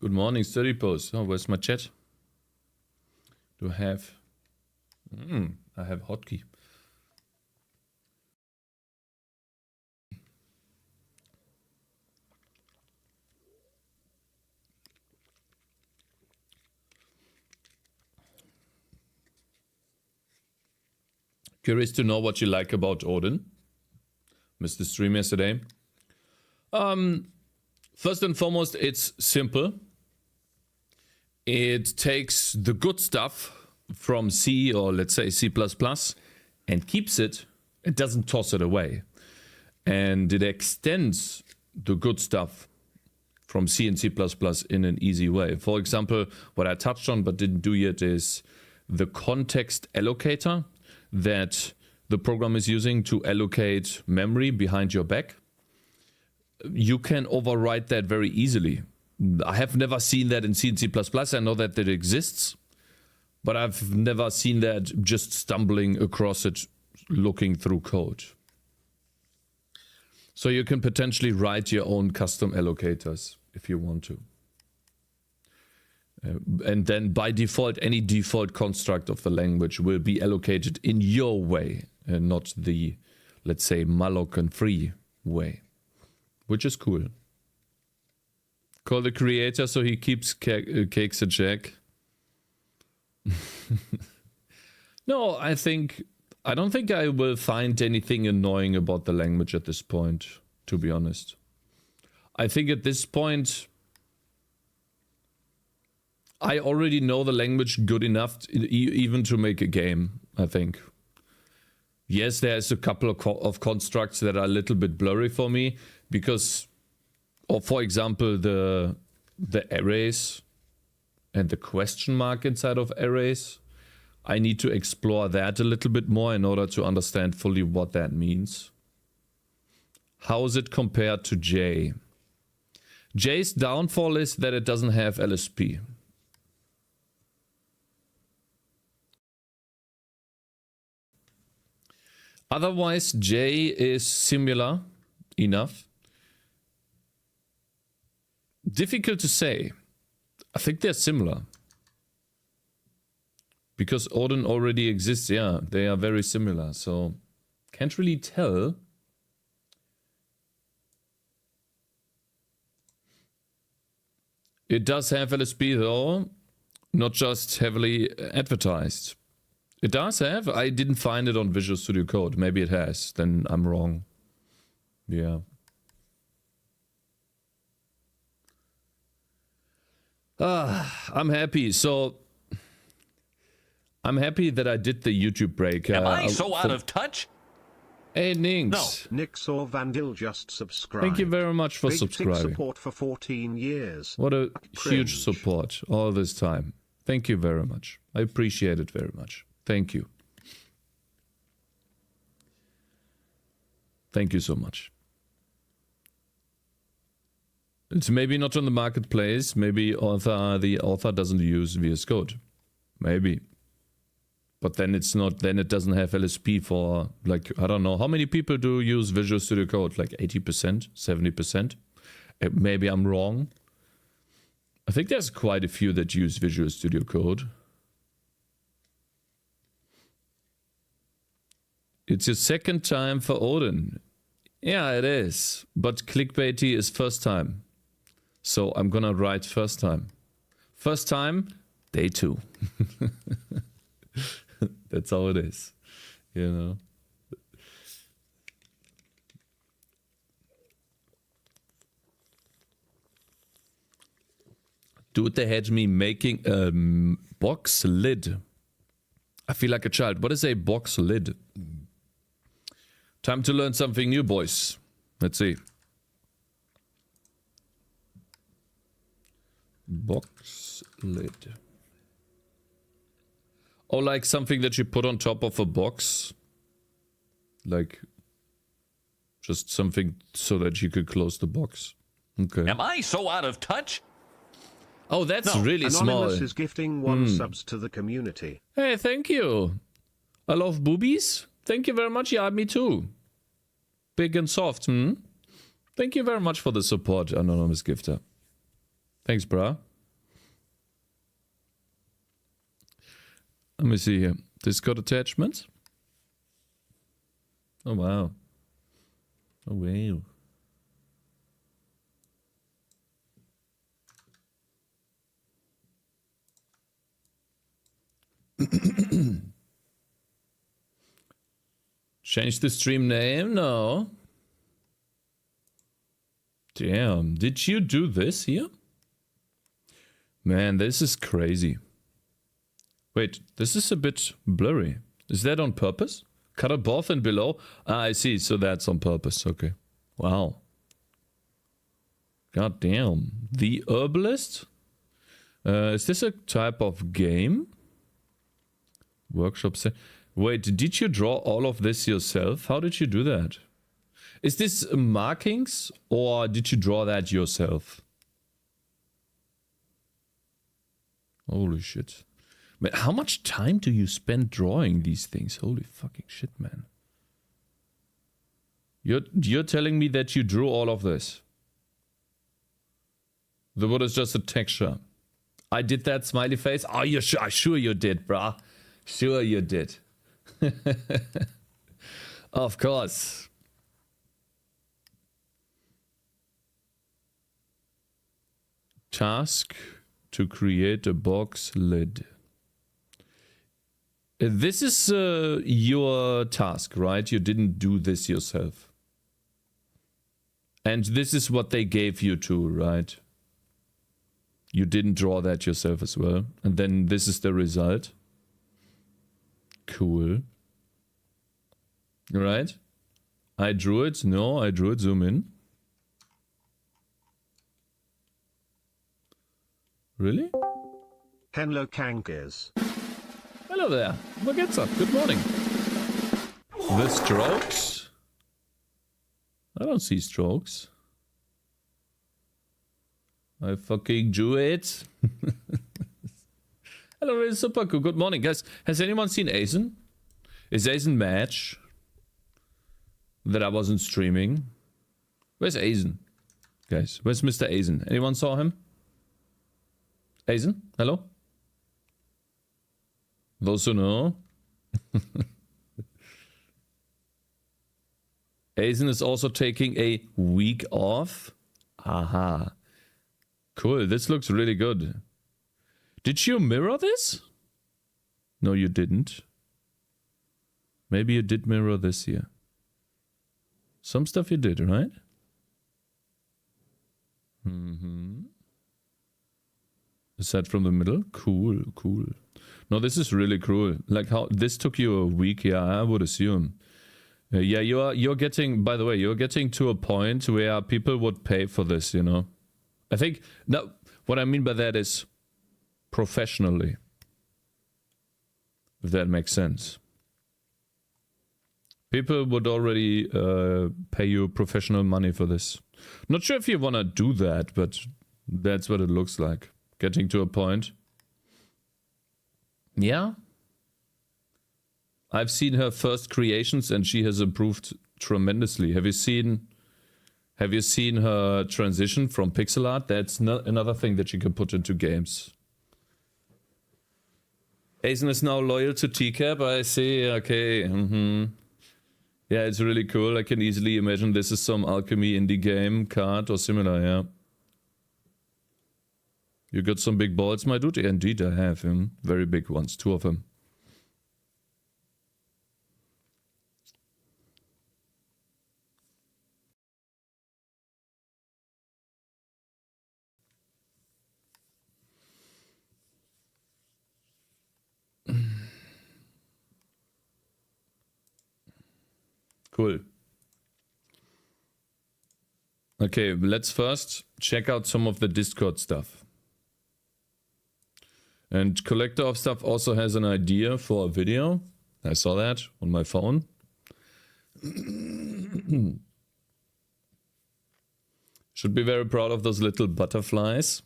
Good morning, Study Post. Oh, where's my chat? Do I have... I have hotkey. Curious to know what you like about Odin. Missed the stream yesterday. First and foremost, it's simple. It takes the good stuff from C or let's say C++ and keeps it. It doesn't toss it away. And it extends the good stuff from C and C++ in an easy way. For example, what I touched on but didn't do yet is the context allocator that the program is using to allocate memory behind your back. You can override that very easily. I have never seen that in C and C++. I know that it exists, but I've never seen that just stumbling across it looking through code. So you can potentially write your own custom allocators if you want to. And then by default, any default construct of the language will be allocated in your way and not the, let's say, malloc and free way, which is cool. Call the creator so he keeps Cakez a check. No, I don't think I will find anything annoying about the language at this point, to be honest. I think at this point, I already know the language good enough even to make a game, I think. Yes, there's a couple of constructs that are a little bit blurry for me because, or for example, the arrays and the question mark inside of arrays. I need to explore that a little bit more in order to understand fully what that means. How is it compared to J? J's downfall is that it doesn't have LSP. Otherwise, J is similar enough. Difficult to say. I think they're similar. Because Odin already exists, yeah, they are very similar. So, can't really tell. It does have LSP though, not just heavily advertised. It does have. I didn't find it on Visual Studio Code. Maybe it has. Then I'm wrong. Yeah. I'm happy. So I'm happy that I did the YouTube break. Am I so out of touch? Hey, Ninx. No. Nix or Vandil just subscribed. Thank you very much for subscribing. Support for 14 years. What a huge support all this time. Thank you very much. I appreciate it very much. Thank you. Thank you so much. It's maybe not on the marketplace. Maybe the author doesn't use VS Code. Maybe. But then it's not, then it doesn't have LSP for, like, I don't know. How many people do use Visual Studio Code? Like 80%? 70%? Maybe I'm wrong. I think there's quite a few that use Visual Studio Code. It's your second time for Odin. Yeah, it is. But clickbaity is first time. So I'm gonna write first time. First time, day 2. That's how it is. You know. Dude, they had me making a box lid. I feel like a child. What is a box lid? Time to learn something new, boys. Let's see. Box lid. Oh, like something that you put on top of a box. Like just something so that you could close the box. Okay. Am I so out of touch? Oh, that's no, really Anonymous small. Is gifting 1 subs to the community. Hey, thank you. I love boobies. Thank you very much. Yeah, me too. Big and soft, Thank you very much for the support, Anonymous Gifter. Thanks, bruh. Let me see here. Discord attachments. Oh wow. Oh wow. Change the stream name? No. Damn, did you do this here? Man, this is crazy. Wait, this is a bit blurry. Is that on purpose? Cut above and below? Ah, I see, so that's on purpose. Okay. Wow. God damn. The Herbalist? Is this a type of game? Workshop set. Wait, did you draw all of this yourself? How did you do that? Is this markings or did you draw that yourself? Holy shit. Man, how much time do you spend drawing these things? Holy fucking shit, man. You're telling me that you drew all of this? The wood is just a texture. I did that smiley face? Oh, you're sure you did, bruh. Sure you did. Of course. Task to create a box lid. This is your task, right? You didn't do this yourself. And this is what they gave you to, right? You didn't draw that yourself as well. And then this is the result. Cool. Right? I drew it. No, I drew it. Zoom in. Really? Hello, Cakez. Hello there. What gets up? Good morning. The strokes? I don't see strokes. I fucking drew it. Hello, really super cool. Good morning, guys. Has anyone seen Asen? Is Asen match? That I wasn't streaming. Where's Asen? Guys, where's Mr. Asen? Anyone saw him? Asen? Hello? Those who know. Asen is also taking a week off. Aha. Cool, this looks really good. Did you mirror this? No, you didn't. Maybe you did mirror this here. Some stuff you did, right? Is that from the middle? Cool, cool. No, this is really cool. Like how this took you a week, yeah, I would assume. Yeah, you're getting, by the way, you're getting to a point where people would pay for this, you know. I think, no, what I mean by that is professionally. If that makes sense. People would already pay you professional money for this. Not sure if you want to do that, but that's what it looks like. Getting to a point. Yeah. I've seen her first creations and she has improved tremendously. Have you seen her transition from pixel art? That's another thing that she can put into games. Asen is now loyal to TCAP, I see. Okay. Yeah, it's really cool. I can easily imagine this is some alchemy indie game card or similar, yeah. You got some big balls, my dude? Yeah, indeed, I have him. Very big ones, 2 of them. Cool. Okay, let's first check out some of the Discord stuff. And Collector of Stuff also has an idea for a video. I saw that on my phone. Should be very proud of those little butterflies.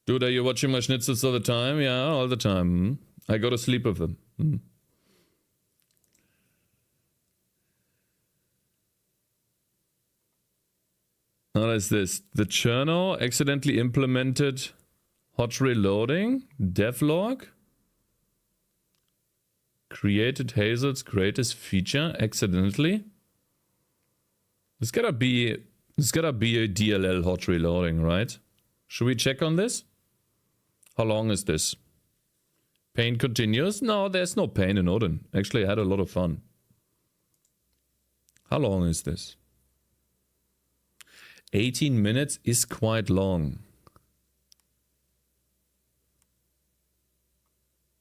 Dude, are you watching my schnitzels all the time? Yeah, all the time. I go to sleep with them. What is this? The journal accidentally implemented hot reloading. Devlog. Created Hazel's greatest feature accidentally. It's gotta be a DLL hot reloading, right? Should we check on this? How long is this? Pain continues? No, there's no pain in Odin. Actually, I had a lot of fun. How long is this? 18 minutes is quite long.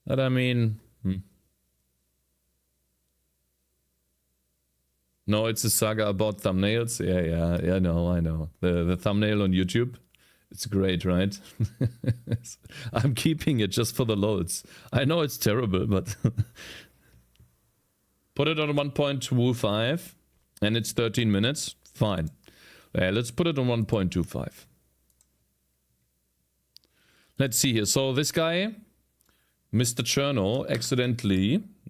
But I mean... No, it's a saga about thumbnails. Yeah, I know. The thumbnail on YouTube. It's great, right? I'm keeping it just for the loads. I know it's terrible, but... Put it on 1.25 and it's 13 minutes. Fine. Let's put it on 1.25. Let's see here. So this guy, Mr. Cherno,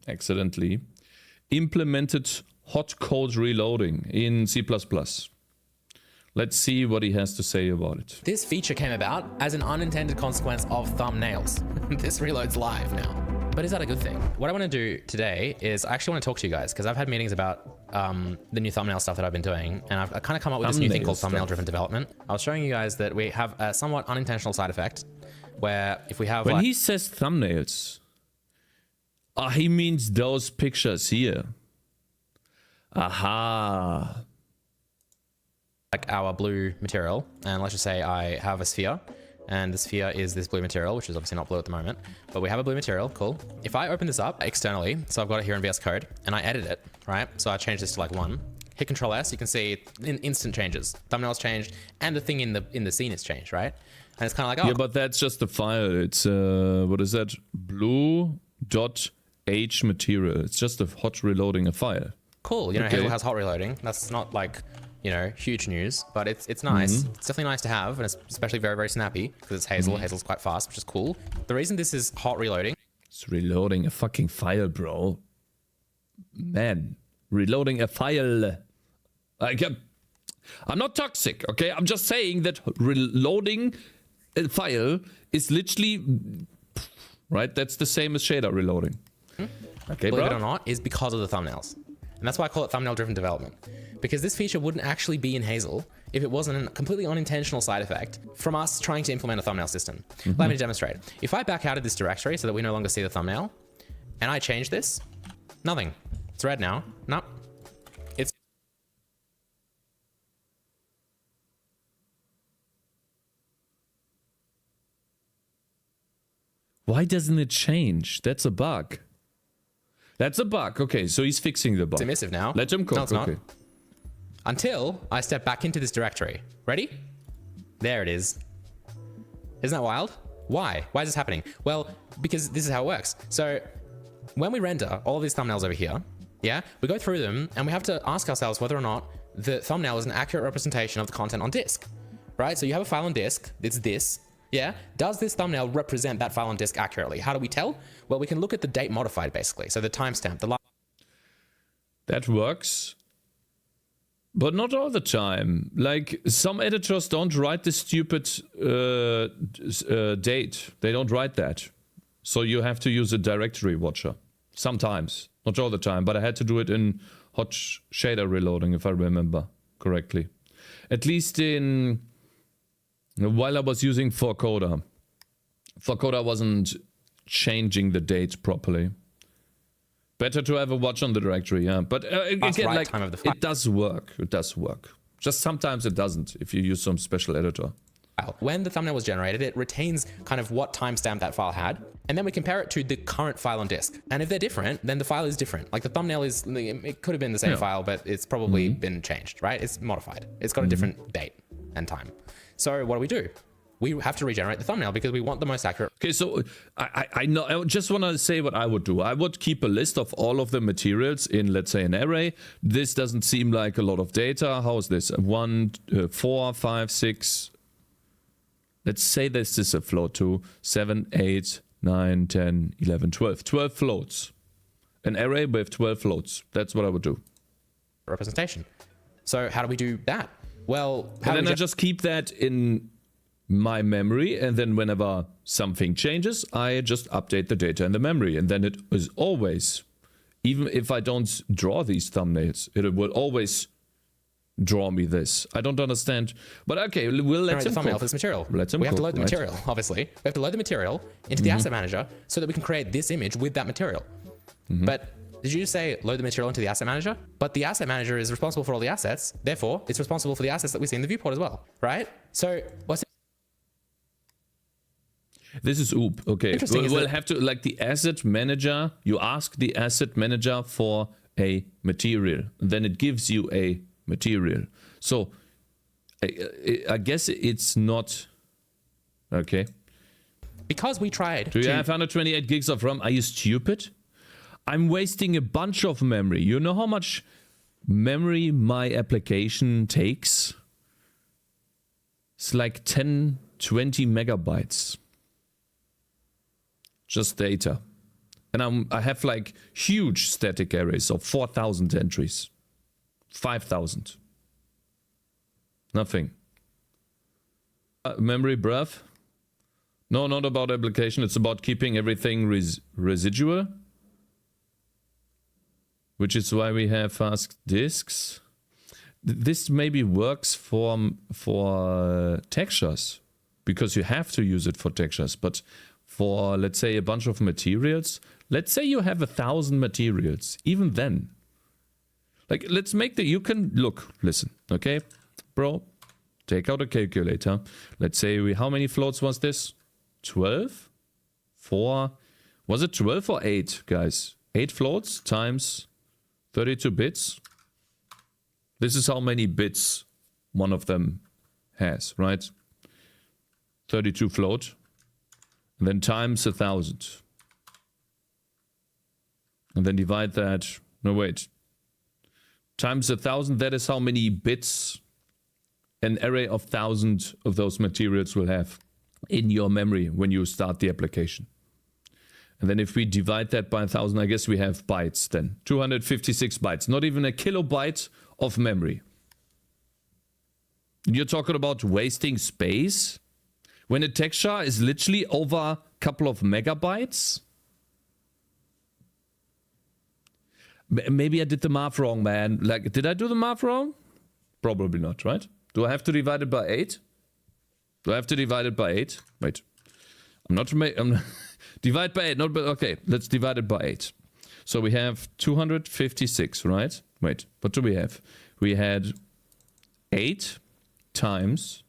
accidentally implemented hot code reloading in C++. Let's see what he has to say about it. This feature came about as an unintended consequence of thumbnails. This reloads live now. But is that a good thing? What I want to do today is I actually want to talk to you guys because I've had meetings about the new thumbnail stuff that I've been doing, and I've kind of come up with this new thing called thumbnail-driven development. I was showing you guys that we have a somewhat unintentional side effect where if we have... When he says thumbnails, he means those pictures here. Aha. Like our blue material, and let's just say I have a sphere, and the sphere is this blue material, which is obviously not blue at the moment, but we have a blue material, cool. If I open this up externally, so I've got it here in VS Code, and I edit it, right? So I change this to like 1, hit Control S, you can see instant changes. Thumbnails changed, and the thing in the scene is changed, right? And it's kind of like, oh. Yeah, but that's just the file. It's, what is that? Blue.h material. It's just a hot reloading a file. Cool, you know, Hazel has hot reloading. That's not like, you know, huge news, but it's nice. It's definitely nice to have, and it's especially very, very snappy because it's Hazel. Hazel's quite fast, which is cool. The reason this is hot reloading... It's reloading a fucking file, bro. Man, reloading a file. I'm not toxic, okay? I'm just saying that reloading a file is literally... Right? That's the same as shader reloading. Okay, believe it or not, is because of the thumbnails. And that's why I call it thumbnail-driven development. Because this feature wouldn't actually be in Hazel if it wasn't a completely unintentional side effect from us trying to implement a thumbnail system. Let me demonstrate. If I back out of this directory so that we no longer see the thumbnail, and I change this, nothing. It's red now. Nope. It's... Why doesn't it change? That's a bug. That's a bug. Okay, so he's fixing the bug. It's emissive now. Let him cook. No, it's not. Until I step back into this directory. Ready? There it is. Isn't that wild? Why? Why is this happening? Well, because this is how it works. So when we render all of these thumbnails over here, yeah, we go through them and we have to ask ourselves whether or not the thumbnail is an accurate representation of the content on disk, right? So you have a file on disk, it's this, yeah? Does this thumbnail represent that file on disk accurately? How do we tell? Well, we can look at the date modified basically. So the timestamp, the last... That works. But not all the time. Like, some editors don't write the stupid date. They don't write that. So you have to use a directory watcher. Sometimes. Not all the time. But I had to do it in hot shader reloading, if I remember correctly. At least in... While I was using 4Coda. 4Coda wasn't changing the date properly. Better to have a watch on the directory, yeah. But again, like, it does work. It does work. Just sometimes it doesn't if you use some special editor. When the thumbnail was generated, it retains kind of what timestamp that file had, and then we compare it to the current file on disk. And if they're different, then the file is different. Like the thumbnail is, it could have been the same file, but it's probably been changed, right? It's modified. It's got a different date and time. So what do? We have to regenerate the thumbnail because we want the most accurate. Okay, so I know. I just want to say what I would do. I would keep a list of all of the materials in, let's say, an array. This doesn't seem like a lot of data. How is this? 1, 4, 5, 6. Let's say this is a float to 7, 8, 9, 10, 11, 12. 12 floats. An array with 12 floats. That's what I would do. Representation. So how do we do that? Well, And then I just keep that in my memory, and then whenever something changes, I just update the data in the memory, and then it is always, even if I don't draw these thumbnails, it will always draw me this. I don't understand, but okay, we'll let him thumbnail cook. for this material. Let him we have to cook, load the right? material, obviously. We have to load the material into the asset manager so that we can create this image with that material. But did you just say load the material into the asset manager? But the asset manager is responsible for all the assets. Therefore, it's responsible for the assets that we see in the viewport as well, right? So what's This is OOP. Okay, Interesting, we'll have to, like the asset manager, you ask the asset manager for a material, then it gives you a material. So I guess it's not okay. because we tried Do you have 128 gigs of RAM? Are you stupid? I'm wasting a bunch of memory. You know how much memory my application takes? It's like 10, 20 megabytes. Just data. And I have like huge static arrays of 4,000 entries. 5,000. Nothing. Memory breath? No, not about application. It's about keeping everything residual. Which is why we have fast disks. This maybe works for textures. Because you have to use it for textures. But for, let's say, a bunch of materials. Let's say you have 1,000 materials. Even then. Like, let's make you can, listen, okay? Bro, take out a calculator. Let's say, how many floats was this? 12? 4? Was it 12 or 8, guys? 8 floats times 32 bits. This is how many bits one of them has, right? 32 float. And then times 1,000. And then divide that. No, wait. Times 1,000, that is how many bits an array of 1,000 of those materials will have in your memory when you start the application. And then if we divide that by 1,000, I guess we have bytes then. 256 bytes. Not even a kilobyte of memory. You're talking about wasting space? When a texture is literally over a couple of megabytes? Maybe I did the math wrong, man. Like, did I do the math wrong? Probably not, right? Do I have to divide it by 8? Do I have to divide it by 8? Wait. I'm not divide by 8, not by, okay, let's divide it by 8. So we have 256, right? Wait, what do we have? We had 8 times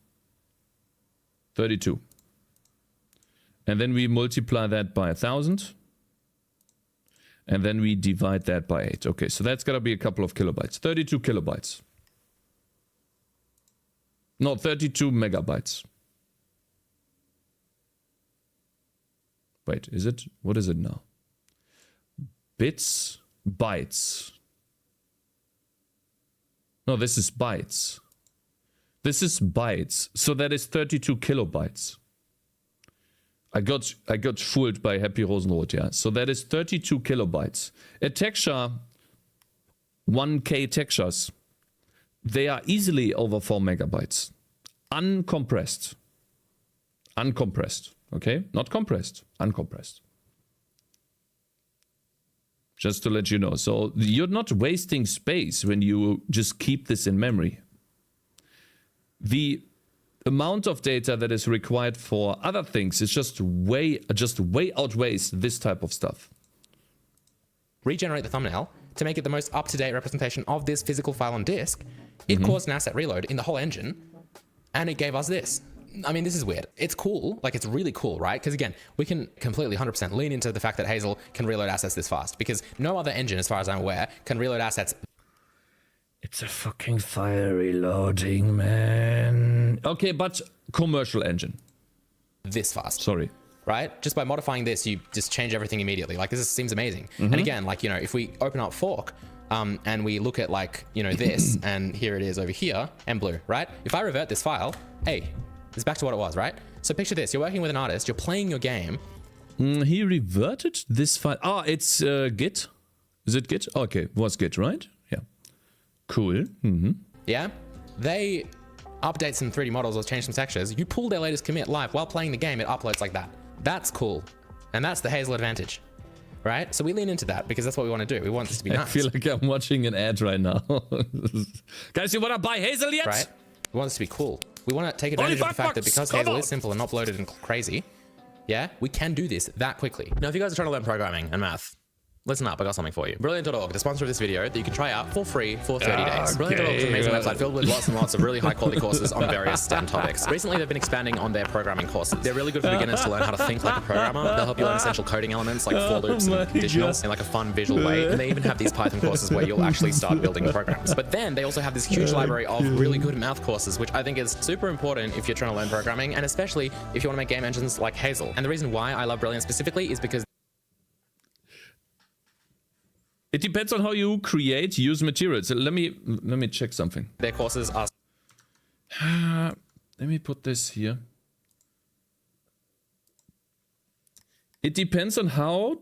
32. And then we multiply that by 1,000. And then we divide that by 8. Okay, so that's gotta be a couple of kilobytes. 32 kilobytes. No, 32 megabytes. Wait, is it? What is it now? Bits, bytes. No, this is bytes. This is bytes. So that is 32 kilobytes. I got fooled by Happy Rosenroth, yeah. So that is 32 kilobytes. A texture, 1K textures, they are easily over 4 megabytes. Uncompressed. Uncompressed, okay? Not compressed, uncompressed. Just to let you know. So you're not wasting space when you just keep this in memory. The amount of data that is required for other things is just way outweighs this type of stuff. Regenerate the thumbnail to make it the most up-to-date representation of this physical file on disk. It caused an asset reload in the whole engine, and it gave us this. I mean, this is weird. It's cool. Like, it's really cool, right? Because again, we can completely 100% lean into the fact that Hazel can reload assets this fast, because no other engine, as far as I'm aware, can reload assets. It's a fucking fire reloading, man. Okay, but commercial engine. This fast. Sorry. Right? Just by modifying this, you just change everything immediately. Like, this seems amazing. And again, like, you know, if we open up Fork, and we look at, like, you know, this, and here it is over here, and blue, right? If I revert this file, hey, it's back to what it was, right? So picture this. You're working with an artist. You're playing your game. He reverted this file. Oh, it's Git. Is it Git? Okay, was Git, right? Yeah. Cool. Yeah? They update some 3D models or change some textures, you pull their latest commit live while playing the game, it uploads like that. That's cool. And that's the Hazel advantage, right? So we lean into that because that's what we want to do. We want this to be nice. I feel like I'm watching an ad right now. Guys, you want to buy Hazel yet? Right? We want this to be cool. We want to take advantage of the fact that because Hazel is simple and not bloated and crazy, yeah, we can do this that quickly. Now, if you guys are trying to learn programming and math, listen up, I got something for you. Brilliant.org, the sponsor of this video, that you can try out for free for 30 days. Brilliant.org is an amazing website filled with lots and lots of really high quality courses on various STEM topics. Recently, they've been expanding on their programming courses. They're really good for beginners to learn how to think like a programmer. They'll help you learn essential coding elements like for loops and conditionals in like a fun visual way. And they even have these Python courses where you'll actually start building programs. But then they also have this huge library of really good math courses, which I think is super important if you're trying to learn programming, and especially if you want to make game engines like Hazel. And the reason why I love Brilliant specifically is because it depends on how you use materials. Let me check something. their courses are Let me put this here. It depends on how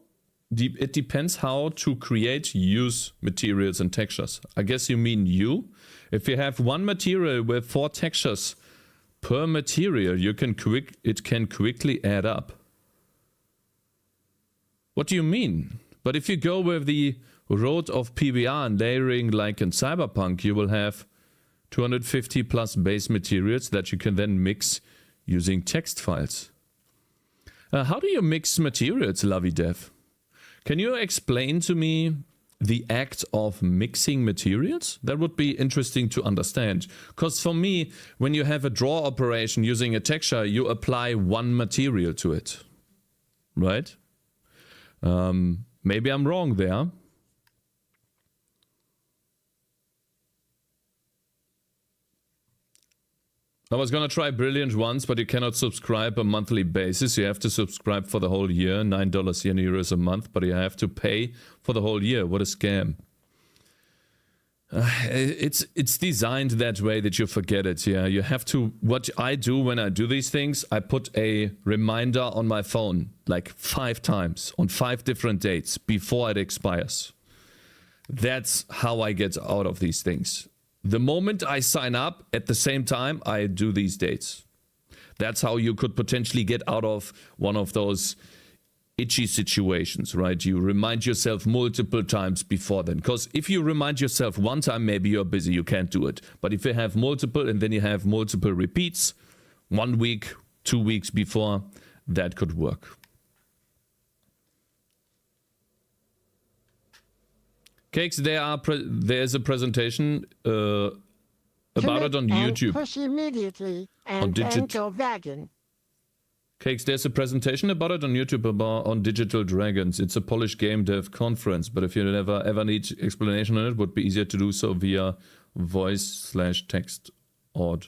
to use materials and textures. I guess you mean you. If you have one material with 4 textures per material, it can quickly add up. What do you mean? But if you go with the road of PBR and layering like in Cyberpunk, you will have 250 plus base materials that you can then mix using text files. How do you mix materials, Lovey Dev? Can you explain to me the act of mixing materials? That would be interesting to understand. Because for me, when you have a draw operation using a texture, you apply one material to it, right? Maybe I'm wrong there. I was gonna try Brilliant once, but you cannot subscribe a monthly basis. You have to subscribe for the whole year, $9 yen euros a month, but you have to pay for the whole year. What a scam. It's designed that way that you forget it. Yeah, you have to. What I do when I do these things, I put a reminder on my phone like 5 times on 5 different dates before it expires. That's how I get out of these things. The moment I sign up, at the same time, I do these dates. That's how you could potentially get out of one of those itchy situations, right? You remind yourself multiple times before then. Because if you remind yourself one time, maybe you're busy, you can't do it. But if you have multiple and then you have multiple repeats, 1 week, 2 weeks before, that could work. Cakes, there's a presentation about it on YouTube. Push immediately and On digit- enter wagon. Cakes, there's a presentation about it on YouTube on Digital Dragons. It's a Polish game dev conference, but if you ever need explanation on it, would be easier to do so via voice/text or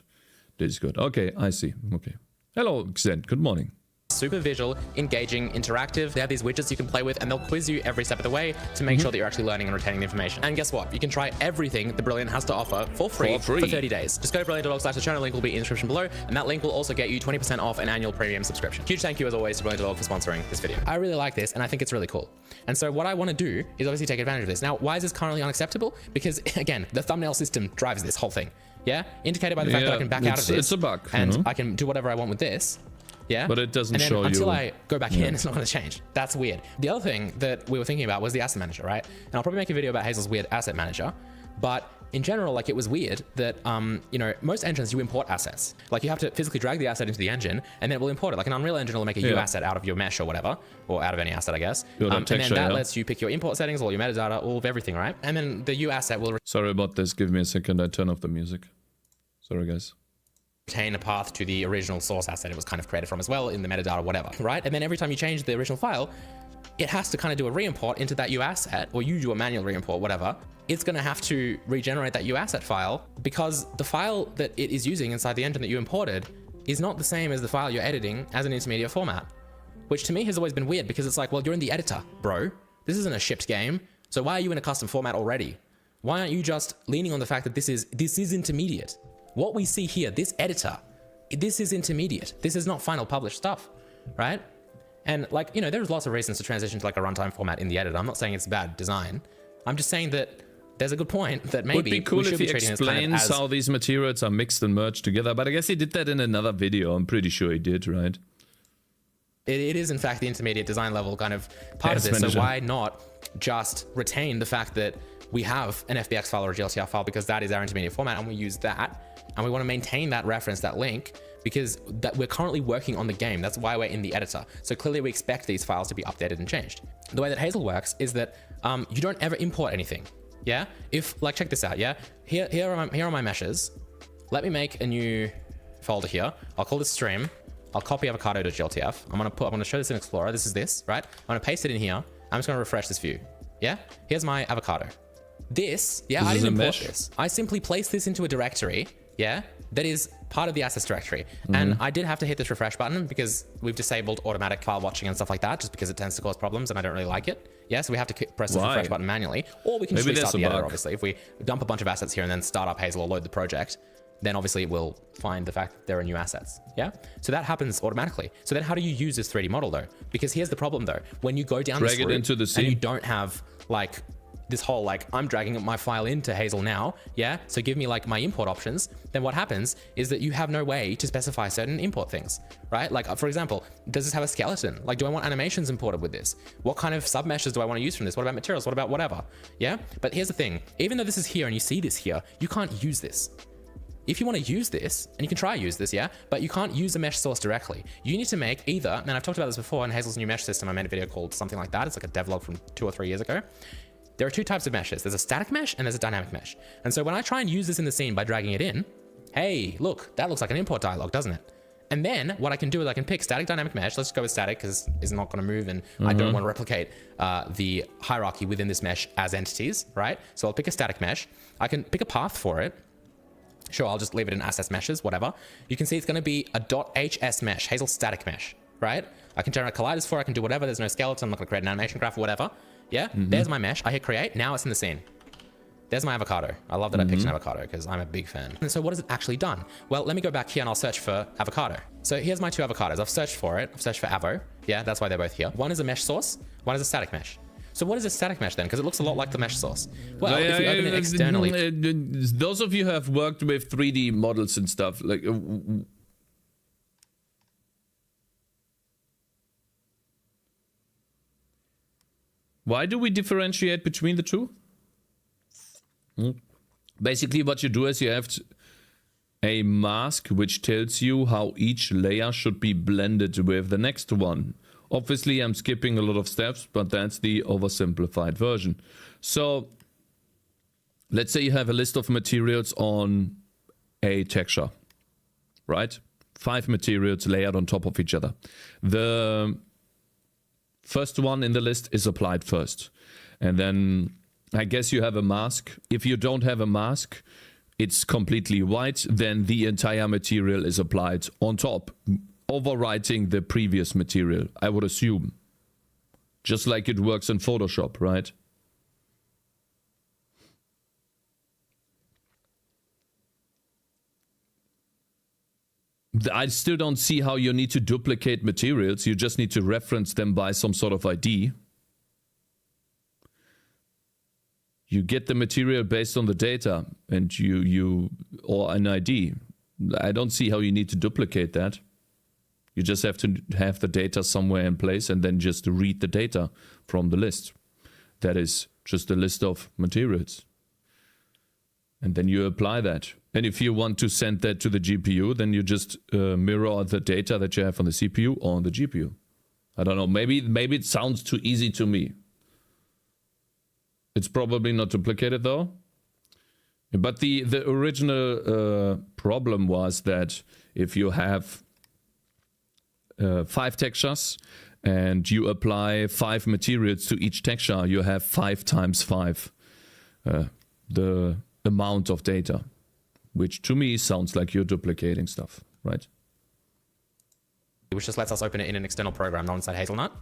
Discord. Okay, I see. Okay. Hello, Xen. Good morning. super visual, engaging, interactive. They have these widgets you can play with, and they'll quiz you every step of the way to make sure that you're actually learning and retaining the information. And guess what? You can try everything the Brilliant has to offer for free for 30 days. Just go to brilliant.org/channel. Link will be in the description below, and that link will also get you 20% off an annual premium subscription. Huge thank you as always to Brilliant.org for sponsoring this video. I really like this, and I think it's really cool. And so what I want to do is obviously take advantage of this. Now, why is this currently unacceptable? Because again, the thumbnail system drives this whole thing. Yeah, indicated by the fact that I can back out of this. It's a bug, and I can do whatever I want with this. Yeah, but it doesn't show you. Until I go back in, it's not going to change. That's weird. The other thing that we were thinking about was the asset manager, right? And I'll probably make a video about Hazel's weird asset manager. But in general, like, it was weird that, you know, most engines, you import assets. Like, you have to physically drag the asset into the engine, and then it will import it. Like an Unreal Engine will make a U asset out of your mesh or whatever, or out of any asset, I guess. And then that lets you pick your import settings, all your metadata, all of everything, right? And then the U asset will Sorry about this. Give me a second. I turn off the music. Sorry, guys. retain a path to the original source asset it was kind of created from as well in the metadata, whatever, right? And then every time you change the original file, it has to kind of do a re-import into that U asset, or you do a manual re-import, whatever. It's going to have to regenerate that U asset file because the file that it is using inside the engine that you imported is not the same as the file you're editing as an intermediate format, which to me has always been weird because it's like, well, you're in the editor, bro. This isn't a shipped game. So why are you in a custom format already? Why aren't you just leaning on the fact that this is intermediate? What we see here, this editor, this is intermediate. This is not final published stuff, right? And like, you know, there's lots of reasons to transition to like a runtime format in the editor. I'm not saying it's bad design. I'm just saying that there's a good point that maybe Would be cool we should if be he treating this kind of explains as... how these materials are mixed and merged together, but I guess he did that in another video. I'm pretty sure he did, right? It is, in fact, the intermediate design level kind of part of this. Manager. So why not just retain the fact that we have an FBX file or a GLTR file, because that is our intermediate format, and we use that, and we want to maintain that reference, that link, because that we're currently working on the game. That's why we're in the editor. So clearly we expect these files to be updated and changed. The way that Hazel works is that you don't ever import anything. Yeah. If, like, check this out. Yeah. Here are my meshes. Let me make a new folder here. I'll call this stream. I'll copy avocado.gltf. I'm going to show this in Explorer. This is this, right? I'm going to paste it in here. I'm just going to refresh this view. Yeah. Here's my avocado. This, yeah, I didn't import this. I simply placed this into a directory, yeah, that is part of the assets directory. And I did have to hit this refresh button because we've disabled automatic file watching and stuff like that, just because it tends to cause problems and I don't really like it. Yeah, so we have to press the refresh button manually, or we can just restart the editor, obviously. If we dump a bunch of assets here and then start up Hazel or load the project, then obviously it will find the fact that there are new assets. Yeah, so that happens automatically. So then how do you use this 3D model though? Because here's the problem though. When you go down this route into the and you don't have like this whole, like, I'm dragging my file into Hazel now, yeah, so give me like my import options, then what happens is that you have no way to specify certain import things, right? Like, for example, does this have a skeleton? Like, do I want animations imported with this? What kind of submeshes do I want to use from this? What about materials? What about whatever? Yeah, but here's the thing. Even though this is here and you see this here, you can't use this. If you want to use this, and you can try use this, yeah, but you can't use the mesh source directly. You need to make either, and I've talked about this before in Hazel's new mesh system. I made a video called something like that. It's like a devlog from 2 or 3 years ago. There are two types of meshes. There's a static mesh and there's a dynamic mesh. And so when I try and use this in the scene by dragging it in, hey, look, that looks like an import dialog, doesn't it? And then what I can do is I can pick static dynamic mesh. Let's just go with static because it's not going to move and I don't want to replicate the hierarchy within this mesh as entities, right? So I'll pick a static mesh. I can pick a path for it. Sure, I'll just leave it in assets meshes, whatever. You can see it's going to be a .hs mesh, Hazel static mesh, right? I can generate colliders for it. I can do whatever. There's no skeleton. I'm not going to create an animation graph or whatever. Yeah, there's my mesh. I hit create. Now it's in the scene. There's my avocado. I love that I picked an avocado because I'm a big fan. And so what has it actually done? Well, let me go back here and I'll search for avocado. So here's my two avocados. I've searched for it. I've searched for avo. Yeah, that's why they're both here. One is a mesh source. One is a static mesh. So what is a static mesh then? Because it looks a lot like the mesh source. Well, if you open it externally... Those of you who have worked with 3D models and stuff, like... Why do we differentiate between the two? Basically, what you do is you have a mask which tells you how each layer should be blended with the next one. Obviously, I'm skipping a lot of steps, but that's the oversimplified version. So, let's say you have a list of materials on a texture, right? 5 materials layered on top of each other. The first one in the list is applied first. And then I guess you have a mask. If you don't have a mask, it's completely white. Then the entire material is applied on top, overwriting the previous material, I would assume. Just like it works in Photoshop, right? I still don't see how you need to duplicate materials. You just need to reference them by some sort of ID. You get the material based on the data and you or an ID. I don't see how you need to duplicate that. You just have to have the data somewhere in place and then just read the data from the list. That is just a list of materials. And then you apply that. And if you want to send that to the GPU, then you just mirror the data that you have on the CPU on the GPU. I don't know. Maybe it sounds too easy to me. It's probably not duplicated though. But the original problem was that if you have 5 textures and you apply 5 materials to each texture, you have 5 times 5 the amount of data, which to me sounds like you're duplicating stuff, right? Which just lets us open it in an external program, not inside Hazelnut.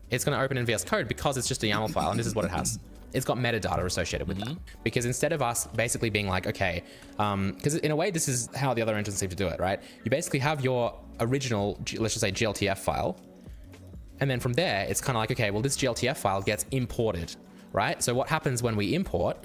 It's going to open in VS Code because it's just a YAML file, and this is what it has. It's got metadata associated with that. Because instead of us basically being like, okay, because in a way, this is how the other engines seem to do it, right? You basically have your original, let's just say GLTF file. And then from there, it's kind of like, okay, well, this GLTF file gets imported, right? So what happens when we import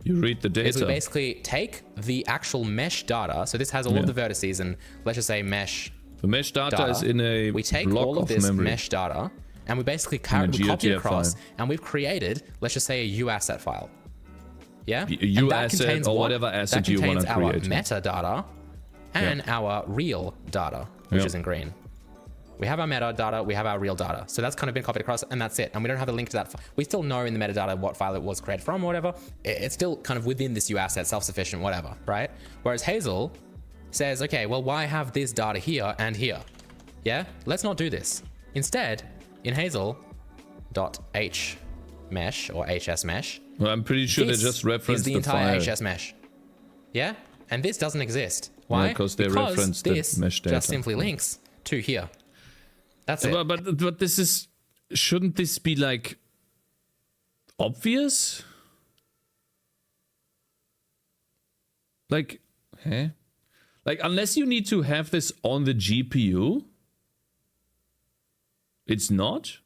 You read the is we data. basically take the actual mesh data. So this has all of the vertices and let's just say mesh. The mesh data is in a We take block all of this memory. mesh data and we basically we copy it across and we've created, let's just say, a U asset file. Yeah? U asset or whatever asset you want to create. That contains our metadata and our real data, which is in green. We have our metadata, we have our real data. So that's kind of been copied across and that's it. And we don't have a link to that. We still know in the metadata what file it was created from or whatever. It's still kind of within this U asset, self-sufficient, whatever, right? Whereas Hazel says, okay, well, why have this data here and here? Yeah, let's not do this. Instead, in Hazel.h mesh or HS mesh, Well, I'm pretty sure they this just referenced is the file. entire HS mesh. Yeah, and this doesn't exist. Why? Because they referenced the this mesh data. just simply links to here. That's it. But this is, shouldn't this be like obvious? Like, like unless you need to have this on the GPU, it's not.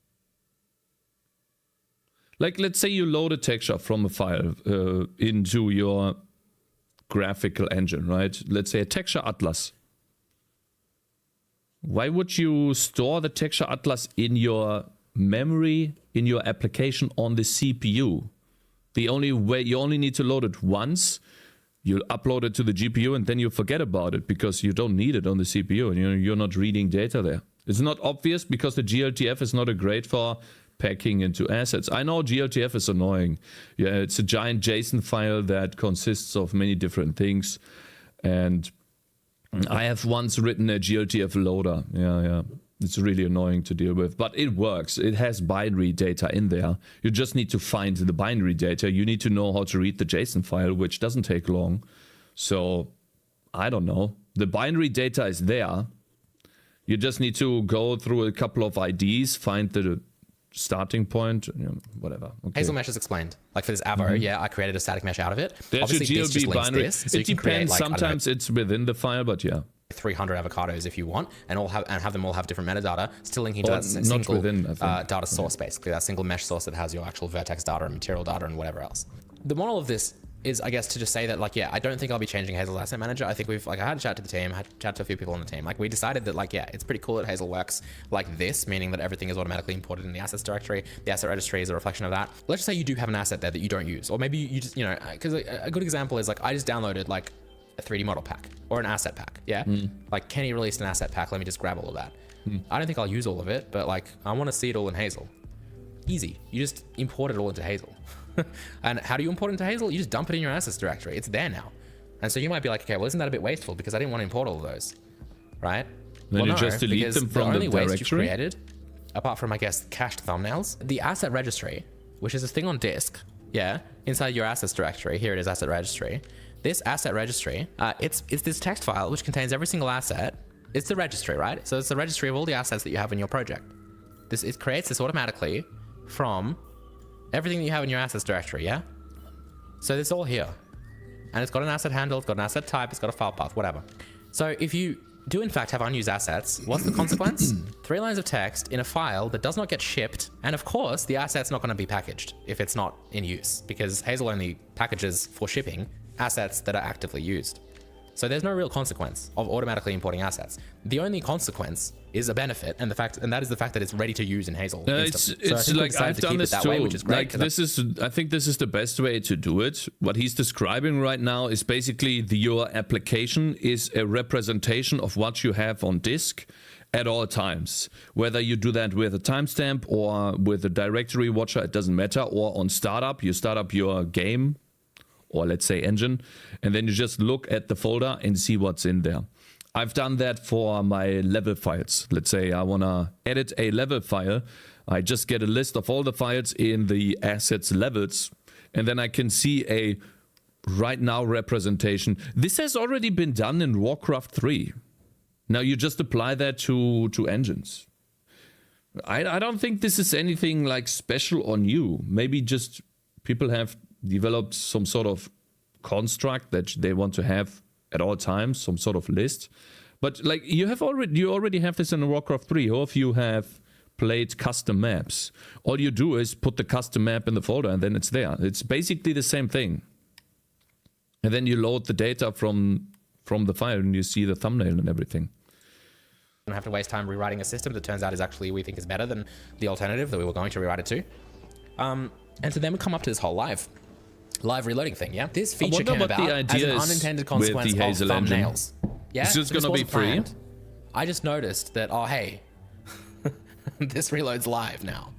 Like, let's say you load a texture from a file into your graphical engine, right? Let's say a texture atlas. Why would you store the texture atlas in your memory, in your application on the CPU? The only way, you only need to load it once, you upload it to the GPU, and then you forget about it because you don't need it on the CPU and you're not reading data there. It's not obvious because the GLTF is not great for packing into assets. I know GLTF is annoying. Yeah, it's a giant JSON file that consists of many different things. And I have once written a GLTF loader. Yeah. It's really annoying to deal with, but it works. It has binary data in there. You just need to find the binary data. You need to know how to read the JSON file, which doesn't take long. So, I don't know. The binary data is there. You just need to go through a couple of IDs, find the starting point, whatever. Okay. Hazel mesh is explained. Like for this Avo, I created a static mesh out of it. There's Obviously, a this just GLB links binary. this, so It you can create, depends. like, Sometimes it's within the file, but yeah. 300 avocados if you want, and have them all have different metadata, still linking to Or that not single within, I think. data source, basically that single mesh source that has your actual vertex data and material data and whatever else. The moral of this is, I guess, to just say that, like, yeah, I don't think I'll be changing Hazel's asset manager. I think I had a chat to the team, I had a chat to a few people on the team. Like, we decided that, like, yeah, it's pretty cool that Hazel works like this, meaning that everything is automatically imported in the assets directory. The asset registry is a reflection of that. Let's just say you do have an asset there that you don't use, or maybe you just, because a good example is, like, I just downloaded, like, a 3D model pack or an asset pack. Yeah. Like Kenny released an asset pack. Let me just grab all of that. I don't think I'll use all of it, but like, I want to see it all in Hazel. Easy. You just import it all into Hazel. And how do you import it into Hazel? You just dump it in your assets directory. It's there now. And so you might be like, okay, well, isn't that a bit wasteful because I didn't want to import all of those, right? Then you just delete them from the only waste you've directory? created, apart from, I guess, cached thumbnails, the asset registry, which is a thing on disk, inside your assets directory. Here it is, asset registry. This asset registry, it's this text file which contains every single asset. It's the registry, right? So it's the registry of all the assets that you have in your project. It creates this automatically from everything that you have in your assets directory, yeah? So it's all here. And it's got an asset handle, it's got an asset type, it's got a file path, whatever. So if you do in fact have unused assets, what's the consequence? 3 lines of text in a file that does not get shipped, and of course the asset's not going to be packaged if it's not in use, because Hazel only packages for shipping assets that are actively used. So there's no real consequence of automatically importing assets. The only consequence is a benefit, and that is the fact that it's ready to use in Hazel. It's like I've done this too. Which is great, I think this is the best way to do it. What he's describing right now is basically your application is a representation of what you have on disk at all times. Whether you do that with a timestamp or with a directory watcher, it doesn't matter. Or on startup, you start up your game, or let's say engine, and then you just look at the folder and see what's in there. I've done that for my level files. Let's say I want to edit a level file. I just get a list of all the files in the assets levels, and then I can see a right now representation. This has already been done in Warcraft 3. Now you just apply that to engines. I don't think this is anything like special or new. Maybe just people have developed some sort of construct that they want to have at all times, some sort of list. But like you already have this in Warcraft 3. Or if you have played custom maps, all you do is put the custom map in the folder and then it's there. It's basically the same thing. And then you load the data from the file and you see the thumbnail and everything. Don't have to waste time rewriting a system that turns out is actually, we think, is better than the alternative that we were going to rewrite it to. And so then we come up to this whole live reloading thing, yeah? This feature came about as an unintended consequence of thumbnails. Yeah? It's just So this gonna be wasn't free. planned. I just noticed that, oh, hey, this reloads live now.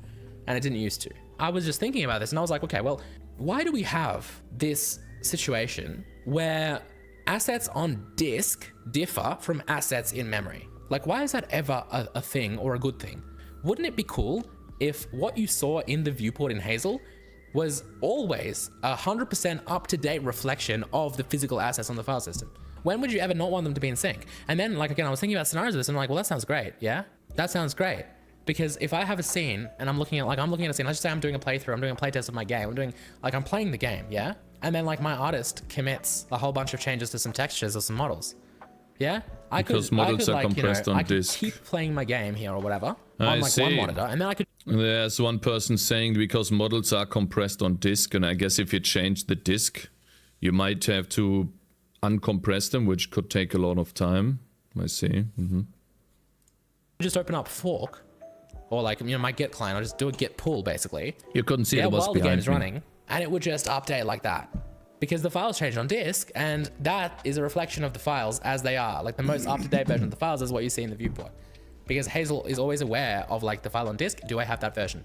And it didn't used to. I was just thinking about this and I was like, okay, well, why do we have this situation where assets on disk differ from assets in memory? Like, why is that ever a thing or a good thing? Wouldn't it be cool if what you saw in the viewport in Hazel was always 100% up-to-date reflection of the physical assets on the file system? When would you ever not want them to be in sync? And then, like, again, I was thinking about scenarios of this and I'm like, well, that sounds great, yeah? That sounds great. Because if I have a scene and I'm looking at a scene, let's just say I'm doing a playthrough, I'm doing a playtest of my game, I'm playing the game, yeah? And then like my artist commits a whole bunch of changes to some textures or some models. Yeah? Because models are compressed on disk. I could keep playing my game here or whatever on like one monitor, and then I could... There's one person saying because models are compressed on disk, and I guess if you change the disk, you might have to uncompress them, which could take a lot of time. I see. Just open up fork, or like, my Git client, I'll just do a Git pull basically. You couldn't see it was while the behind game's me. running, and it would just update like that. Because the files changed on disk, and that is a reflection of the files as they are. Like the most up-to-date version of the files is what you see in the viewport. Because Hazel is always aware of like the file on disk, do I have that version?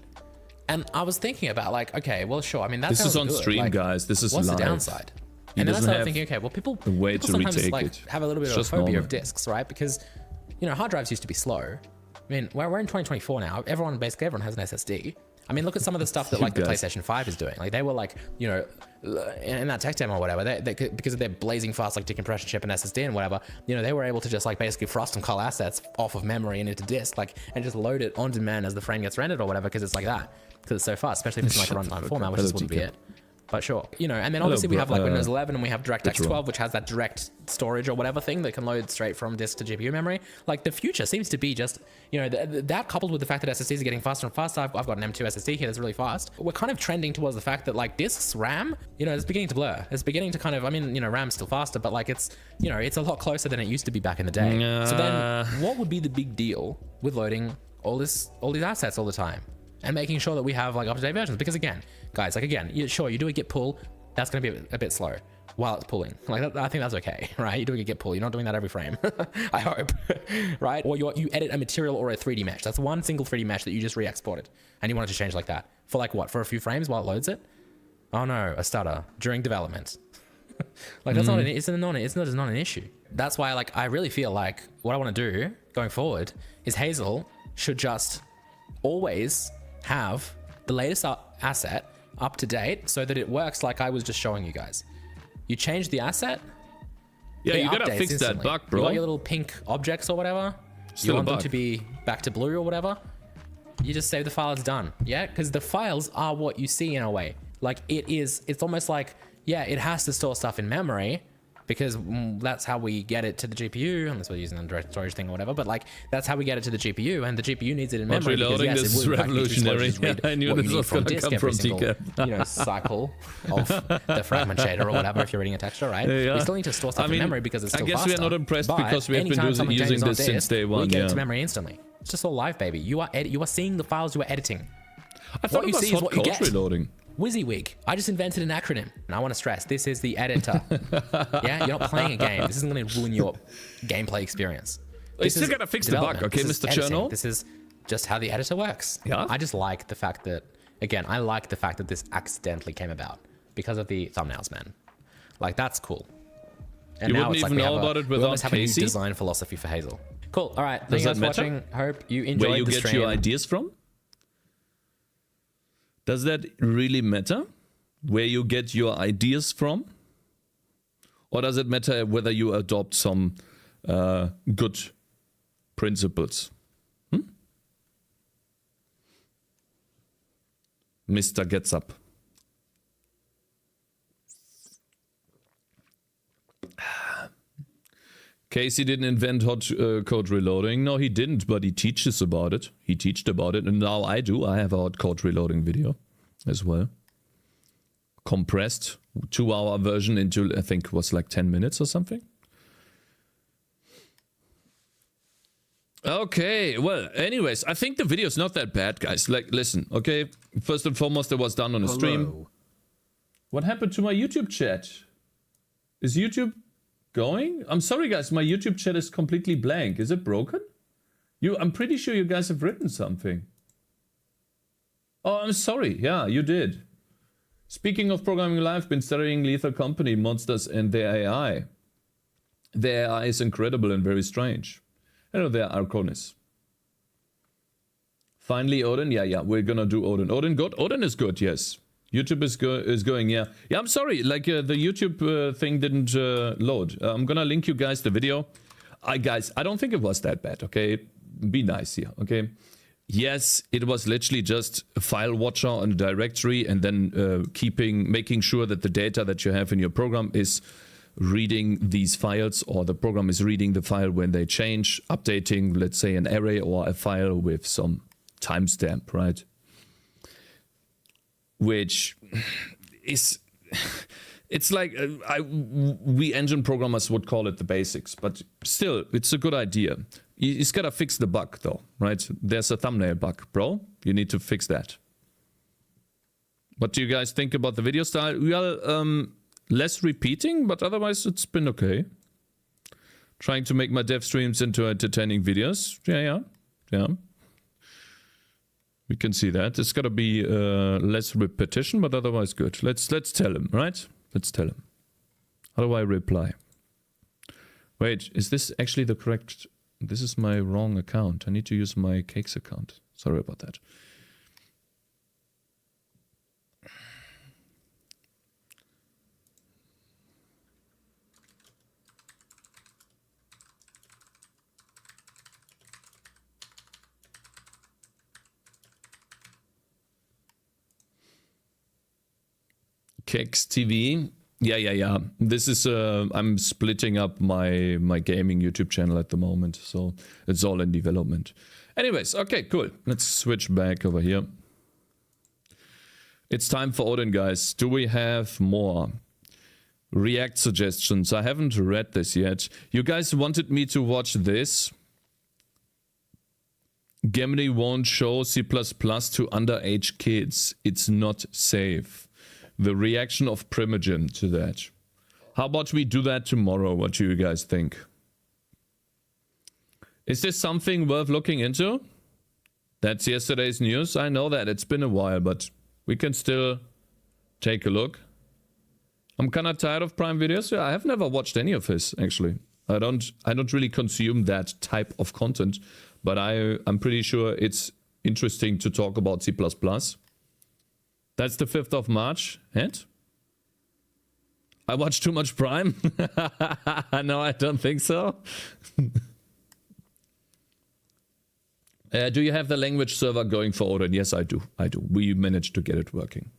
And I was thinking about like, okay, well sure, I mean that This is sounds on good. stream, Like, guys. This is what's live. the downside? He And then I doesn't started have thinking, okay, well people a way to sometimes retake like it. have a little bit It's of a just phobia normal. of disks, right? Because hard drives used to be slow. I mean, we're in 2024 now. Basically everyone has an SSD. I mean, look at some of the stuff that like the Guys. PlayStation 5 is doing. Like they were like, in that tech demo or whatever, they because of their blazing fast like decompression chip and SSD and whatever, they were able to just like basically frost and cull assets off of memory and into disk, like, and just load it on demand as the frame gets rendered or whatever, because it's like that, because it's so fast, especially if it's in like a runtime format, which just wouldn't be it. But sure, and then obviously we have like Windows 11 and we have DirectX 12, which has that direct storage or whatever thing that can load straight from disk to GPU memory. Like the future seems to be just, that coupled with the fact that SSDs are getting faster and faster. I've got an M2 SSD here that's really fast. We're kind of trending towards the fact that like disks, RAM, it's beginning to blur. It's beginning to kind of, RAM's still faster, but like it's, it's a lot closer than it used to be back in the day. So then what would be the big deal with loading all these assets all the time? And making sure that we have like up-to-date versions, because again, guys, sure, you do a git pull, that's going to be a bit slow while it's pulling. Like I think that's okay, right? You're doing a git pull, you're not doing that every frame, I hope, right? Or you edit a material or a 3D mesh. That's one single 3D mesh that you just re-exported, and you want it to change like that for like what? For a few frames while it loads it? Oh no, a stutter during development. Like that's not an issue. That's why like I really feel like what I want to do going forward is Hazel should just always have the latest asset up to date so that it works like I was just showing you guys. You change the asset. Yeah, it you gotta updates fix that instantly. bug, bro. You got your little pink objects or whatever. Still you a want them bug. to be back to blue or whatever. You just save the file, it's done. Yeah, because the files are what you see in a way. Like it's almost like, yeah, it has to store stuff in memory because that's how we get it to the GPU, unless we're using a direct storage thing or whatever, but like that's how we get it to the GPU, and the GPU needs it in memory because reloading, yes, this it is would in fact need to slow revolutionary. just read I knew what this you need was from gonna disk come every from single, TK. cycle of the fragment shader or whatever if you're reading a texture, right? Yeah. We still need to store stuff in memory because it's still I guess faster. we are not impressed But because we have been anytime something using changes on this since disk, day one. we get it Yeah. to memory instantly. It's just all live, baby. You are seeing the files you are editing. I thought What it you was see is hot what you code get. reloading. WYSIWYG. I just invented an acronym, and I want to stress this is the editor. Yeah, you're not playing a game. This isn't going to ruin your gameplay experience. You still gotta fix the bug, development. okay, This is Mr. editing. Cherno? This is just how the editor works. Yeah. I just like the fact that, again, I like the fact that this accidentally came about because of the thumbnails, man. Like that's cool. And You now wouldn't it's like even we know have about it we without almost have a new Casey? design philosophy for Hazel. Cool. All right. Does Thank you that guys for matter? watching. Hope you enjoyed Where you the get stream. your ideas from? Does that really matter? Where you get your ideas from? Or does it matter whether you adopt some good principles? Mr. Gets Up. Casey didn't invent hot code reloading. No, he didn't, but he teaches about it. He teached about it, and now I do. I have a hot code reloading video as well. Compressed 2-hour version into, I think it was like 10 minutes or something. Okay, well, anyways, I think the video is not that bad, guys. Like, listen, okay? First and foremost, it was done on a stream. What happened to my YouTube chat? Is YouTube going? I'm sorry, guys, my YouTube chat is completely blank. Is it broken? I'm pretty sure you guys have written something. Oh, I'm sorry. Yeah, you did. Speaking of programming live, been studying Lethal Company, monsters and their AI. Their AI is incredible and very strange. Hello there, Arconis. Finally, Odin. Yeah, we're gonna do Odin. Odin good? Odin is good, yes. YouTube is going, yeah. Yeah, I'm sorry, like the YouTube thing didn't load. I'm gonna link you guys the video. Guys, I don't think it was that bad, okay? Be nice here, okay? Yes, it was literally just a file watcher on a directory and then making sure that the data that you have in your program is reading these files, or the program is reading the file when they change, updating, let's say, an array or a file with some timestamp, right? Which is, it's like, we engine programmers would call it the basics, but still, it's a good idea. You just gotta fix the bug though, right? There's a thumbnail bug, bro. You need to fix that. What do you guys think about the video style? Well, less repeating, but otherwise it's been okay. Trying to make my dev streams into entertaining videos. Yeah. We can see that. It's gotta be less repetition, but otherwise good. Let's tell him, right? Let's tell him. How do I reply? Wait, is this actually the correct... This is my wrong account. I need to use my Cakez account. Sorry about that. Cakez TV. Yeah. This is I'm splitting up my gaming YouTube channel at the moment, so it's all in development. Anyways, okay, cool. Let's switch back over here. It's time for Odin, guys. Do we have more React suggestions? I haven't read this yet. You guys wanted me to watch this. Gemini won't show C++ to underage kids. It's not safe. The reaction of Primogen to that. How about we do that tomorrow? What do you guys think? Is this something worth looking into? That's yesterday's news. I know that. It's been a while, but we can still take a look. I'm kind of tired of Prime videos. Yeah, I have never watched any of his, actually. I don't really consume that type of content, but I'm pretty sure it's interesting to talk about C++. That's the 5th of March. And? I watched too much Prime? No, I don't think so. Do you have the language server going for Odin? Yes, I do. We managed to get it working.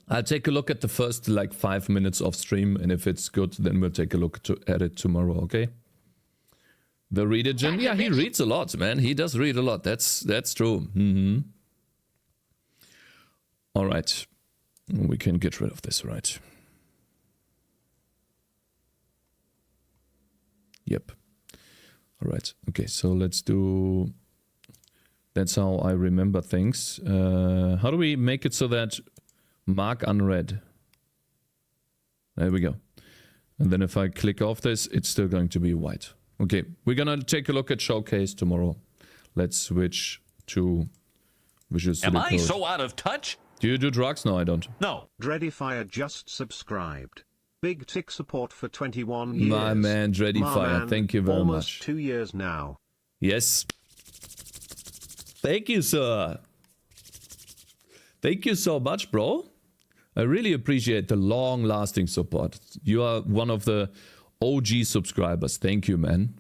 I'll take a look at the first 5 minutes of stream, and if it's good, then we'll take a look at it tomorrow, okay? The reader Jim, yeah, he reads a lot, man. He does read a lot. That's true. All right, we can get rid of this, right? Yep. All right. Okay, so let's do. That's how I remember things. How do we make it so that mark unread? There we go. And then if I click off this, it's still going to be white. Okay, we're gonna take a look at Showcase tomorrow. Let's switch to Visual Studio Am I Code. so out of touch? Do you do drugs? No, I don't. No. Dreadyfire just subscribed. Big tick support for 21 years. My man, Dreadyfire, thank you very almost much. 2 years now. Yes. Thank you, sir. Thank you so much, bro. I really appreciate the long-lasting support. You are one of the OG subscribers. Thank you, man.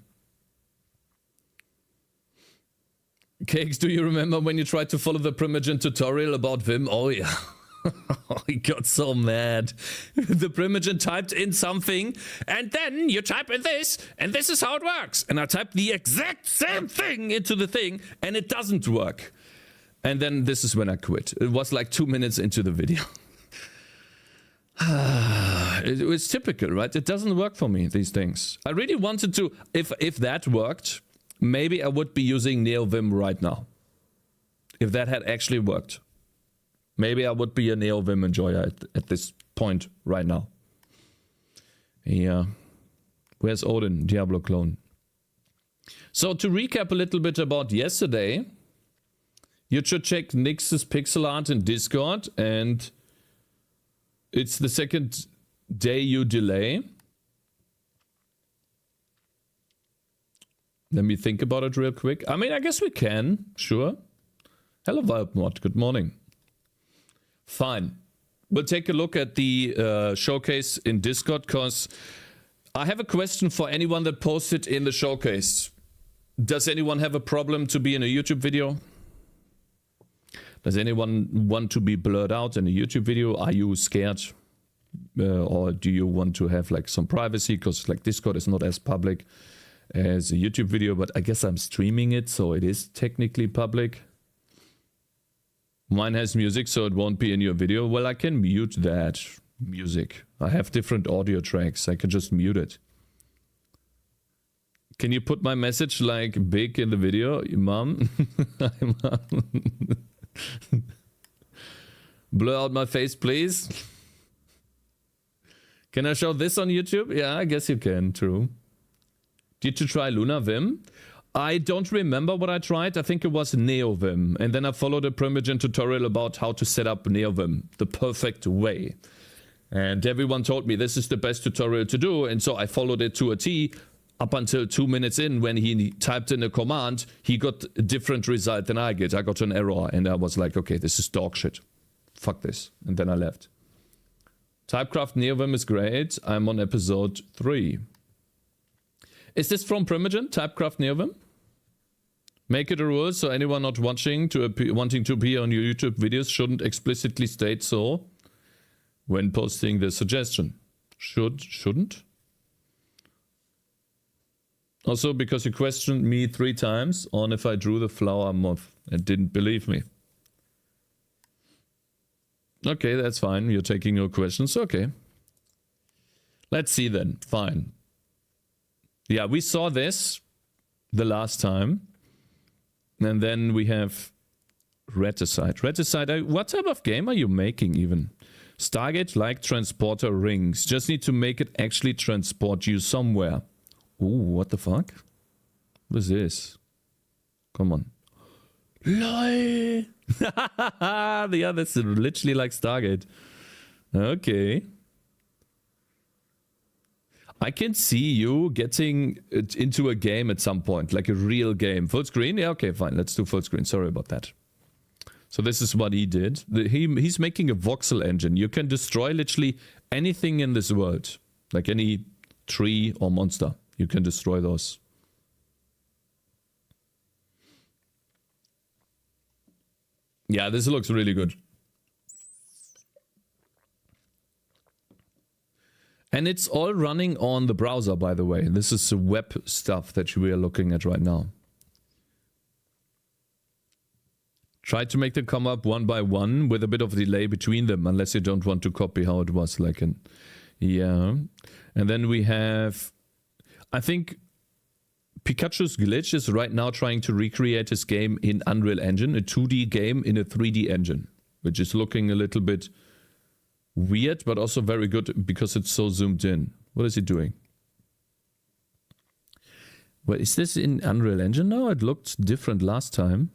Cakez, do you remember when you tried to follow the Primogen tutorial about Vim? Oh, yeah. He got so mad. The Primogen typed in something, and then you type in this, and this is how it works. And I typed the exact same thing into the thing, and it doesn't work. And then this is when I quit. It was like 2 minutes into the video. It was typical, right? It doesn't work for me, these things. I really wanted to, if that worked, maybe I would be using NeoVim right now. If that had actually worked. Maybe I would be a NeoVim enjoyer at this point right now. Yeah. Where's Odin? Diablo clone. So to recap a little bit about yesterday, you should check Nyx's pixel art in Discord, and it's the second day you delay. Let me think about it real quick. I mean, I guess we can, sure. Hello, Valpmod. Good morning. Fine. We'll take a look at the showcase in Discord, because I have a question for anyone that posted in the showcase. Does anyone have a problem to be in a YouTube video? Does anyone want to be blurred out in a YouTube video? Are you scared? Or do you want to have like some privacy? Because like Discord is not as public as a YouTube video, but I guess I'm streaming it, so it is technically public. Mine has music, so it won't be in your video. Well, I can mute that music. I have different audio tracks. I can just mute it. Can you put my message like big in the video, Mom? Blur out my face, please. Can I show this on YouTube? Yeah, I guess you can, true. Did you try LunaVim? I don't remember what I tried. I think it was NeoVim. And then I followed a Primogen tutorial about how to set up NeoVim the perfect way. And everyone told me this is the best tutorial to do. And so I followed it to a T up until 2 minutes in. When he typed in a command, he got a different result than I get. I got an error and I was like, okay, this is dog shit. Fuck this. And then I left. Typecraft NeoVim is great. I'm on episode 3. Is this from Primogen? Typecraft NeoVim? Make it a rule so anyone not wanting to appear on your YouTube videos shouldn't explicitly state so when posting the suggestion. Shouldn't? Also, because you questioned me 3 times on if I drew the flower moth and didn't believe me. Okay, that's fine. You're taking your questions. Okay. Let's see then. Fine. Yeah, we saw this the last time. And then we have Reticide. Reticide, what type of game are you making even? Stargate-like transporter rings. Just need to make it actually transport you somewhere. Ooh, what the fuck? What is this? Come on. LOL! Yeah, that's literally like Stargate. Okay. I can see you getting into a game at some point, like a real game. Full screen? Yeah, okay, fine. Let's do full screen. Sorry about that. So this is what he did. He's making a voxel engine. You can destroy literally anything in this world. Like any tree or monster. You can destroy those. Yeah, this looks really good. And it's all running on the browser, by the way. This is the web stuff that we are looking at right now. Try to make them come up one by one with a bit of delay between them, unless you don't want to copy how it was. Like an, yeah. And then we have, I think Pikachu's Glitch is right now trying to recreate his game in Unreal Engine, a 2D game in a 3D engine, which is looking a little bit weird, but also very good because it's so zoomed in. What is he doing? Well, is this in Unreal Engine now? It looked different last time.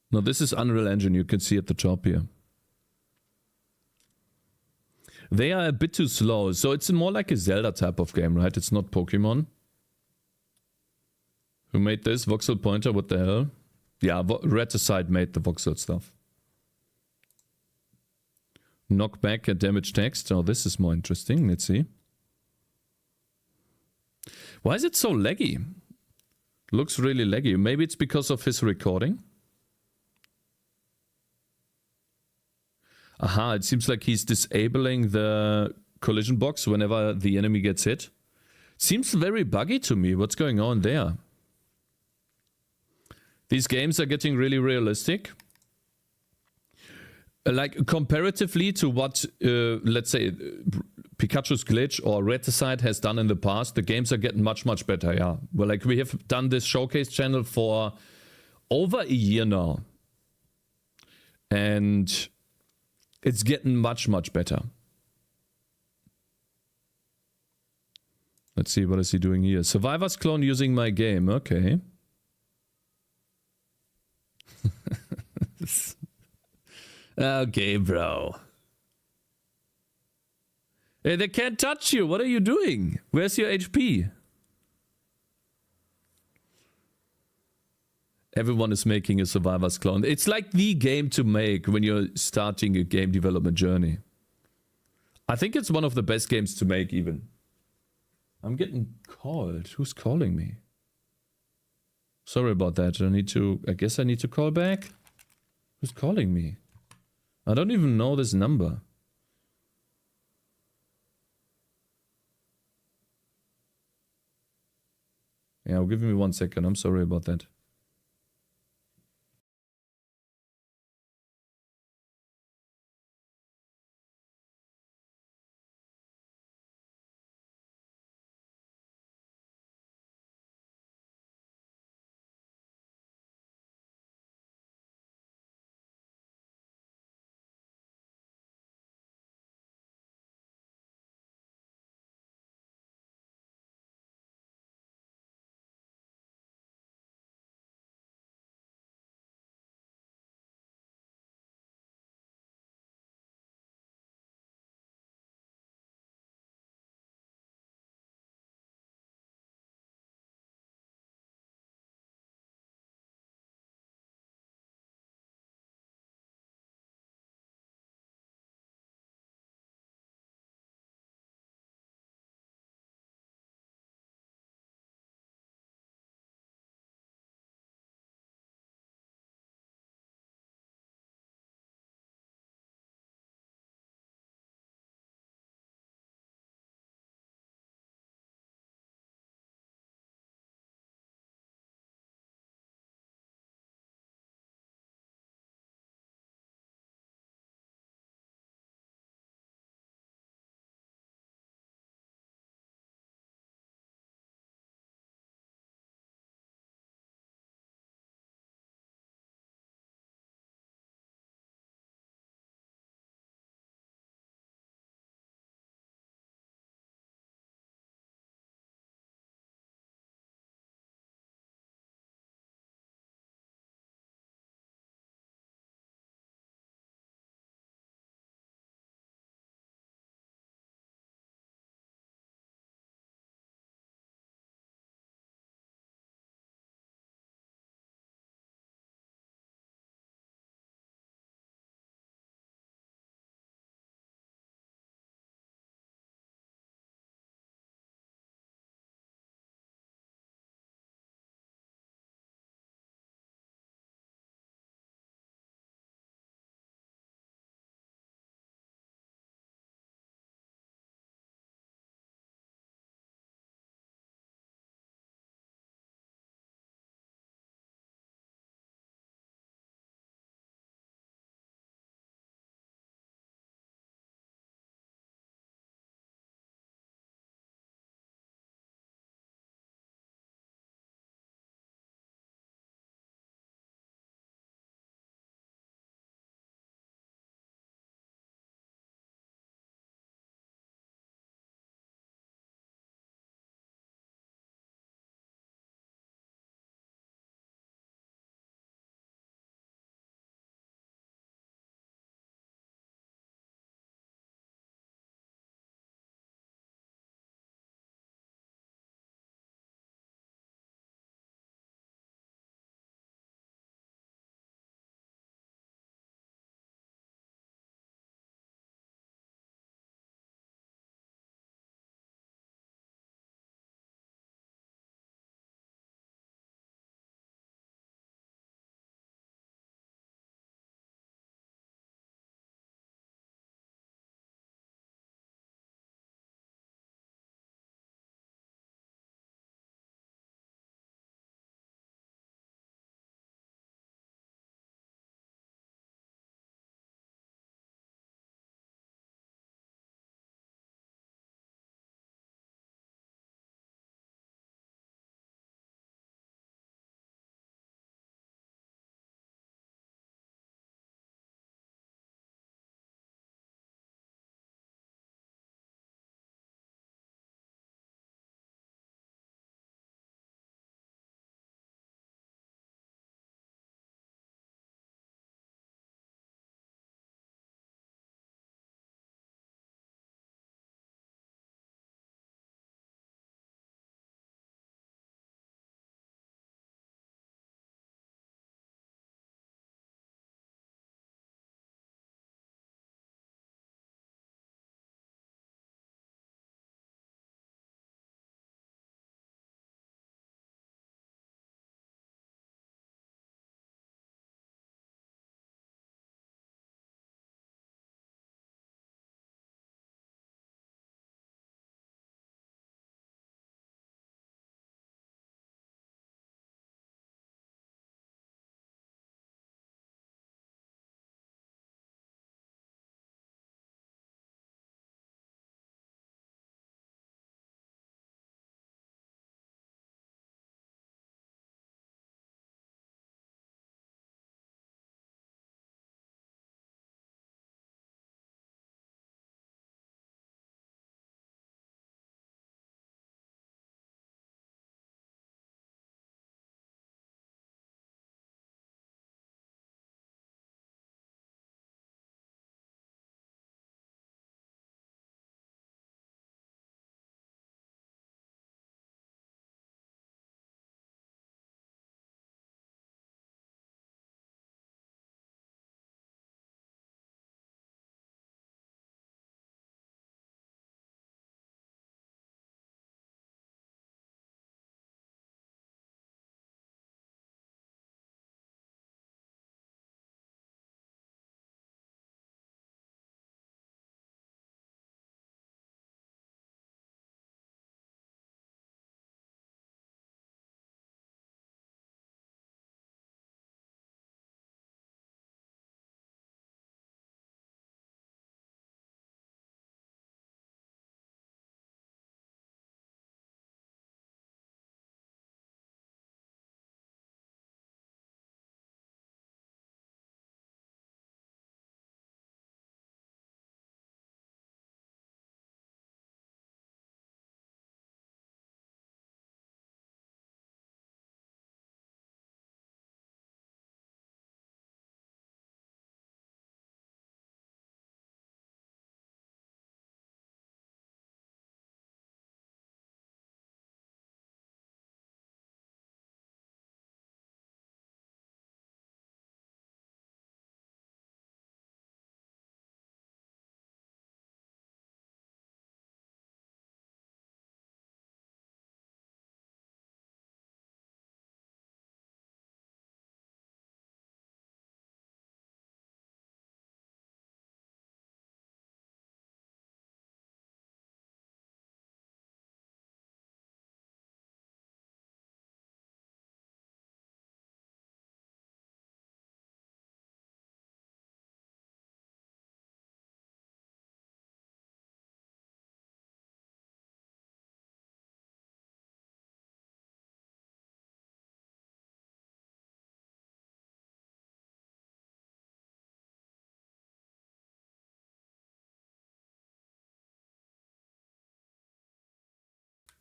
No, this is Unreal Engine. You can see at the top here. They are a bit too slow, so it's more like a Zelda type of game, right? It's not Pokemon. Who made this? Voxel Pointer, what the hell? Yeah, Reticide made the voxel stuff. Knockback and damage text. Oh, this is more interesting. Let's see. Why is it so laggy? Looks really laggy. Maybe it's because of his recording. Aha, it seems like he's disabling the collision box whenever the enemy gets hit. Seems very buggy to me. What's going on there? These games are getting really realistic. Like comparatively to what, let's say, Pikachu's Glitch or Reticide has done in the past, the games are getting much, much better, yeah. Well, like we have done this showcase channel for over a year now. And it's getting much, much better. Let's see, what is he doing here? Survivor's clone using my game, okay. Okay, bro. Hey, they can't touch you. What are you doing? Where's your HP? Everyone is making a Survivor's clone. It's like the game to make when you're starting a game development journey. I think it's one of the best games to make even. I'm getting called. Who's calling me? Sorry about that. I guess I need to call back. Who's calling me? I don't even know this number. Yeah, give me 1 second. I'm sorry about that.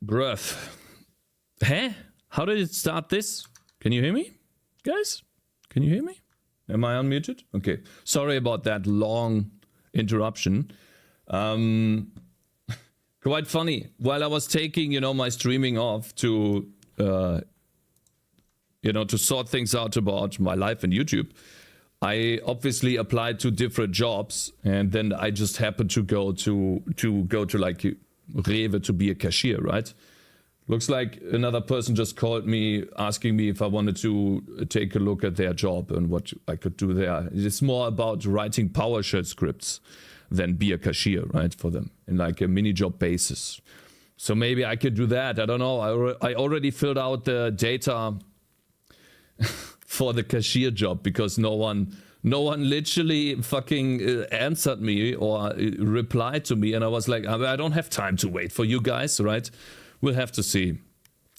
Bruh. Huh? How did it start this? Can you hear me? Guys? Can you hear me? Am I unmuted? Okay. Sorry about that long interruption. Quite funny. While I was taking, my streaming off to, to sort things out about my life in YouTube, I obviously applied to different jobs, and then I just happened to go to like Rewe to be a cashier, right? Looks like another person just called me asking me if I wanted to take a look at their job and what I could do there. It's more about writing PowerShell scripts than be a cashier, right, for them in like a mini job basis. So maybe I could do that. I don't know. I already filled out the data for the cashier job because no one literally fucking answered me or replied to me, and I was like, I don't have time to wait for you guys, right? We'll have to see.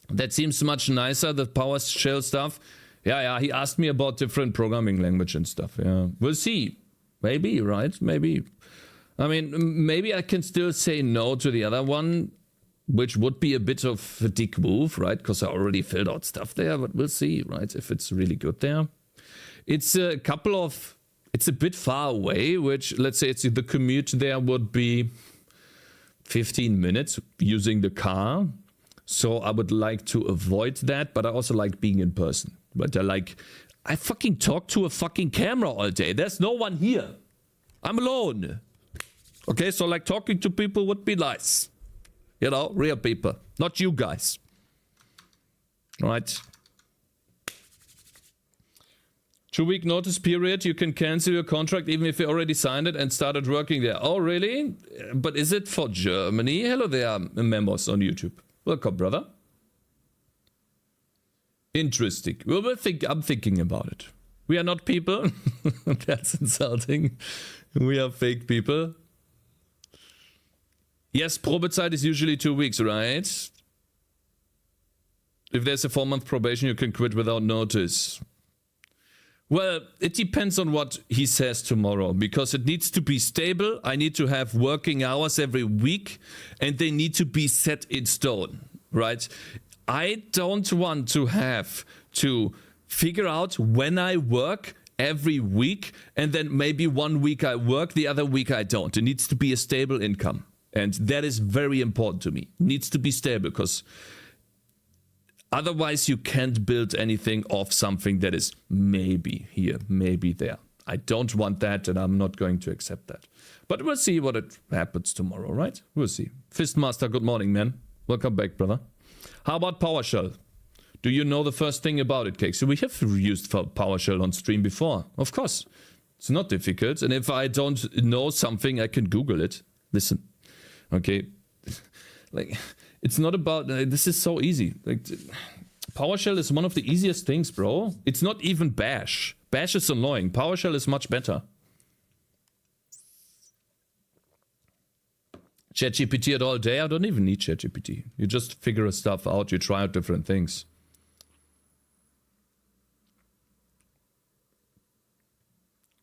That seems much nicer, the PowerShell stuff. Yeah, he asked me about different programming language and stuff. Yeah, we'll see. Maybe, right? Maybe. I mean, maybe I can still say no to the other one, which would be a bit of a dick move, right? Because I already filled out stuff there, but we'll see, right? If it's really good there. It's a bit far away, which, let's say the commute there would be 15 minutes using the car. So I would like to avoid that, but I also like being in person. But I fucking talk to a fucking camera all day. There's no one here. I'm alone. Okay, so like talking to people would be nice. Real people. Not you guys. All right. 2-week notice period. You can cancel your contract even if you already signed it and started working there. Oh, really? But is it for Germany? Hello there, members on YouTube. Welcome, brother. Interesting. Well, I'm thinking about it. We are not people. That's insulting. We are fake people. Yes, Probezeit is usually 2 weeks, right? If there's a 4-month probation, you can quit without notice. Well, it depends on what he says tomorrow, because it needs to be stable. I need to have working hours every week, and they need to be set in stone, right? I don't want to have to figure out when I work every week, and then maybe 1 week I work, the other week I don't. It needs to be a stable income, and that is very important to me. It needs to be stable, because otherwise, you can't build anything off something that is maybe here, maybe there. I don't want that, and I'm not going to accept that. But we'll see what it happens tomorrow, right? We'll see. Fistmaster, good morning, man. Welcome back, brother. How about PowerShell? Do you know the first thing about it, Cakez? So we have used PowerShell on stream before. Of course. It's not difficult. And if I don't know something, I can Google it. Listen. Okay. It's not about, this is so easy. PowerShell is one of the easiest things, bro. It's not even Bash. Bash is annoying. PowerShell is much better. ChatGPT at all day? I don't even need ChatGPT. You just figure stuff out. You try out different things.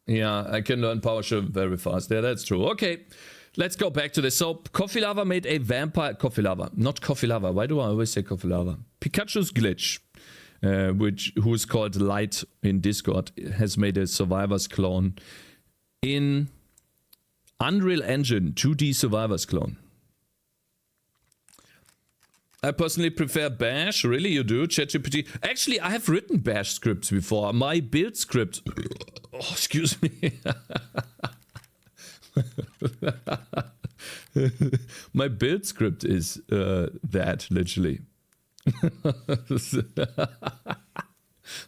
Yeah, I can learn PowerShell very fast. Yeah, that's true. Okay. Let's go back to this. So, Coffee Lava made a vampire... Coffee Lava. Not Coffee Lava. Why do I always say Coffee Lava? Pikachu's Glitch, who is called Light in Discord, has made a Survivors clone in Unreal Engine 2D Survivors clone. I personally prefer Bash. Really, you do? ChatGPT. Actually, I have written Bash scripts before. My build script... Oh, excuse me. My build script is that, literally.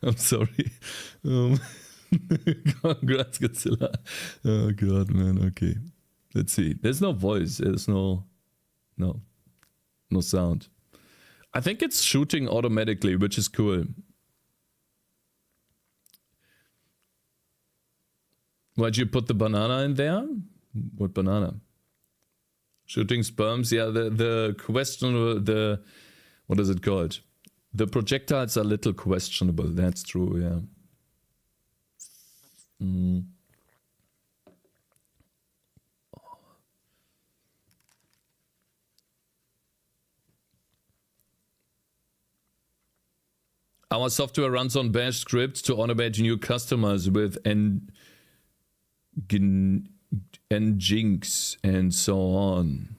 I'm sorry. Congrats, Godzilla. Oh god, man. Okay. Let's see. There's no voice. There's no sound. I think it's shooting automatically, which is cool. Why'd you put the banana in there? What banana? Shooting sperms? Yeah, the questionable, what is it called? The projectiles are a little questionable. That's true, yeah. Our software runs on bash scripts to automate new customers with Nginx and so on.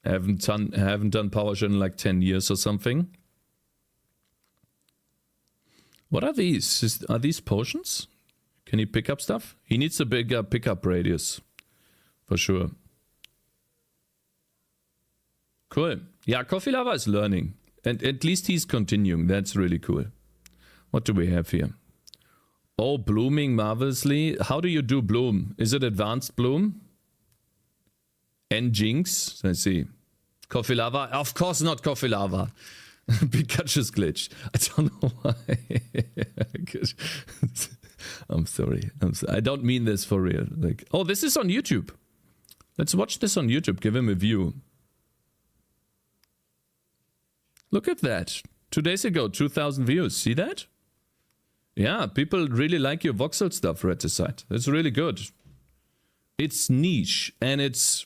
Haven't done PowerShell in like 10 years or something. What are these? Are these potions? Can he pick up stuff? He needs a bigger pickup radius. For sure. Cool. Yeah, Coffee Lava is learning. And at least he's continuing. That's really cool. What do we have here? Oh, blooming marvelously. How do you do bloom? Is it advanced bloom? Nginx? Let's see. Coffee Lava? Of course not Coffee Lava. Pikachu's glitch. I don't know why. I'm sorry. I don't mean this for real. Like, oh, this is on YouTube. Let's watch this on YouTube. Give him a view. Look at that. 2 days ago, 2,000 views. See that? Yeah, people really like your voxel stuff, Reticide. That's really good. It's niche and it's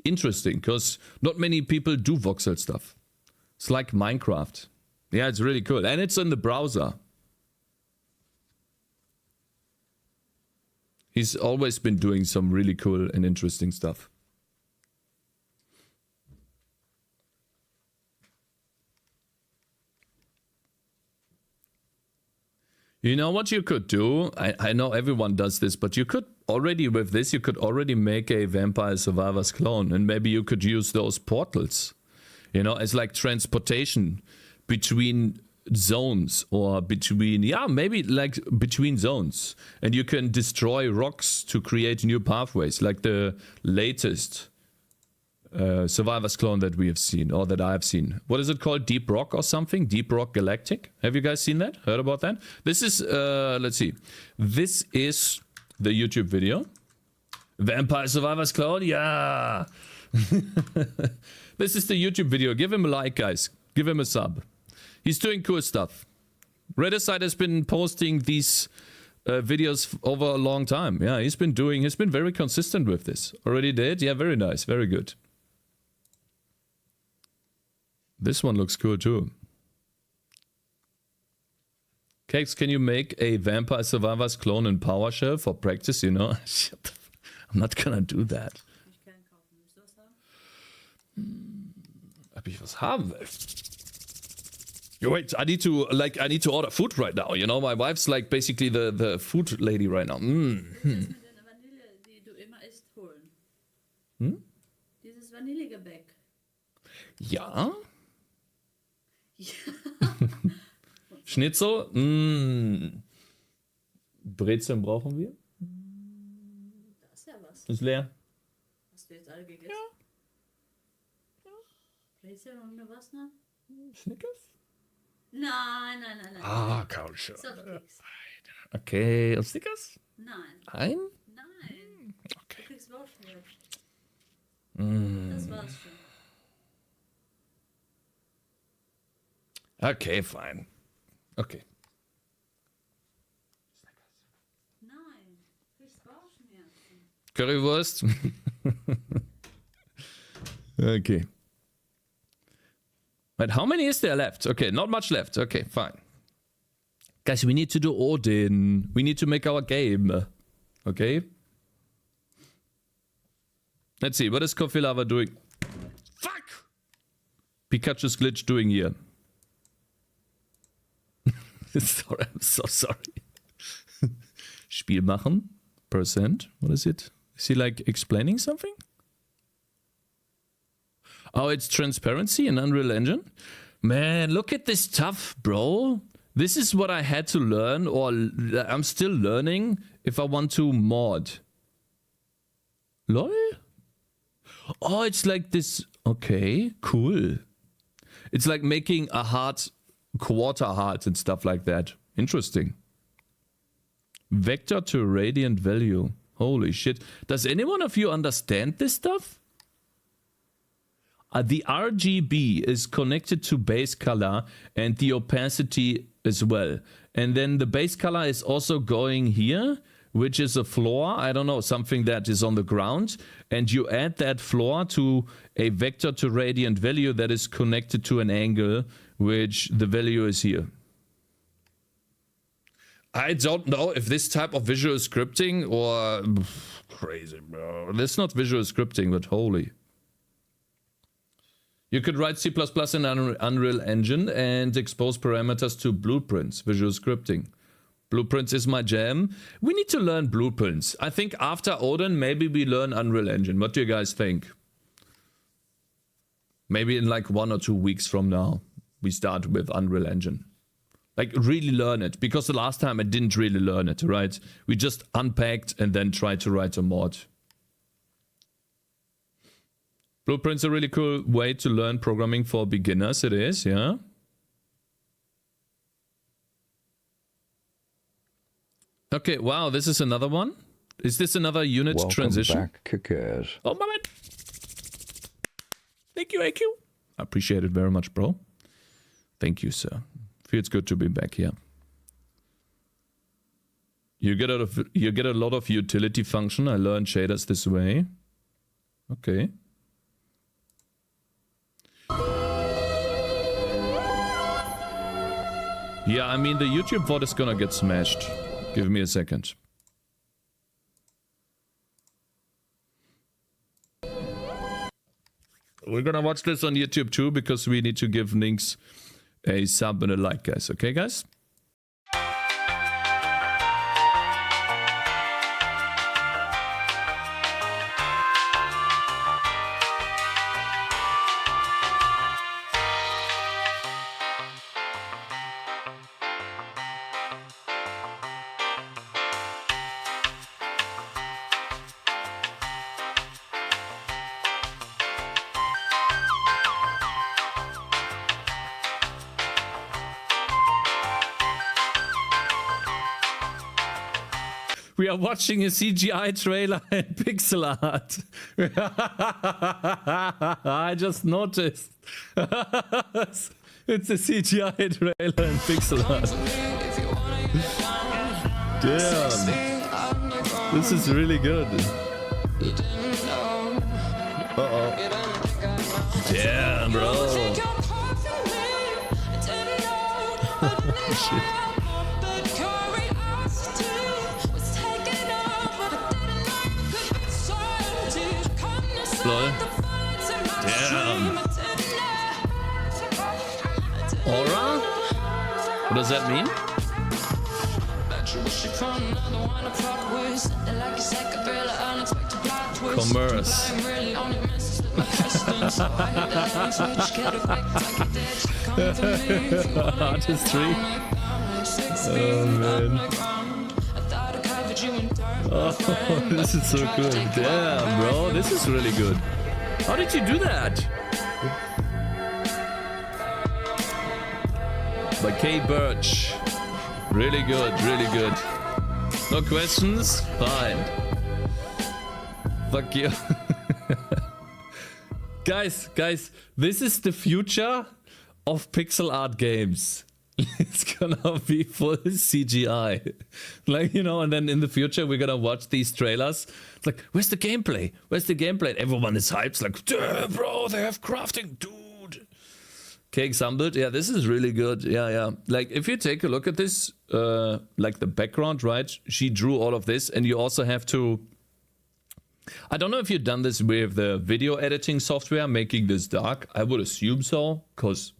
interesting because not many people do voxel stuff. It's like Minecraft. Yeah, it's really cool. And it's in the browser. He's always been doing some really cool and interesting stuff. You know what you could do? I know everyone does this, but you could already, with this, you could already make a Vampire Survivors clone. And maybe you could use those portals, you know, as like transportation between zones or between, yeah, maybe like between zones. And you can destroy rocks to create new pathways, like the latest Survivors clone that we have seen, or that I have seen. What is it called? Deep Rock or something? Deep Rock Galactic? Have you guys seen that? Heard about that? This is, let's see. This is the YouTube video. Vampire Survivors clone? Yeah! This is the YouTube video. Give him a like, guys. Give him a sub. He's doing cool stuff. Redicide has been posting these videos over a long time. Yeah, he's been very consistent with this. Already did? Yeah, very nice. Very good. This one looks cool too. Cakez, can you make a Vampire Survivors clone in PowerShell for practice, you know? I'm not gonna do that. Ob ich was haben will? Yo, wait, I need to order food right now, you know? My wife's like basically the food lady right now. Das mit der Vanille, die du immer isst, holen. Hm? Dieses Vanillegebäck. Ja? Ja. Schnitzel? Brezeln brauchen wir? Da ist ja was. Ist leer. Hast du jetzt alle gegessen? Ja. Brezel und eine was noch? Snickers? Nein. Ah, Couch. Softkeks. Okay, und Snickers? Nein. Ein? Nein. Okay. Du kriegst Bauchschmerzen. Mm. Das war's schon. Okay, fine. Okay. Nein. Du kriegst Bauchschmerzen. Currywurst? Okay. But how many is there left? Okay, not much left. Okay, fine. Guys, we need to do Odin. We need to make our game. Okay? Let's see, what is Coffee Lava doing? Fuck! Pikachu's glitch doing here. Sorry, I'm so sorry. Spiel machen. Percent. What is it? Is he like explaining something? Oh, it's transparency in Unreal Engine? Man, look at this stuff, bro. This is what I had to learn, or I'm still learning if I want to mod. LOL? Oh, it's like this. Okay, cool. It's like making a heart, quarter heart and stuff like that. Interesting. Vector to radiant value. Holy shit. Does anyone of you understand this stuff? The RGB is connected to base color and the opacity as well. And then the base color is also going here which is a floor, I don't know, something that is on the ground, and you add that floor to a vector to radiant value that is connected to an angle, which the value is here. I don't know if this type of visual scripting or... Crazy, bro. This is not visual scripting, but holy. You could write C++ in Unreal Engine and expose parameters to blueprints, visual scripting. Blueprints is my jam. We need to learn blueprints. I think after Odin, maybe we learn Unreal Engine. What do you guys think? Maybe in like 1 or 2 weeks from now, we start with Unreal Engine. Like, really learn it. Because the last time I didn't really learn it, right? We just unpacked and then tried to write a mod. Blueprint's a really cool way to learn programming for beginners. It is, yeah. Okay, wow, this is another one. Is this another unit transition? Welcome back, Cakez. Oh, my man. Thank you, AQ. I appreciate it very much, bro. Thank you, sir. Feels good to be back here. You get a lot of utility function. I learned shaders this way. Okay. Yeah, I mean, the YouTube VOD is gonna get smashed. Give me a second. We're gonna watch this on YouTube too, because we need to give Ninx a sub and a like, guys. Okay, guys? We are watching a CGI trailer in pixel art. I just noticed. It's a CGI trailer in pixel art. Damn. This is really good. Uh-oh. Damn, bro. Shit. Lol. Damn. Aura? What does that mean? Commerce. Artistry. Oh man. Oh, this is so good. Damn, bro. This is really good. How did you do that? By K. Birch. Really good, really good. No questions? Fine. Fuck you. Guys, this is the future of pixel art games. It's gonna be full CGI. Like, you know, and then in the future we're gonna watch these trailers. It's like, where's the gameplay? Where's the gameplay? And everyone is hyped. It's like, duh, bro, they have crafting, dude. Cakez Humbled. Yeah, this is really good. Yeah. Like, if you take a look at this, like the background, right? She drew all of this, and you also have to... I don't know if you've done this with the video editing software, making this dark. I would assume so, because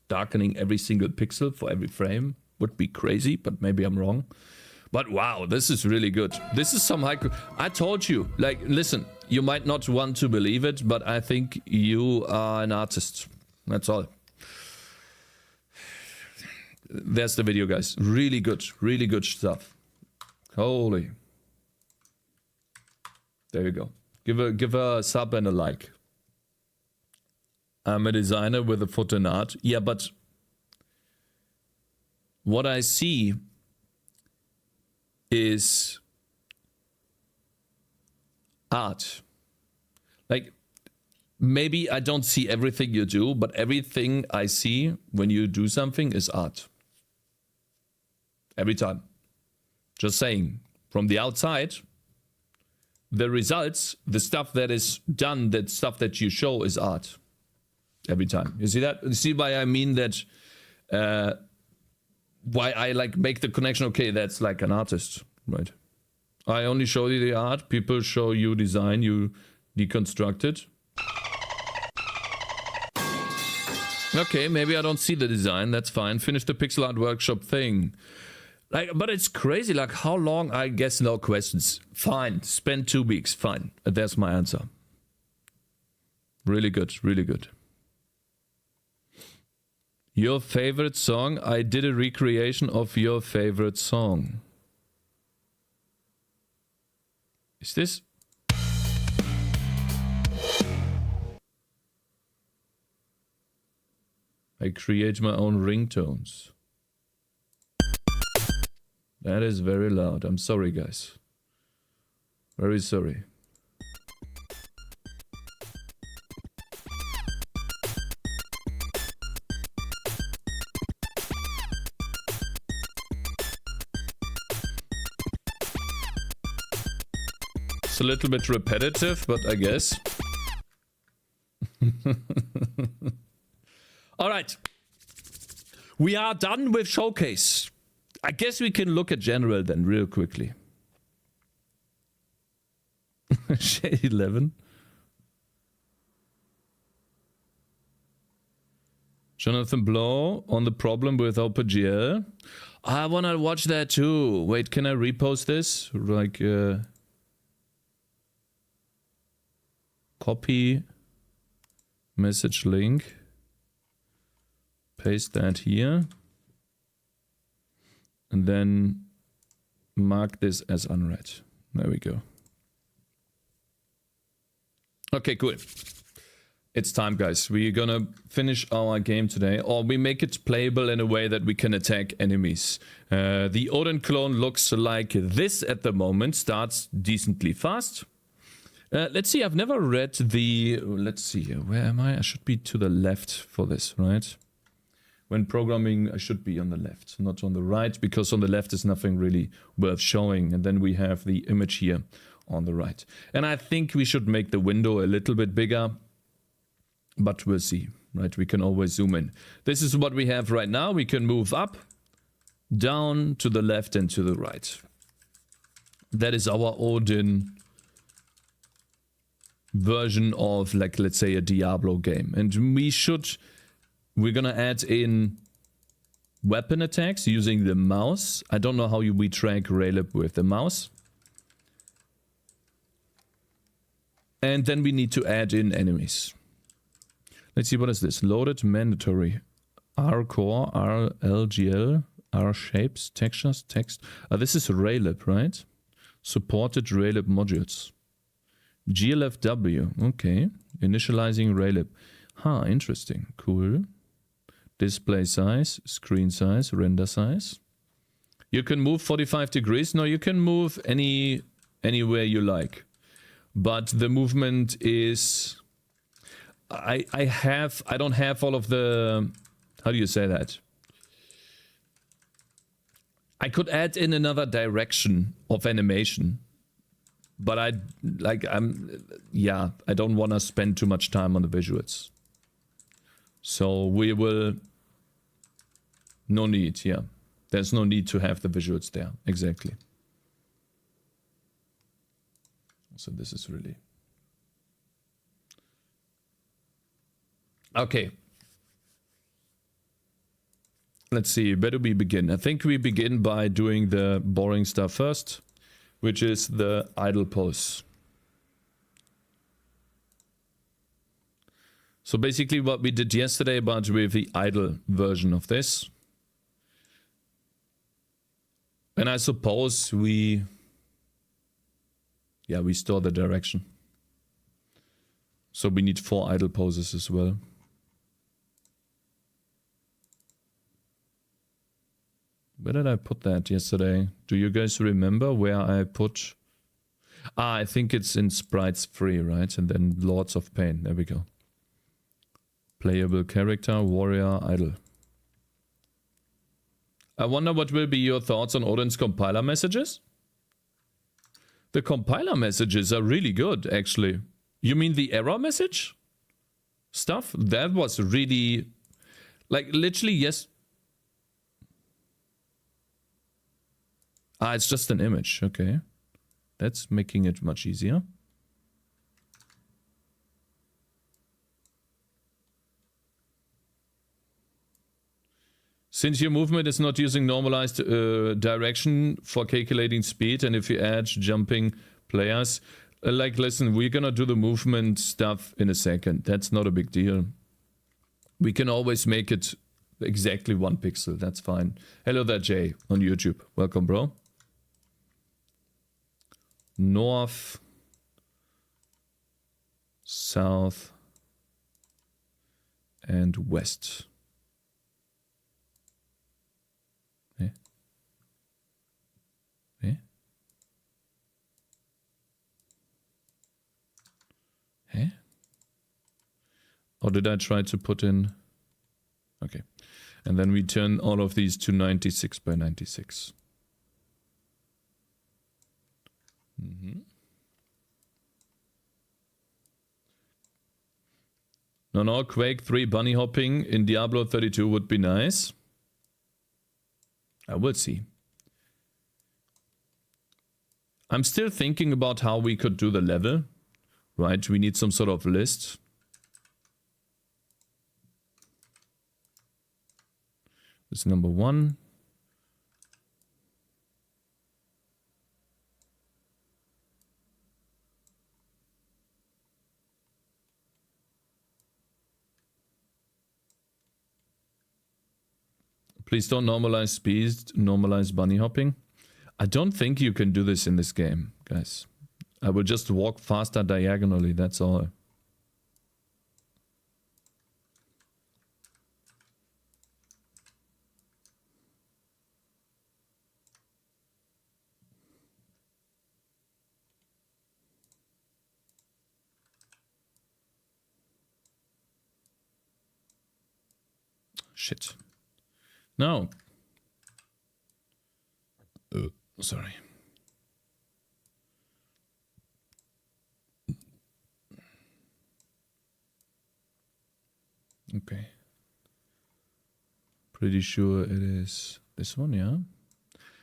darkening every single pixel for every frame would be crazy, but maybe I'm wrong. But wow, this is really good. This is some high... I told you, like, listen, you might not want to believe it, but I think you are an artist. That's all. There's the video, guys. Really good stuff. Holy. There you go. Give a sub and a like. I'm a designer with a foot in art. Yeah, but what I see is art. Like, maybe I don't see everything you do, but everything I see when you do something is art. Every time. Just saying. from the outside, the results, the stuff that is done, that stuff that you show is art. Every time. You see that? You see why I mean that, why I like make the connection, okay, that's like an artist, right? I only show you the art, people show you design, you deconstruct it. Okay, maybe I don't see the design, that's fine. Finish the pixel art workshop thing. Like, but it's crazy, like how long? I guess no questions. Fine, spend 2 weeks, fine. That's my answer. Really good, really good. Your favorite song? I did a recreation of your favorite song. Is this? I create my own ringtones. That is very loud. I'm sorry, guys. Very sorry. It's a little bit repetitive, but I guess. All right. We are done with showcase. I guess we can look at general then real quickly. Shade 11. Jonathan Blow on the problem with OpenGL. I want to watch that too. Wait, can I repost this? Like, copy message link. Paste that here. And then mark this as unread. There we go. Okay, cool. It's time, guys. We're gonna finish our game today, or we make it playable in a way that we can attack enemies. The Odin clone looks like this at the moment. Starts decently fast. Let's see. I've never read the... Let's see. Where am I? I should be to the left for this, right? When programming, I should be on the left, not on the right, because on the left is nothing really worth showing. And then we have the image here on the right. And I think we should make the window a little bit bigger, but we'll see, right? We can always zoom in. This is what we have right now. We can move up, down, to the left, and to the right. That is our Odin version of, like, let's say a Diablo game. And we're gonna add in weapon attacks using the mouse. I don't know how we track Raylip with the mouse. And then we need to add in enemies. Let's see, what is this? Loaded mandatory. R core, R LGL, R shapes, textures, text. This is Raylip, right? Supported Raylip modules. GLFW, okay. Initializing Raylip. Huh, interesting. Cool. Display size, screen size, render size. You can move 45 degrees. No, you can move anywhere you like. But the movement is... I don't have all of the... How do you say that? I could add in another direction of animation. But I don't want to spend too much time on the visuals. So we will... No need, yeah. There's no need to have the visuals there. Exactly. So this is really... Okay. Let's see, where do we begin? I think we begin by doing the boring stuff first, which is the idle pose. So basically what we did yesterday, but with the idle version of this. And I suppose we store the direction. So we need 4 idle poses as well. Where did I put that yesterday? Do you guys remember where I put... I think it's in Sprites Free, right? And then Lords of Pain. There we go. Playable character, warrior, idle. I wonder what will be your thoughts on Odin's compiler messages? The compiler messages are really good, actually. You mean the error message stuff? That was really, like, literally, yes. Ah, it's just an image. Okay. That's making it much easier. Since your movement is not using normalized direction for calculating speed, and if you add jumping players, like, listen, we're gonna do the movement stuff in a second. That's not a big deal. We can always make it exactly 1 pixel. That's fine. Hello there, Jay, on YouTube. Welcome, bro. North, south, and west. Eh? Or did I try to put in... Okay. And then we turn all of these to 96 by 96. No, Quake 3 bunny hopping in Diablo 32 would be nice. I will see. I'm still thinking about how we could do the level. Right, we need some sort of list. This is number 1. Please don't normalize speed, normalize bunny hopping. I don't think you can do this in this game, guys. I will just walk faster diagonally, that's all. Shit. No. Sorry. Okay. Pretty sure it is this one, yeah?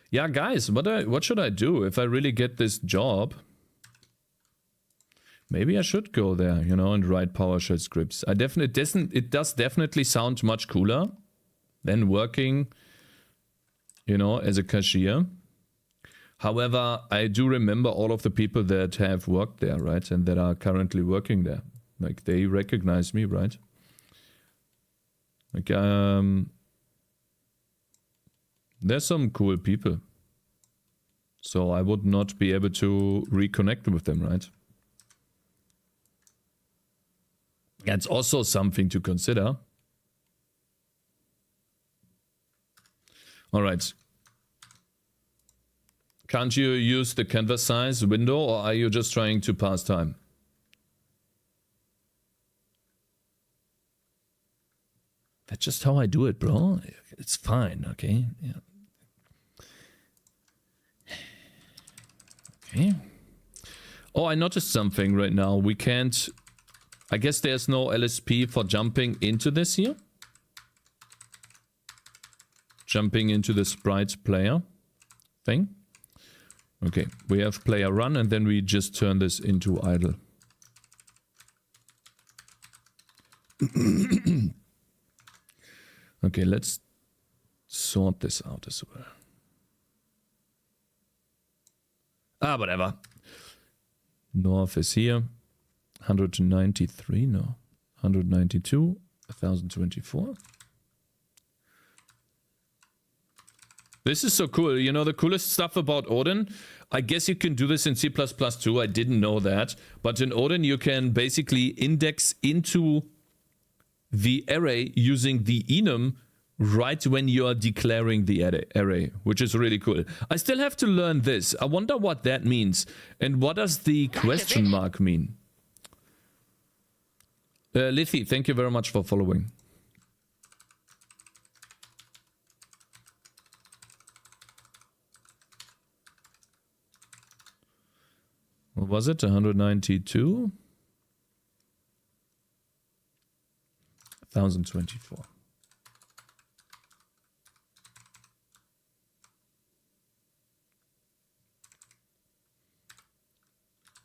Yeah, guys, what should I do if I really get this job? Maybe I should go there, you know, and write PowerShell scripts. It does definitely sound much cooler than working, you know, as a cashier. However, I do remember all of the people that have worked there, right? And that are currently working there. Like, they recognize me, right? Like, there's some cool people. So I would not be able to reconnect with them, right? That's also something to consider. All right. Can't you use the canvas size window, or are you just trying to pass time? That's just how I do it, bro. It's fine, okay? Yeah. Okay. Oh, I noticed something right now. We can't... I guess there's no LSP for jumping into this here. Jumping into the sprite player thing. Okay, we have player run, and then we just turn this into idle. Okay, let's sort this out as well. Ah, whatever. North is here. 193, no. 192, 1024. This is so cool. You know, the coolest stuff about Odin, I guess you can do this in C++ too. I didn't know that. But in Odin, you can basically index into the array using the enum right when you are declaring the array, which is really cool. I still have to learn this. I wonder what that means. And what does the question mark mean? Lithi, thank you very much for following. What was it? 192? 1024.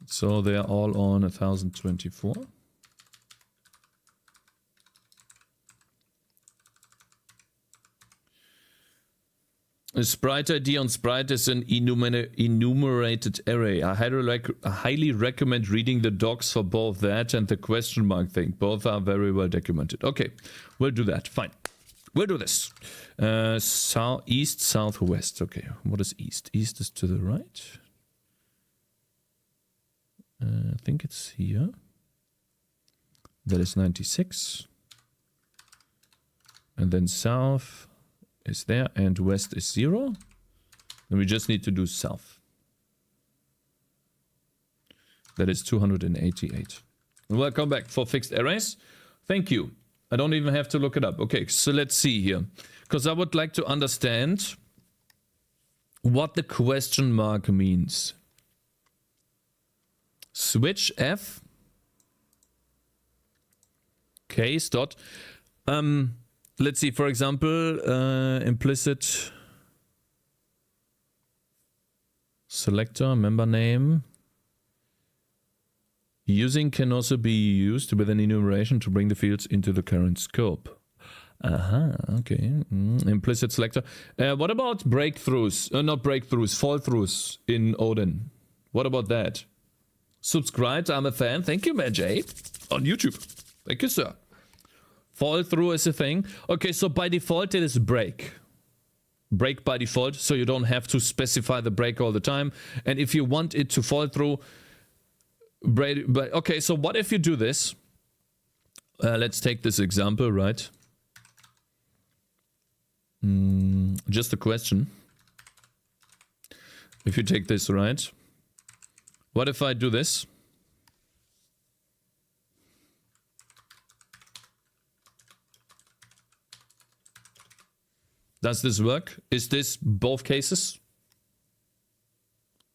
So they are all on 1024. A sprite ID on sprite is an enumerated array. I highly recommend reading the docs for both that and the question mark thing. Both are very well documented. Okay, we'll do that. Fine. We'll do this. East, southwest. Okay, what is east? East is to the right. I think it's here. That is 96. And then south is there, and west is 0. Then we just need to do south. That is 288. Welcome back for fixed arrays. Thank you. I don't even have to look it up. Okay, so let's see here. Because I would like to understand what the question mark means. Switch F. Case dot. Let's see, for example, implicit selector, member name. Using can also be used with an enumeration to bring the fields into the current scope. Okay. Implicit selector. What about breakthroughs? Not breakthroughs, fall-throughs in Odin. What about that? Subscribed, I'm a fan. Thank you, Majay. On YouTube. Thank you, sir. Fall through is a thing. Okay, so by default it is break. Break by default, so you don't have to specify the break all the time. And if you want it to fall through, break. Okay, so what if you do this? Let's take this example, right? Just a question. If you take this, right? What if I do this? Does this work? Is this both cases?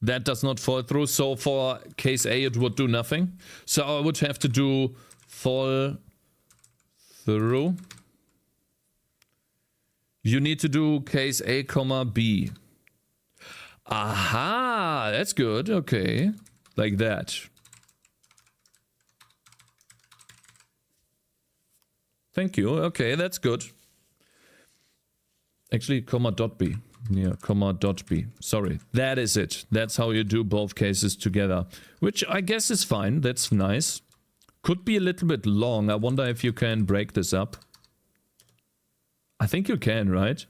That does not fall through. So for case A, it would do nothing. So I would have to do fall through. You need to do case A, comma B. Aha, that's good. Okay, like that. Thank you. Okay, that's good. Actually, comma dot B. Yeah, comma dot B. Sorry, that is it. That's how you do both cases together. Which I guess is fine. That's nice. Could be a little bit long. I wonder if you can break this up. I think you can, right?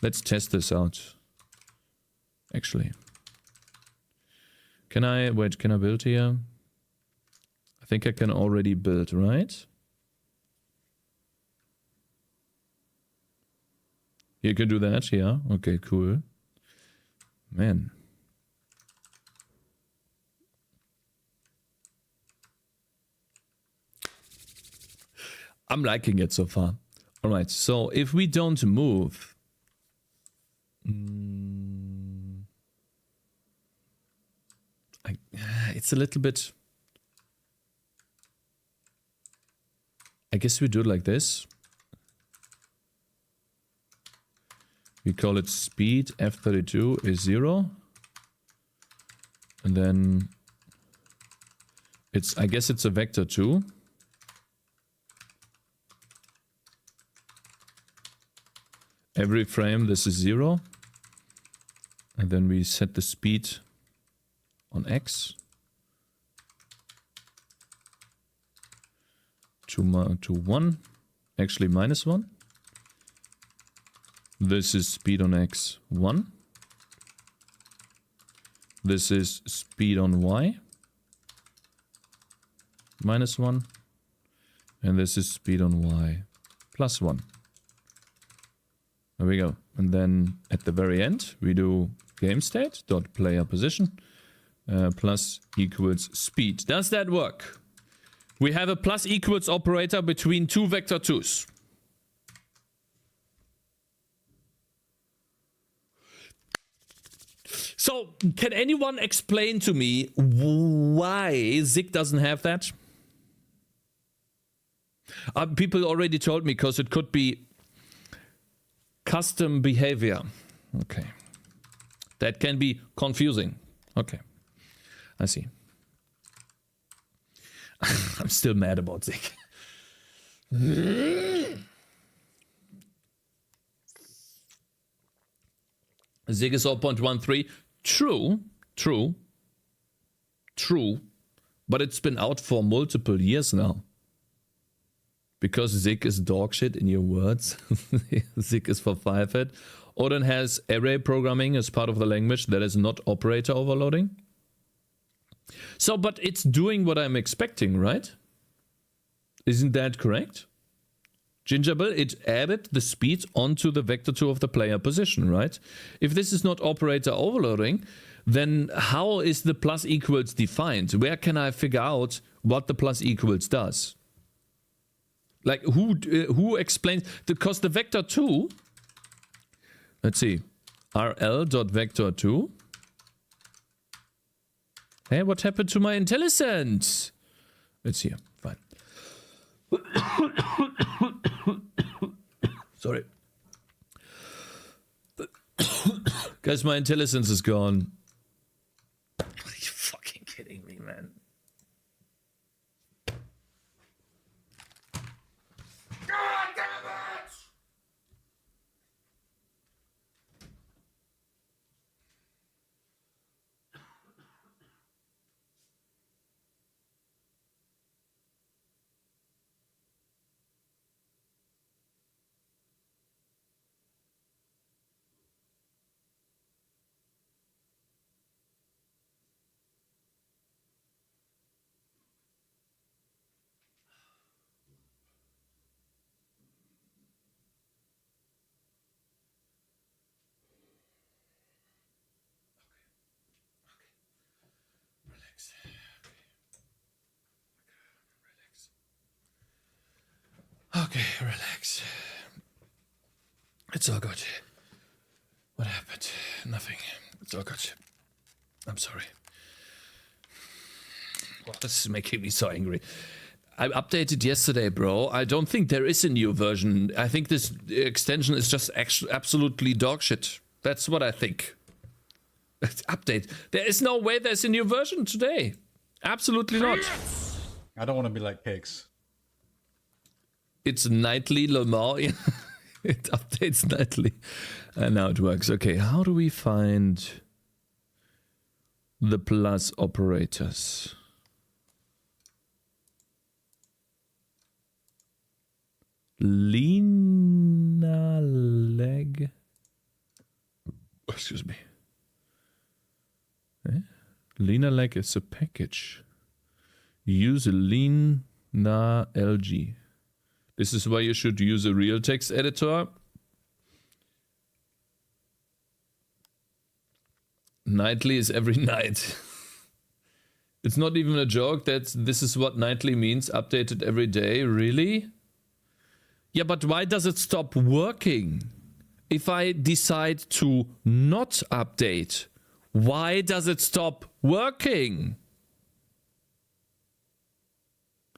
Let's test this out. Actually. Can I... Wait, can I build here? I think I can already build, right? You can do that, yeah. Okay, cool. Man. I'm liking it so far. Alright, so if we don't move... it's a little bit... I guess we do it like this. We call it speed, F32 is 0. And then it's, I guess it's a vector 2. Every frame this is 0. And then we set the speed on X. To 1. Actually minus 1. This is speed on X 1. This is speed on Y. Minus 1. And this is speed on Y plus 1. There we go. And then at the very end, we do GameState dot player position plus equals speed. Does that work? We have a plus equals operator between two vector 2's. So, can anyone explain to me why Zig doesn't have that? People already told me because it could be custom behavior. Okay. That can be confusing. Okay. I see. I'm still mad about Zig. Zig is 0.13. True. But it's been out for multiple years now. Because Zig is dog shit in your words. Zig is for firehead. Odin has array programming as part of the language that is not operator overloading. So, but it's doing what I'm expecting, right? Isn't that correct? Gingerbill, it added the speed onto the vector2 of the player position, right? If this is not operator overloading, then how is the plus equals defined? Where can I figure out what the plus equals does? Like who explains? Because the vector2, let's see, rl.vector2. Hey, what happened to my intelligence? Let's see. Fine. Sorry. Guys, my intelligence is gone. Are you fucking kidding me, man? God damn it! Okay, relax. It's all good. What happened? Nothing. It's all good. I'm sorry. Oh, this is making me so angry. I updated yesterday, bro. I don't think there is a new version. I think this extension is just absolutely dog shit. That's what I think. Update. There is no way there's a new version today. Absolutely not. I don't want to be like Cakez. It's nightly, Lamar. It updates nightly. And now it works. Okay, how do we find the plus operators? Lina leg. Excuse me. Lina leg is a package. Use a Lina LG. This is why you should use a real text editor. Nightly is every night. It's not even a joke that this is what nightly means, updated every day. Really? Yeah, but why does it stop working? If I decide to not update, why does it stop working?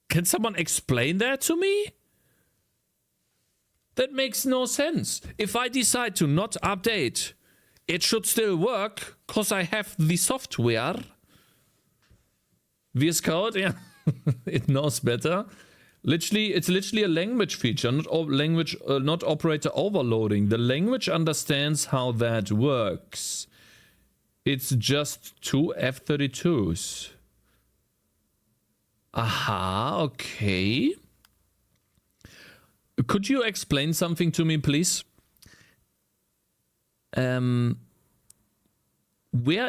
Can someone explain that to me? That makes no sense. If I decide to not update, it should still work because I have the software. VS Code, yeah, it knows better. Literally, it's literally a language feature, not operator overloading. The language understands how that works. It's just two F32s. Aha, okay. Could you explain something to me, please? Where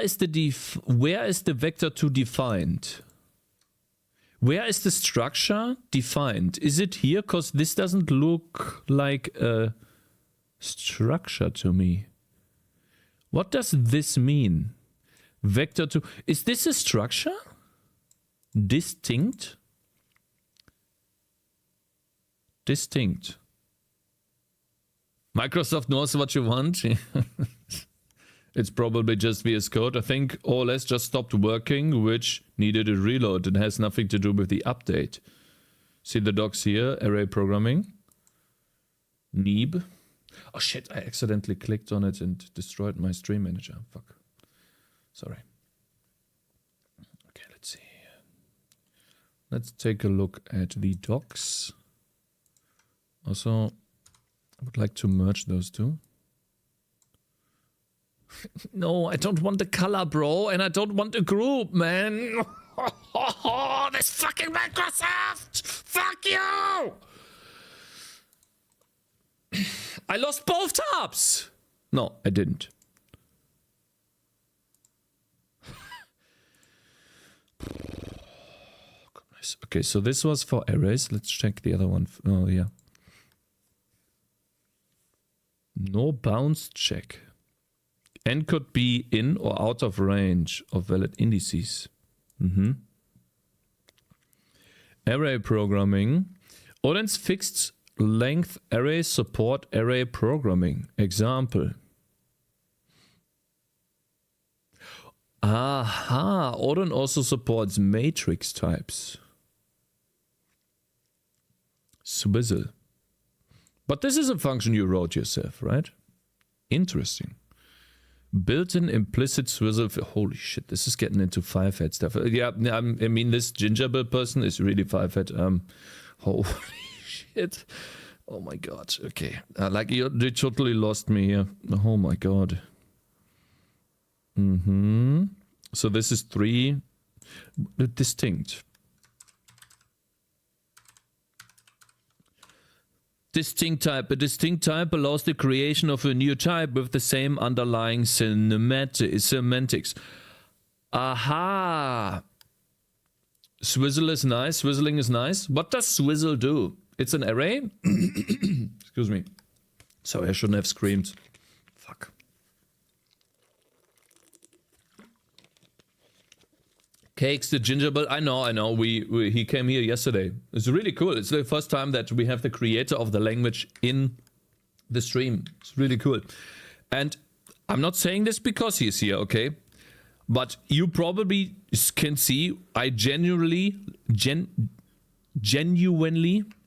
is the vector2 defined? Where is the structure defined? Is it here? Because this doesn't look like a structure to me. What does this mean? Vector2. Is this a structure? Distinct? Distinct. Microsoft knows what you want. It's probably just VS Code. I think OLS just stopped working, which needed a reload. It has nothing to do with the update. See the docs here, array programming. Neeb. Oh shit, I accidentally clicked on it and destroyed my stream manager. Fuck. Sorry. Okay, let's see. Let's take a look at the docs. Also, I would like to merge those two. No, I don't want the color, bro, and I don't want a group, man. This fucking Microsoft! Fuck you! I lost both tabs! No, I didn't. Goodness. Okay, so this was for arrays. Let's check the other one. Oh, yeah. No bounds check. N could be in or out of range of valid indices. Array programming. Odin's fixed length arrays support array programming. Example. Aha, Odin also supports matrix types. Swizzle. But this is a function you wrote yourself, right? Interesting. Built-in implicit swizzle. Holy shit, this is getting into five-head stuff. Yeah, I mean, this gingerbread person is really five-head. Holy shit. Oh my god. Okay. Like, you totally lost me here. Oh my god. So this is 3 distinct. Distinct type. A distinct type allows the creation of a new type with the same underlying semantics. Aha! Swizzle is nice. Swizzling is nice. What does swizzle do? It's an array? Excuse me. Sorry, I shouldn't have screamed. Fuck. Cakez, the gingerbread. I know. He came here yesterday. It's really cool. It's the first time that we have the creator of the language in the stream. It's really cool. And I'm not saying this because he's here, okay? But you probably can see I genuinely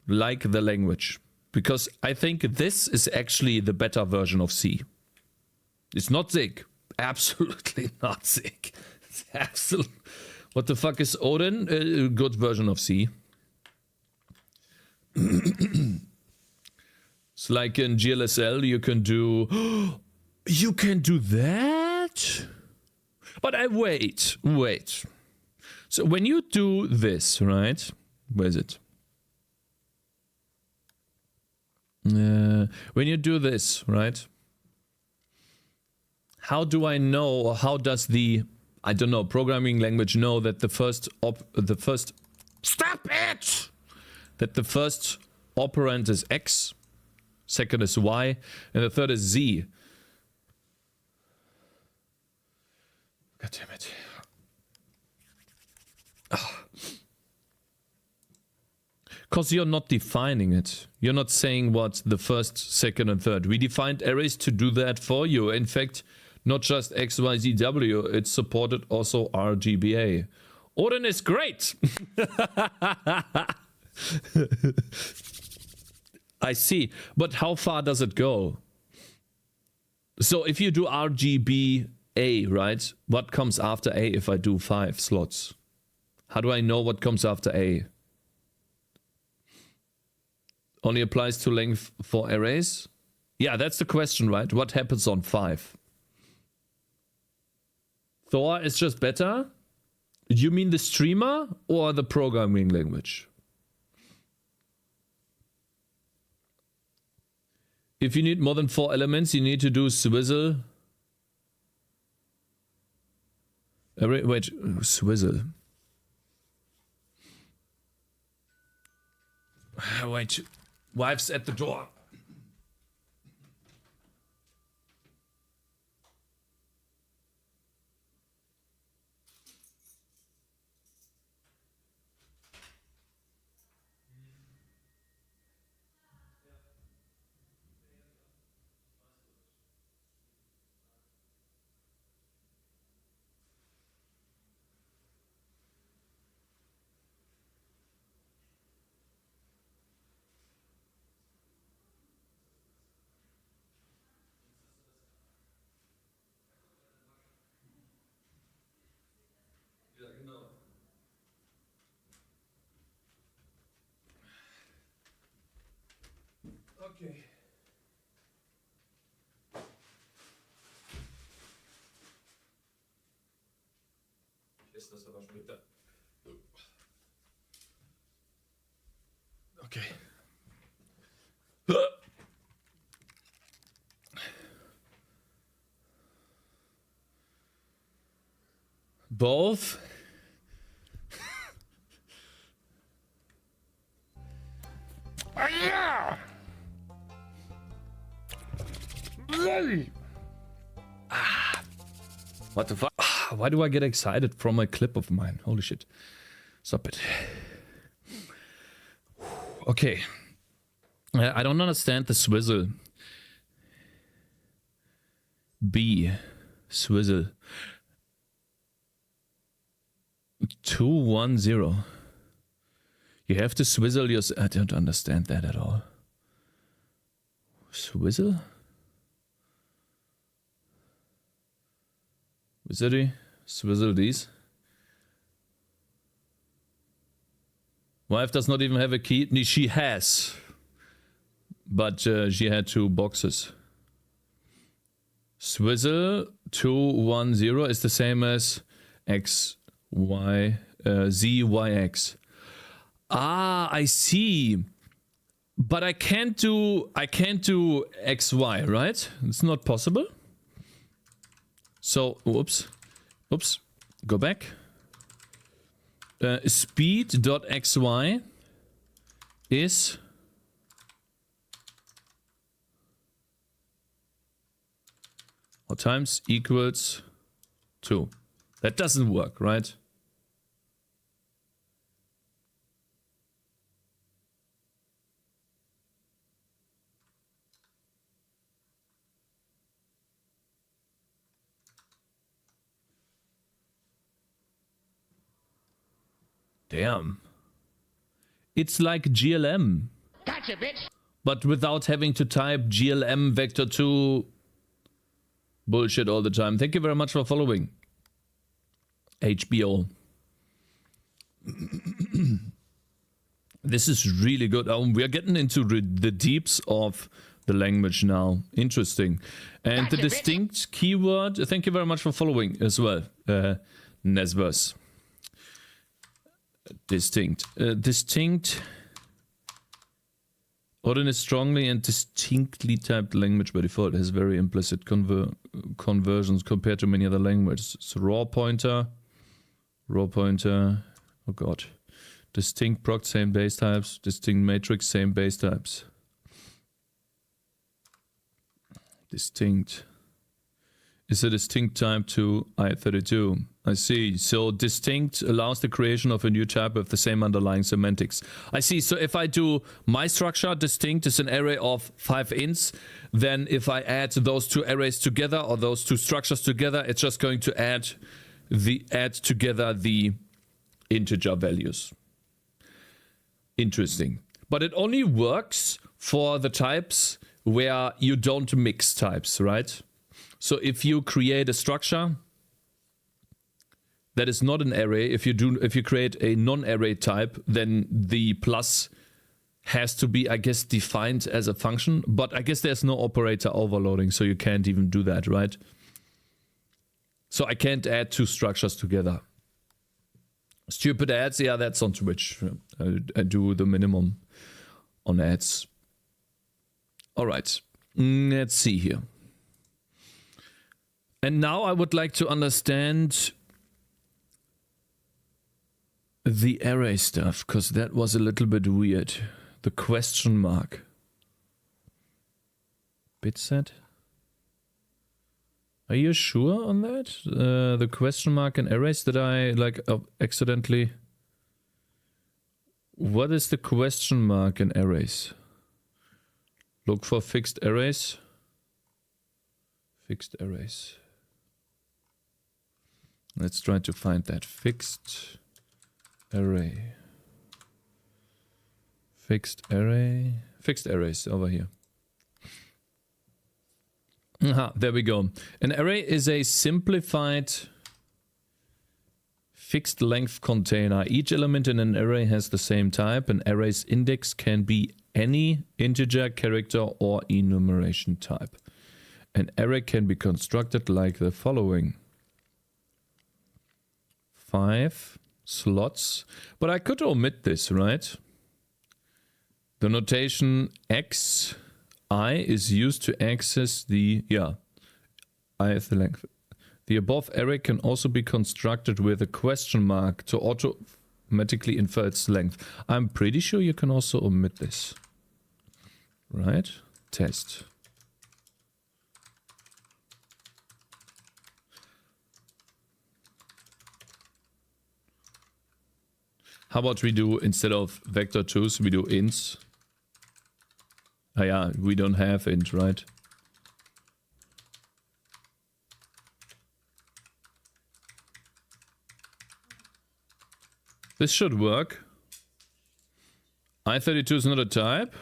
like the language. Because I think this is actually the better version of C. It's not sick. Absolutely not sick. It's absolutely... What the fuck is Odin? A good version of C. It's like in GLSL, you can do... You can do that? But wait. So when you do this, right? Where is it? When you do this, right? How do I know, or how does the... I don't know, programming language know that the first stop it! That the first operand is X, second is Y, and the third is Z. God damn it. Because you're not defining it. You're not saying what the first, second, and third. We defined arrays to do that for you. In fact, not just X, Y, Z, W, it supported also RGBA. Odin is great! I see, but how far does it go? So if you do RGBA, right? What comes after A if I do 5 slots? How do I know what comes after A? Only applies to length for arrays? Yeah, that's the question, right? What happens on 5? Thor is just better? You mean the streamer or the programming language? If you need more than 4 elements, you need to do swizzle. Wait, swizzle. Wait, wife's at the door. Okay. Both. What the fuck? Why do I get excited from a clip of mine? Holy shit. Stop it. Okay. I don't understand the swizzle. B. Swizzle. 210. You have to swizzle your... I don't understand that at all. Swizzle? Wizardy? Swizzle these? Wife does not even have a key. No, she has. But she had 2 boxes. Swizzle 210 is the same as X, Y, Z, Y, X. Ah, I see. But I can't do X, Y, right? It's not possible. So, oops. Go back. Speed.xy is or times equals 2. That doesn't work, right? Damn. It's like GLM. Gotcha, bitch. But without having to type GLM vector 2 bullshit all the time. Thank you very much for following. HBO. This is really good. We are getting into the deeps of the language now. Interesting. And Gotcha, the distinct keyword. Thank you very much for following as well. Nesverse. Distinct. Distinct. Odin is strongly and distinctly typed language by default. It has very implicit conversions compared to many other languages. So raw pointer. Oh god. Distinct proc, same base types. Distinct matrix, same base types. Distinct. Is a distinct type to I32. I see. So distinct allows the creation of a new type with the same underlying semantics. I see. So if I do my structure, distinct is an array of 5 ints. Then if I add those 2 arrays together or those 2 structures together, it's just going to add together the integer values. Interesting. But it only works for the types where you don't mix types, right? So if you create a structure that is not an array, if you create a non-array type, then the plus has to be, I guess, defined as a function. But I guess there's no operator overloading, so you can't even do that, right? So I can't add 2 structures together. Stupid ads, yeah, that's on Twitch. I do the minimum on ads. All right, let's see here. And now I would like to understand the array stuff, because that was a little bit weird. The question mark. Bit set? Are you sure on that? The question mark and arrays that I accidentally... What is the question mark and arrays? Look for fixed arrays. Fixed arrays. Let's try to find that. Fixed array. Fixed array. Fixed arrays over here. Aha, there we go. An array is a simplified fixed length container. Each element in an array has the same type. An array's index can be any integer, character, or enumeration type. An array can be constructed like the following. 5 slots. But I could omit this, right? The notation xi is used to access the, ith length. The above array can also be constructed with a question mark to automatically infer its length. I'm pretty sure you can also omit this. Right? Test. How about we do, instead of vector 2s, we do ints? Ah yeah, we don't have int, right? This should work. I32 is not a type.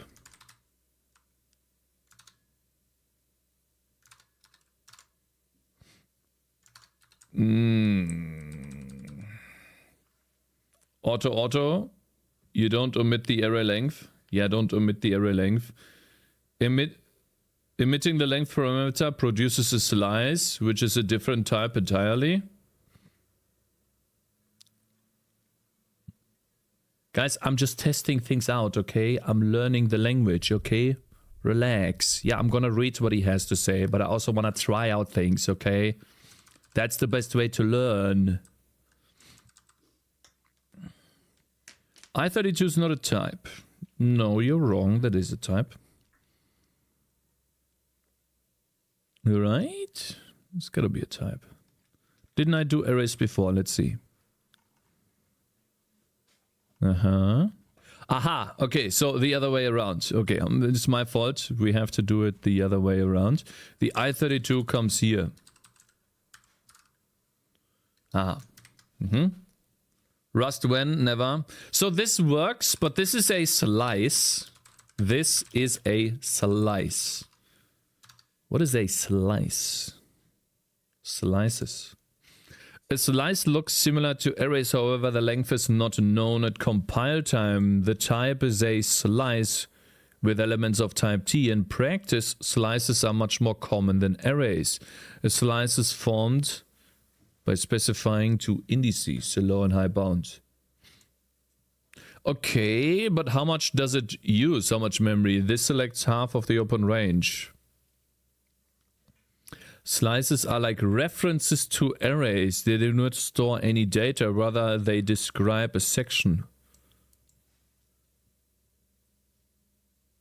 Auto. You don't omit the array length. Yeah, don't omit the array length. Emitting the length parameter produces a slice, which is a different type entirely. Guys, I'm just testing things out, okay? I'm learning the language, okay? Relax. Yeah, I'm gonna read what he has to say, but I also wanna try out things, okay? That's the best way to learn. I32 is not a type. No, you're wrong. That is a type. Right? It's gotta be a type. Didn't I do arrays before? Let's see. Aha. Okay, so the other way around. Okay, it's my fault. We have to do it the other way around. The I32 comes here. Ah. Rust when? Never. So this works, but this is a slice. This is a slice. What is a slice? Slices. A slice looks similar to arrays, however the length is not known at compile time. The type is a slice with elements of type T. In practice, slices are much more common than arrays. A slice is formed by specifying two indices, a low and high bound. Okay, but how much does it use? How much memory? This selects half of the open range. Slices are like references to arrays. They do not store any data, rather they describe a section.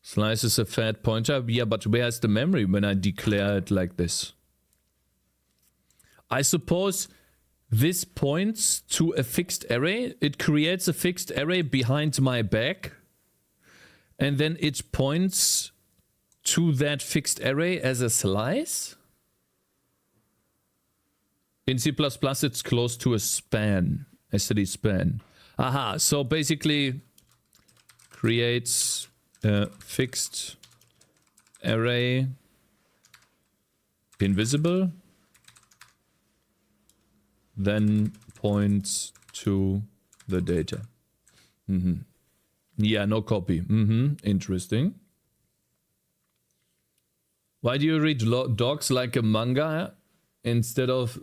Slice is a fat pointer. Yeah, but where's the memory when I declare it like this? I suppose this points to a fixed array. It creates a fixed array behind my back. And then it points to that fixed array as a slice. In C++, it's close to a span, std span. Aha, so basically creates a fixed array invisible, then points to the data. Yeah, no copy. Interesting. Why do you read docs like a manga instead of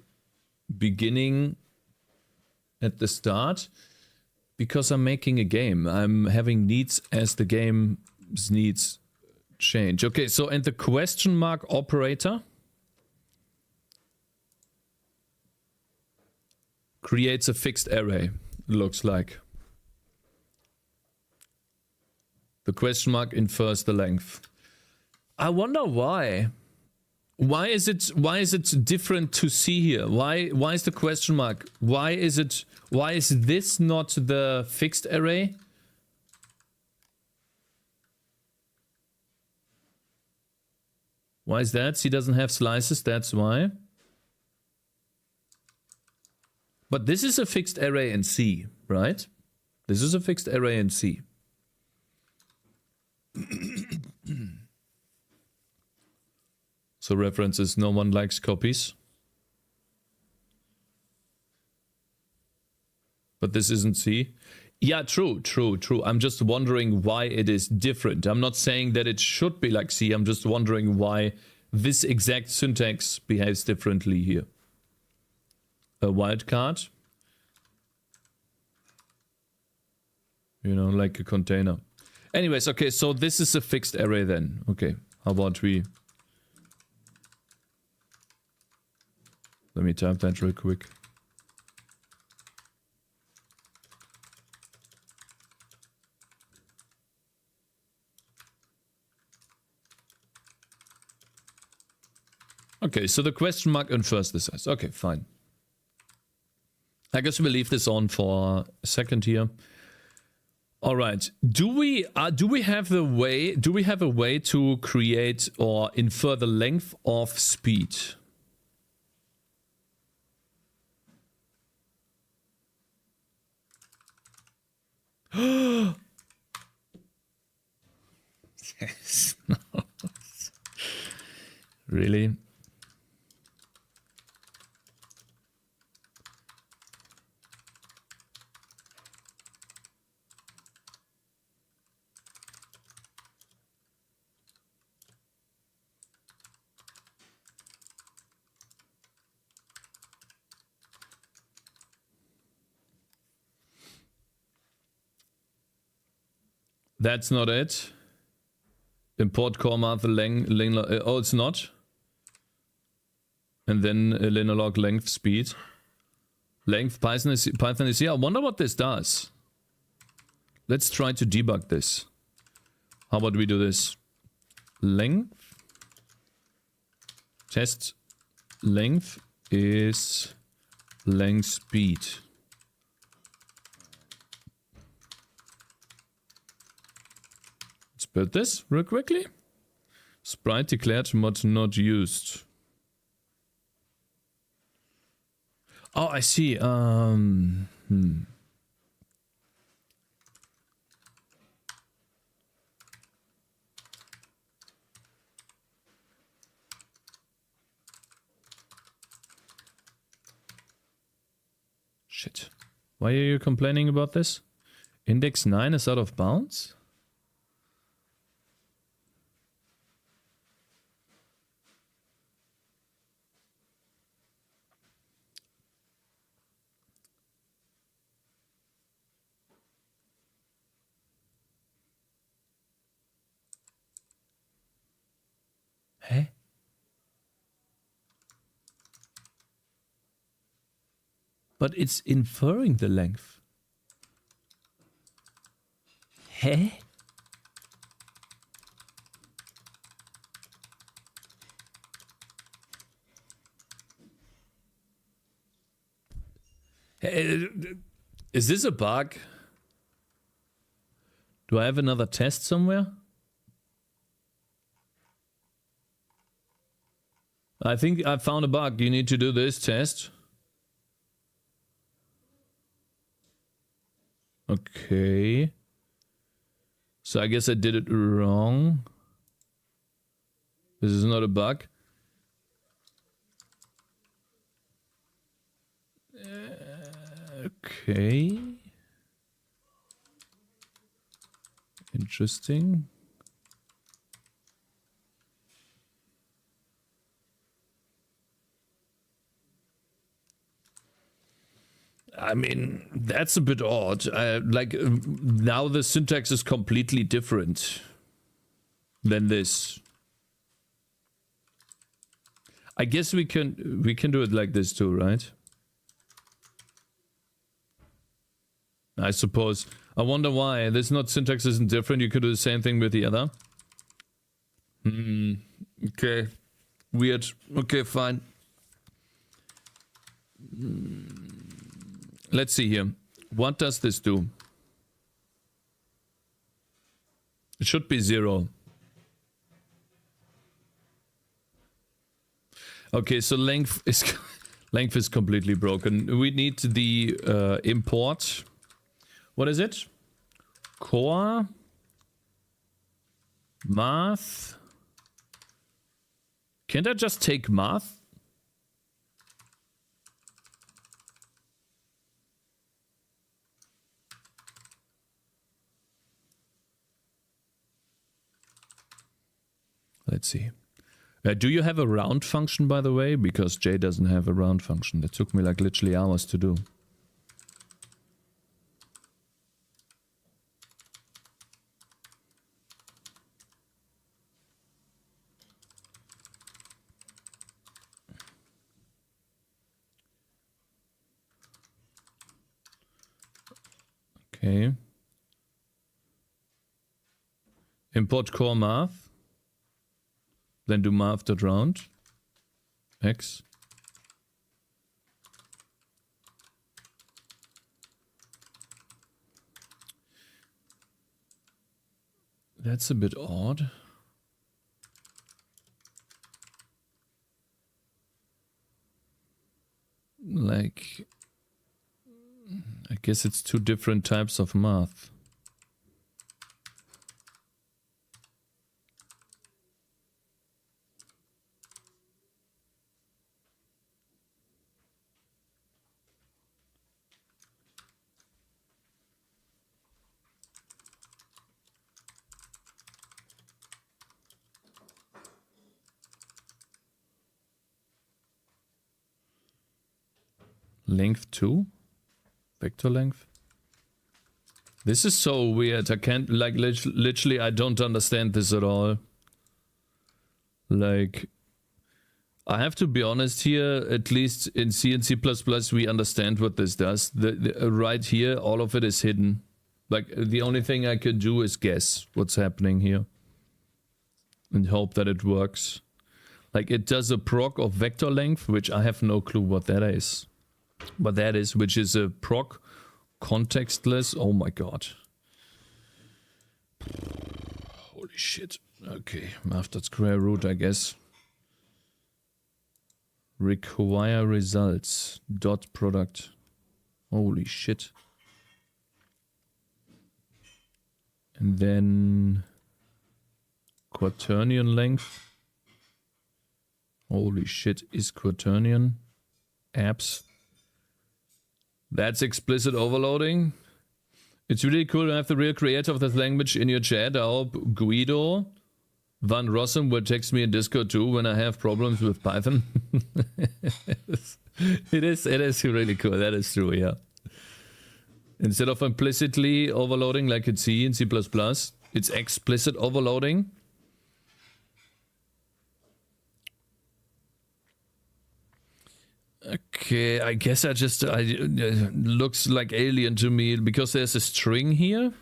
beginning at the start? Because I'm making a game. I'm having needs as the game's needs change. Okay, so and the question mark operator creates a fixed array, it looks like. The question mark infers the length. I wonder why. Why is it different to see here? Why is the question mark? Why is this not the fixed array? Why is that? C doesn't have slices, that's why. But this is a fixed array in C, right? This is a fixed array in C. So references, no one likes copies. But this isn't C. Yeah, true. I'm just wondering why it is different. I'm not saying that it should be like C. I'm just wondering why this exact syntax behaves differently here. A wildcard. You know, like a container. Anyways, okay, so this is a fixed array then. Okay, how about we... Let me type that real quick. Okay, so the question mark infers the size. Okay, fine. I guess we'll leave this on for a second here. All right. Do we have a way to create or infer the length of speed? Yes. No. Really? That's not it. Import comma the length. Oh, it's not. And then linear length speed. Length Python is here. I wonder what this does. Let's try to debug this. How about we do this? Length. Test length is length speed. Let's build this real quickly. Sprite declared mod not used. Oh, I see. Shit. Why are you complaining about this? Index 9 is out of bounds? Hä? But it's inferring the length. Hä? Is this a bug? Do I have another test somewhere? I think I found a bug. You need to do this test. Okay. So I guess I did it wrong. This is not a bug. Okay. Interesting. I mean, that's a bit odd. Now the syntax is completely different than this. I guess we can do it like this too, right? I suppose. I wonder why. This syntax isn't different. You could do the same thing with the other. Okay. Weird. Okay, fine. Let's see here. What does this do? It should be 0. Okay, so length is completely broken. We need the import. What is it? Core math. Can't I just take math? let's see. Do you have a round function, by the way? Because Jay doesn't have a round function. That took me like literally hours to do. Okay. Import core math. Then do math.round. X. That's a bit odd. Like, I guess it's two different types of math. Length 2? Vector length? This is so weird. I can't, like, literally, I don't understand this at all. Like, I have to be honest here, at least in C and C++, we understand what this does. Right here, all of it is hidden. Like, the only thing I can do is guess what's happening here. And hope that it works. Like, it does a proc of vector length, which I have no clue what that is. But that is, which is a proc contextless. Oh my god. Holy shit. Okay, after square root, I guess. Require results. Dot product. Holy shit. And then quaternion length. Holy shit, is quaternion. Apps. That's explicit overloading. It's really cool to have the real creator of this language in your chat. I hope Guido Van Rossum will text me in Discord too when I have problems with Python. It is really cool. That is true, yeah. Instead of implicitly overloading like in C and C++, it's explicit overloading. Okay, I guess looks like alien to me because there's a string here.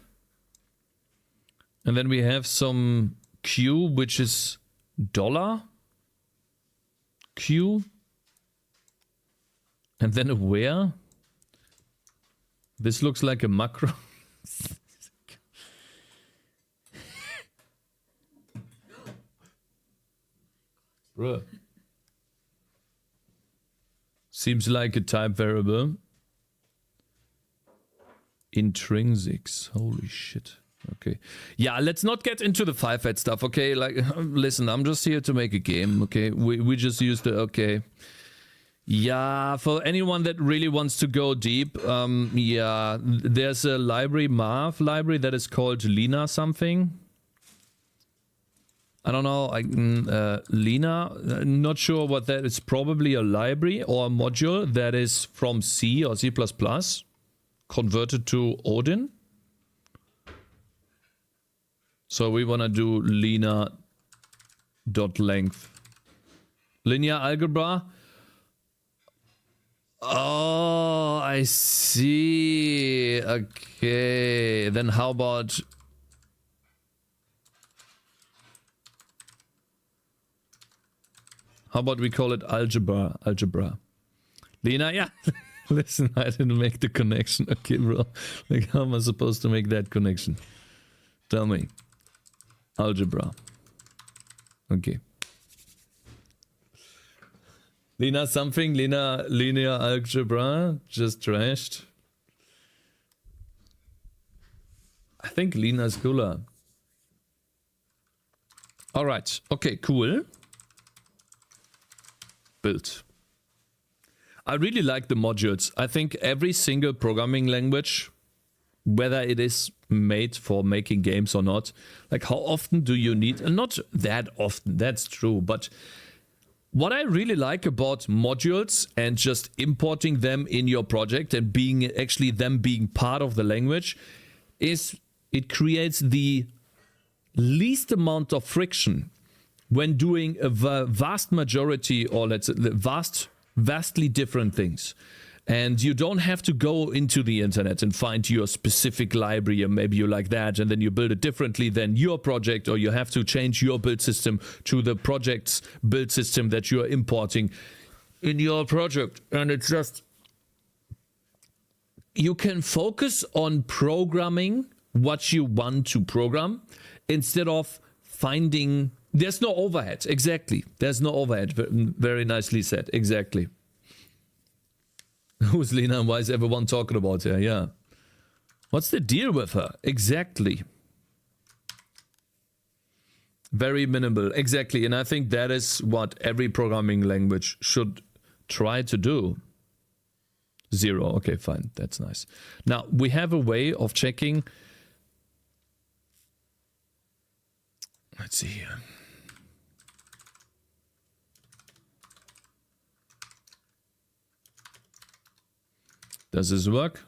And then we have some Q, which is $Q. And then a where. This looks like a macro. Bruh. Seems like a type variable. Intrinsics. Holy shit. Okay. Yeah, let's not get into the 5-head stuff, okay? Like, listen, I'm just here to make a game, okay? We just use the, okay. Yeah, for anyone that really wants to go deep, yeah, there's a library, math library that is called Lina something. I don't know, Lina, not sure what that is. Probably a library or a module that is from C or C++, converted to Odin. So we want to do Lina.length. Linear algebra. Oh, I see. Okay, then how about... How about we call it algebra? Algebra. Lena, yeah. Listen, I didn't make the connection. Okay, bro. Like, how am I supposed to make that connection? Tell me. Algebra. Okay. Lena something? Lena linear algebra? Just trashed. I think Lena's cooler. Alright. Okay, cool. Built. I really like the modules. I think every single programming language whether it is made for making games or not. Like, how often do you need? And not that often, that's true. But what I really like about modules and just importing them in your project and being actually them being part of the language is it creates the least amount of friction when doing a vast majority, or let's say vastly different things. And you don't have to go into the internet and find your specific library, and maybe you like that, and then you build it differently than your project, or you have to change your build system to the project's build system that you are importing in your project. And it's just, you can focus on programming what you want to program instead of finding, there's no overhead. Exactly. There's no overhead. Very nicely said. Exactly. Who's Lena and why is everyone talking about her? Yeah. What's the deal with her? Exactly. Very minimal. Exactly. And I think that is what every programming language should try to do. 0. Okay, fine. That's nice. Now, we have a way of checking. Let's see here. Does this work?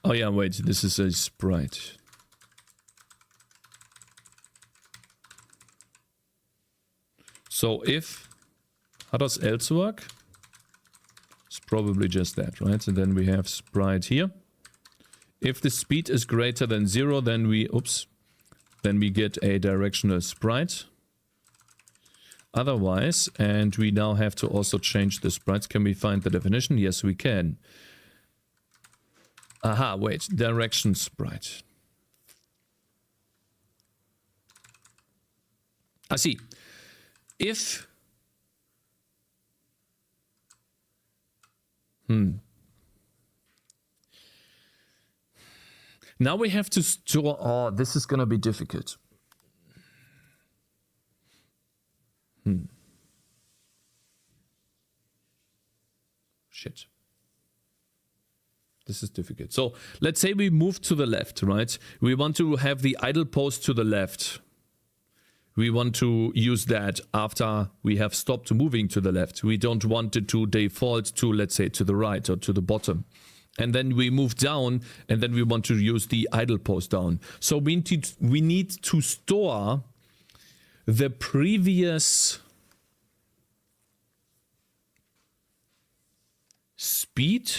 Oh yeah, wait, this is a sprite. So if, how does else work? It's probably just that, right? And then we have sprite here. If the speed is greater than 0, then we get a directional sprite. Otherwise, and we now have to also change the sprites. Can we find the definition? Yes, we can. Aha, wait, direction sprite. I see. If now we have to store. Oh, this is gonna be difficult. Shit. This is difficult. So let's say we move to the left, right? We want to have the idle post to the left. We want to use that after we have stopped moving to the left. We don't want it to default to, let's say, to the right or to the bottom. And then we move down, and then we want to use the idle post down. So we need to store the previous speed,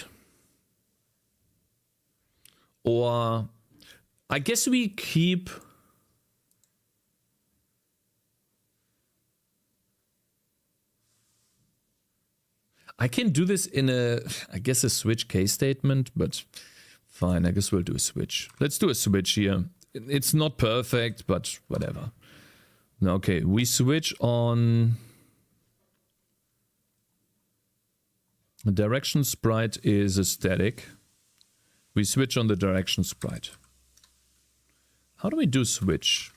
or I guess we keep I can do this in a switch case statement, but fine, I guess we'll do a switch. Let's do a switch here. It's not perfect, but whatever. Okay, we switch on the direction sprite is a static. We switch on the direction sprite. How do we do switch?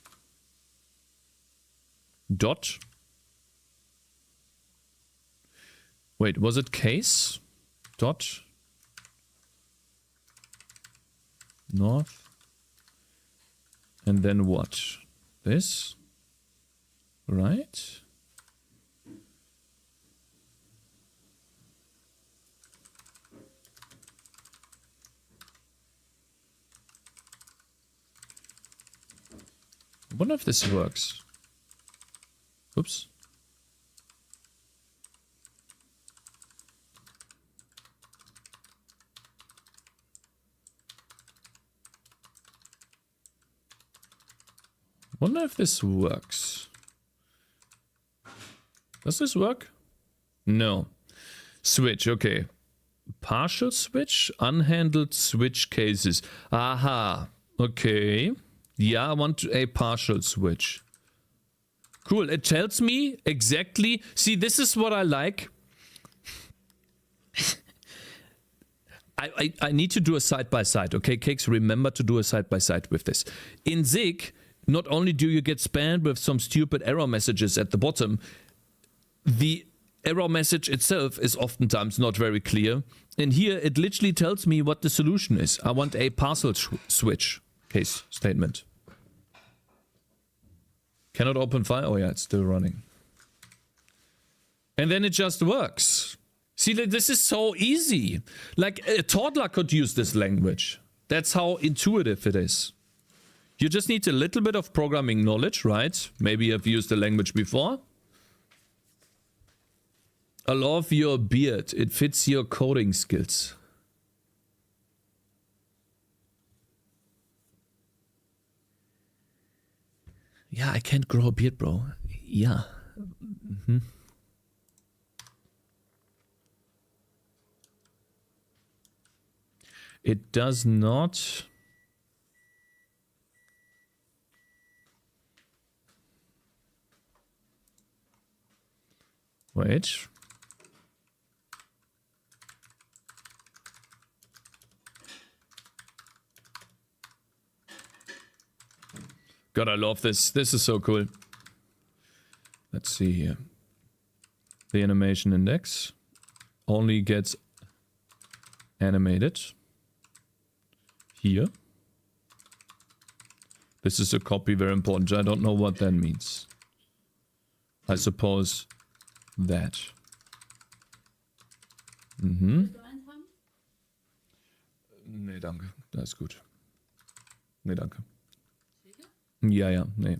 Dot. Wait, was it case? Dot. North. And then what? This? Right? I wonder if this works. Oops. Wonder if this works. Does this work? No. Switch, okay. Partial switch, unhandled switch cases. Aha, okay. Yeah, I want a partial switch. Cool, it tells me exactly. See, this is what I like. I need to do a side-by-side, okay? Cakes, remember to do a side-by-side with this. In Zig, not only do you get spammed with some stupid error messages at the bottom, the error message itself is oftentimes not very clear. And here it literally tells me what the solution is. I want a parcel switch case statement. Cannot open file. Oh yeah, it's still running. And then it just works. See, this is so easy. Like a toddler could use this language. That's how intuitive it is. You just need a little bit of programming knowledge, right? Maybe you've used the language before. I love your beard. It fits your coding skills. Yeah, I can't grow a beard, bro. Yeah. Mm-hmm. It does not. Wait. God, I love this. This is so cool. Let's see here. The animation index only gets animated here. This is a copy, very important. I don't know what that means. I suppose that. Mhm. Willst du eins haben? Nee, danke. Das ist gut. Nee, danke. Sicher? Ja, nee.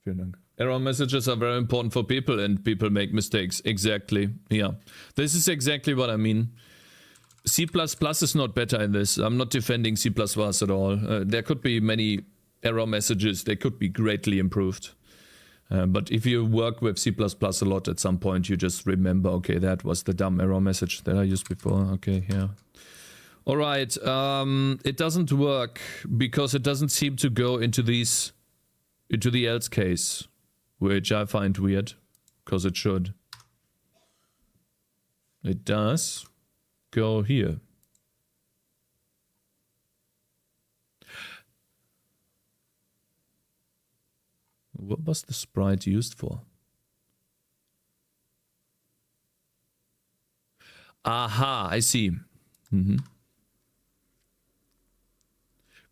Vielen Dank. Error messages are very important for people and people make mistakes. Exactly. Yeah. This is exactly what I mean. C++ is not better in this. I'm not defending C++ at all. There could be many error messages. They could be greatly improved. But if you work with C++ a lot, at some point you just remember, okay, that was the dumb error message that I used before. Okay, yeah. All right. It doesn't work because it doesn't seem to go into the else case, which I find weird, because it should. It does go here. What was the sprite used for? Aha, I see. Mm-hmm.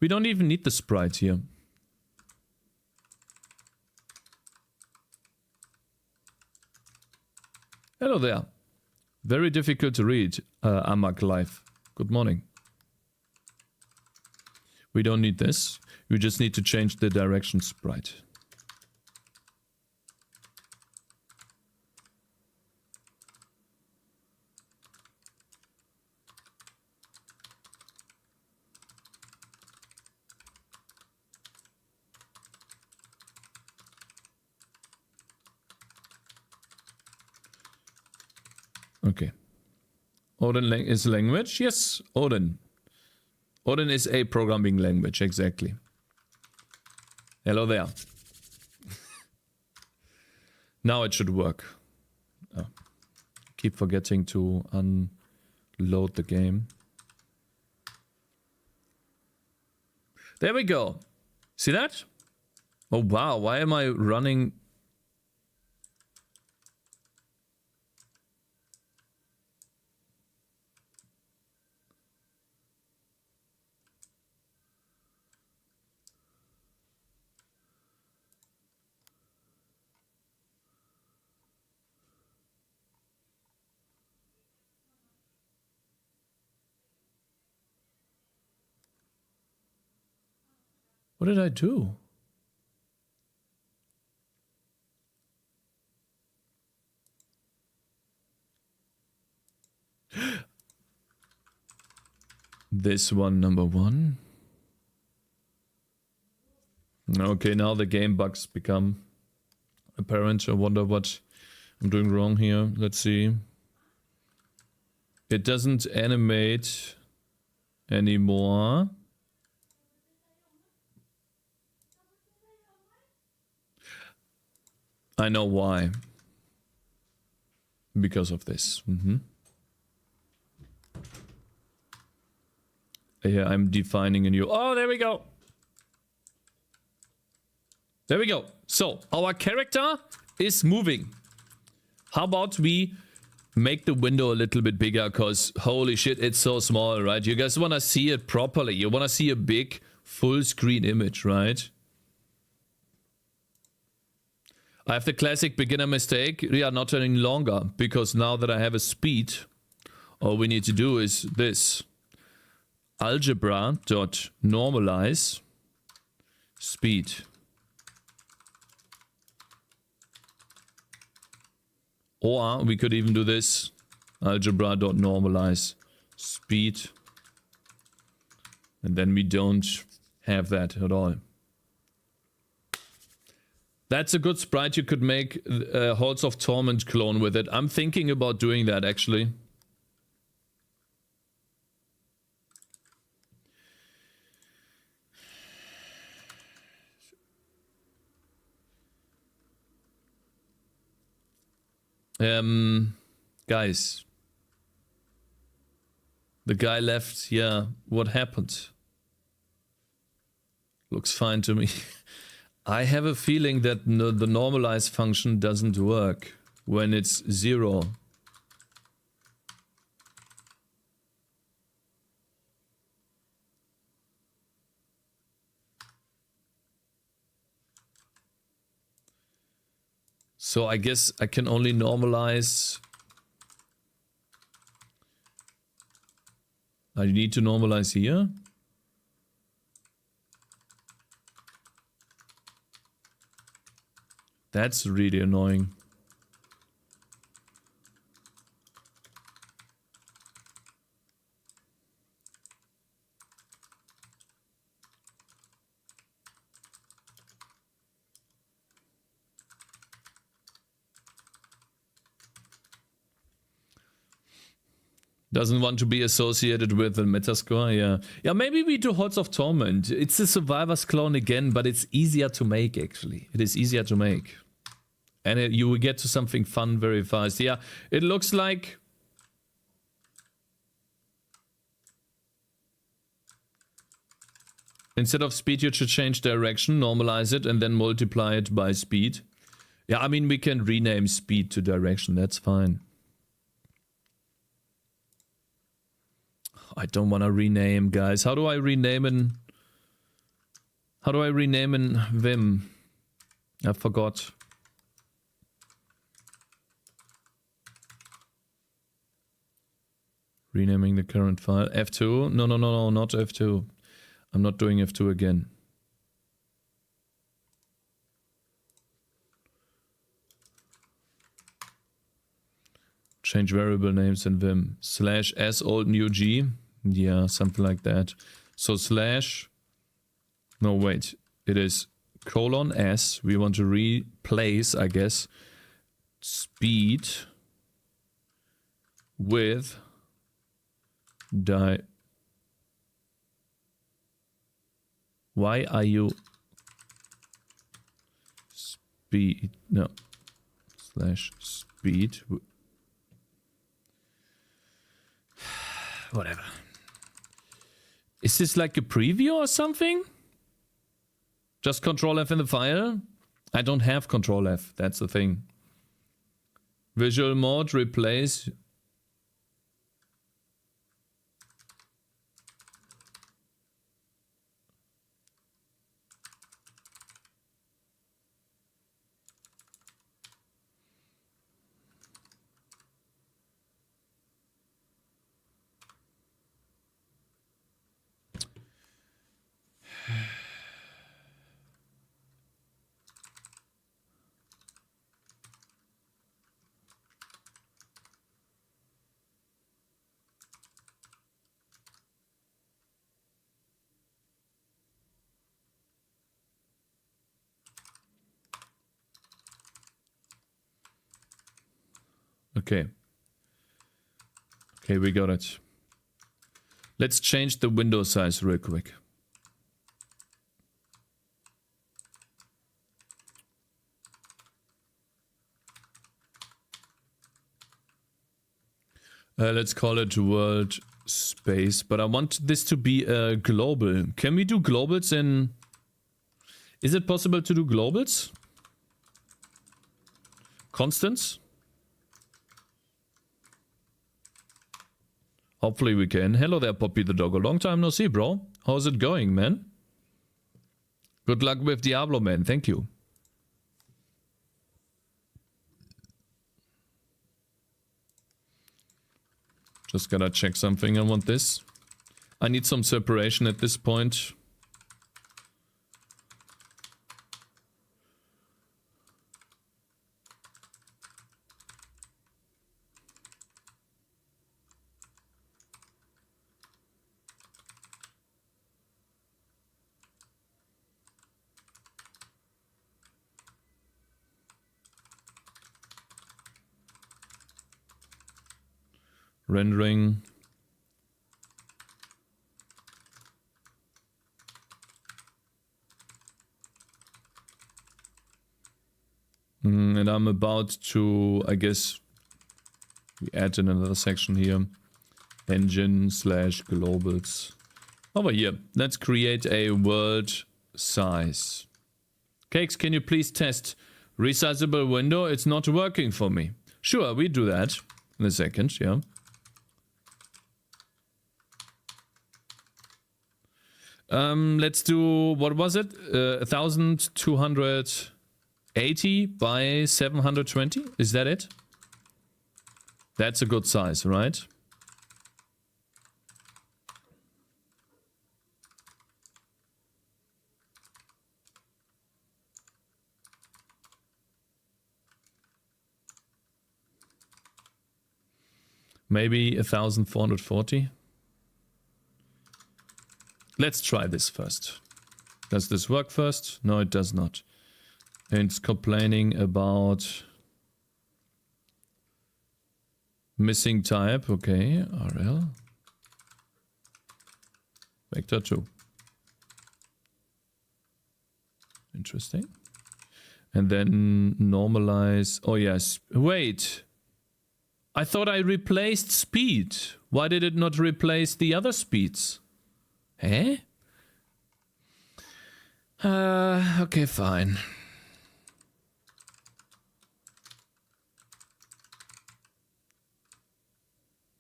We don't even need the sprite here. Hello there. Very difficult to read, Amak Life. Good morning. We don't need this. We just need to change the direction sprite. Okay. Odin is a language? Yes, Odin. Odin is a programming language, exactly. Hello there. Now it should work. Oh. Keep forgetting to unload the game. There we go. See that? Oh wow, why am I running? What did I do? This one, number one. Okay, now the game bugs become apparent. I wonder what I'm doing wrong here. Let's see. It doesn't animate anymore. I know why. Because of this. Yeah, I'm defining a new... Oh, there we go. There we go. So our character is moving. How about we make the window a little bit bigger? Because holy shit, it's so small, right? You guys want to see it properly. You want to see a big full screen image, right? I have the classic beginner mistake. We are not any longer because now that I have a speed, all we need to do is this. Algebra.normalize speed. Or we could even do this. Algebra.normalize speed. And then we don't have that at all. That's a good sprite. You could make a Halls of Torment clone with it. I'm thinking about doing that actually. Guys. The guy left. Yeah, what happened? Looks fine to me. I have a feeling that the normalize function doesn't work when it's 0. So I guess I can only normalize. I need to normalize here. That's really annoying. Doesn't want to be associated with the Metascore, yeah. Yeah, maybe we do Halls of Torment. It's a Survivor's clone again, but it's easier to make, actually. It is easier to make. And you will get to something fun very fast. Yeah, it looks like... Instead of speed, you should change direction, normalize it, and then multiply it by speed. Yeah, I mean, we can rename speed to direction. That's fine. I don't want to rename, guys. How do I rename in... How do I rename in Vim? I forgot. Renaming the current file. F2? No, not F2. I'm not doing F2 again. Change variable names in Vim. / s old new g. Yeah, something like that. So / no, wait. It is :s. We want to replace, I guess, speed with Why are you speed? No. / speed. Whatever. Is this like a preview or something? Just Control F in the file? I don't have Control F. That's the thing. Visual mode, replace. Okay. Okay, we got it. Let's change the window size real quick. Let's call it world space, but I want this to be global. Can we do globals in... Is it possible to do globals? Constants? Hopefully we can. Hello there, Poppy the dog. A long time no see, bro. How's it going, man? Good luck with Diablo, man. Thank you. Just gotta check something. I want this. I need some separation at this point. Rendering. And I'm about to, I guess, we add in another section here. Engine / globals. Over here, let's create a world size. Cakes, can you please test resizable window? It's not working for me. Sure, we do that in a second, yeah. Let's do, what was it? 1280 by 720? Is that it? That's a good size, right? Maybe 1440? Let's try this first. Does this work first? No, it does not. And it's complaining about missing type. Okay, RL. Vector 2. Interesting. And then normalize. Oh, yes. Wait. I thought I replaced speed. Why did it not replace the other speeds? Eh? Okay, fine.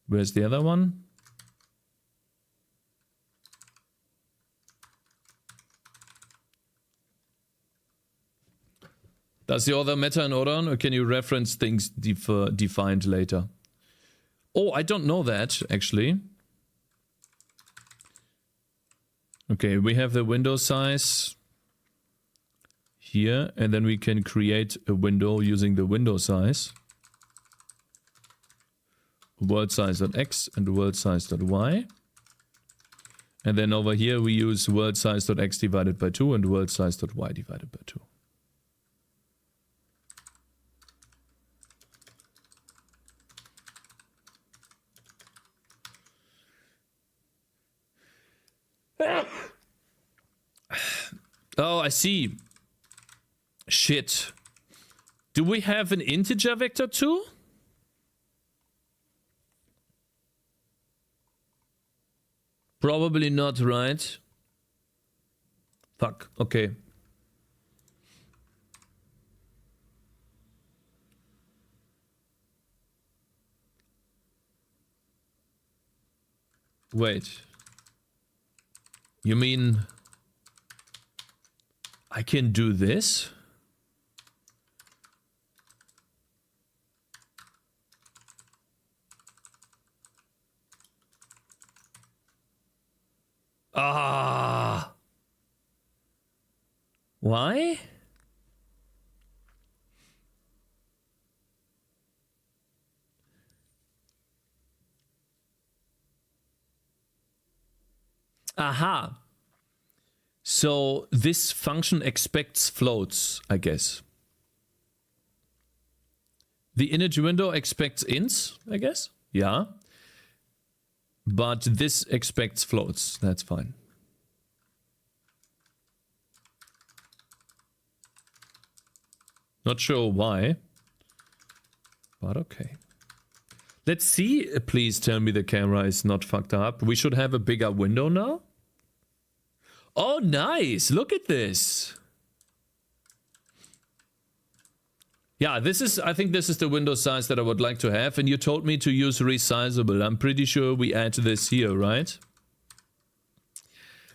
Where's the other one? Does the other matter in Odin, or can you reference things defined later? Oh, I don't know that, actually. Okay, we have the window size here, and then we can create a window using the window size. World size.x and world size.y. And then over here we use world size.x divided by 2 and world size.y divided by 2. Oh, I see. Shit. Do we have an integer vector too? Probably not, right? Fuck, okay. Wait. You mean I can do this? Ah. Why? Aha. So this function expects floats, I guess. The image window expects ints, I guess. Yeah. But this expects floats. That's fine. Not sure why. But okay. Let's see. Please tell me the camera is not fucked up. We should have a bigger window now. Oh, nice. Look at this. Yeah, I think this is the window size that I would like to have. And you told me to use resizable. I'm pretty sure we add this here, right?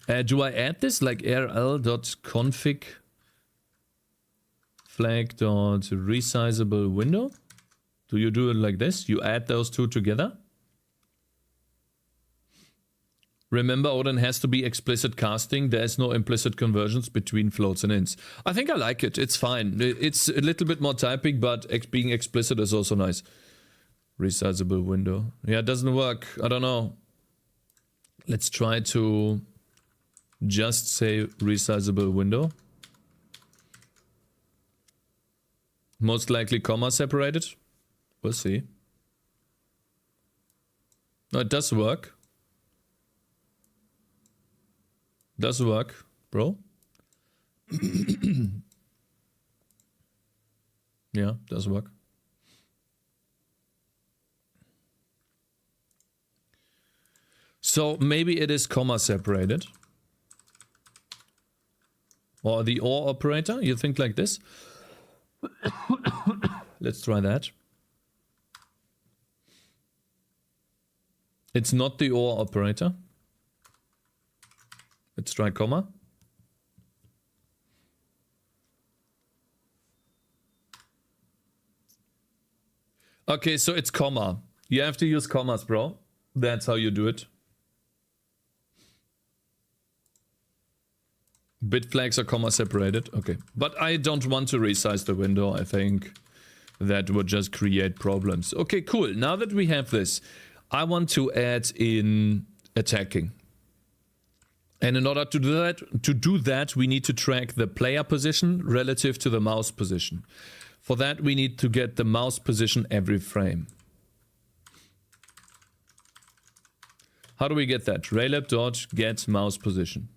Do I add this like rl.config flag.resizable window? Do you do it like this? You add those two together? Remember, Odin has to be explicit casting. There's no implicit conversions between floats and ints. I think I like it. It's fine. It's a little bit more typing, but being explicit is also nice. Resizable window. Yeah, it doesn't work. I don't know. Let's try to just say resizable window. Most likely comma separated. We'll see. No, it does work. Does work, bro. Yeah, does work. So maybe it is comma separated. Or the OR operator, you think like this? Let's try that. It's not the OR operator. Let's try comma. Okay, so it's comma. You have to use commas, bro. That's how you do it. Bit flags are comma separated. Okay, but I don't want to resize the window. I think that would just create problems. Okay, cool. Now that we have this, I want to add in attacking. And in order to do that, we need to track the player position relative to the mouse position. For that, we need to get the mouse position every frame. How do we get that? Raylab.get mouse position.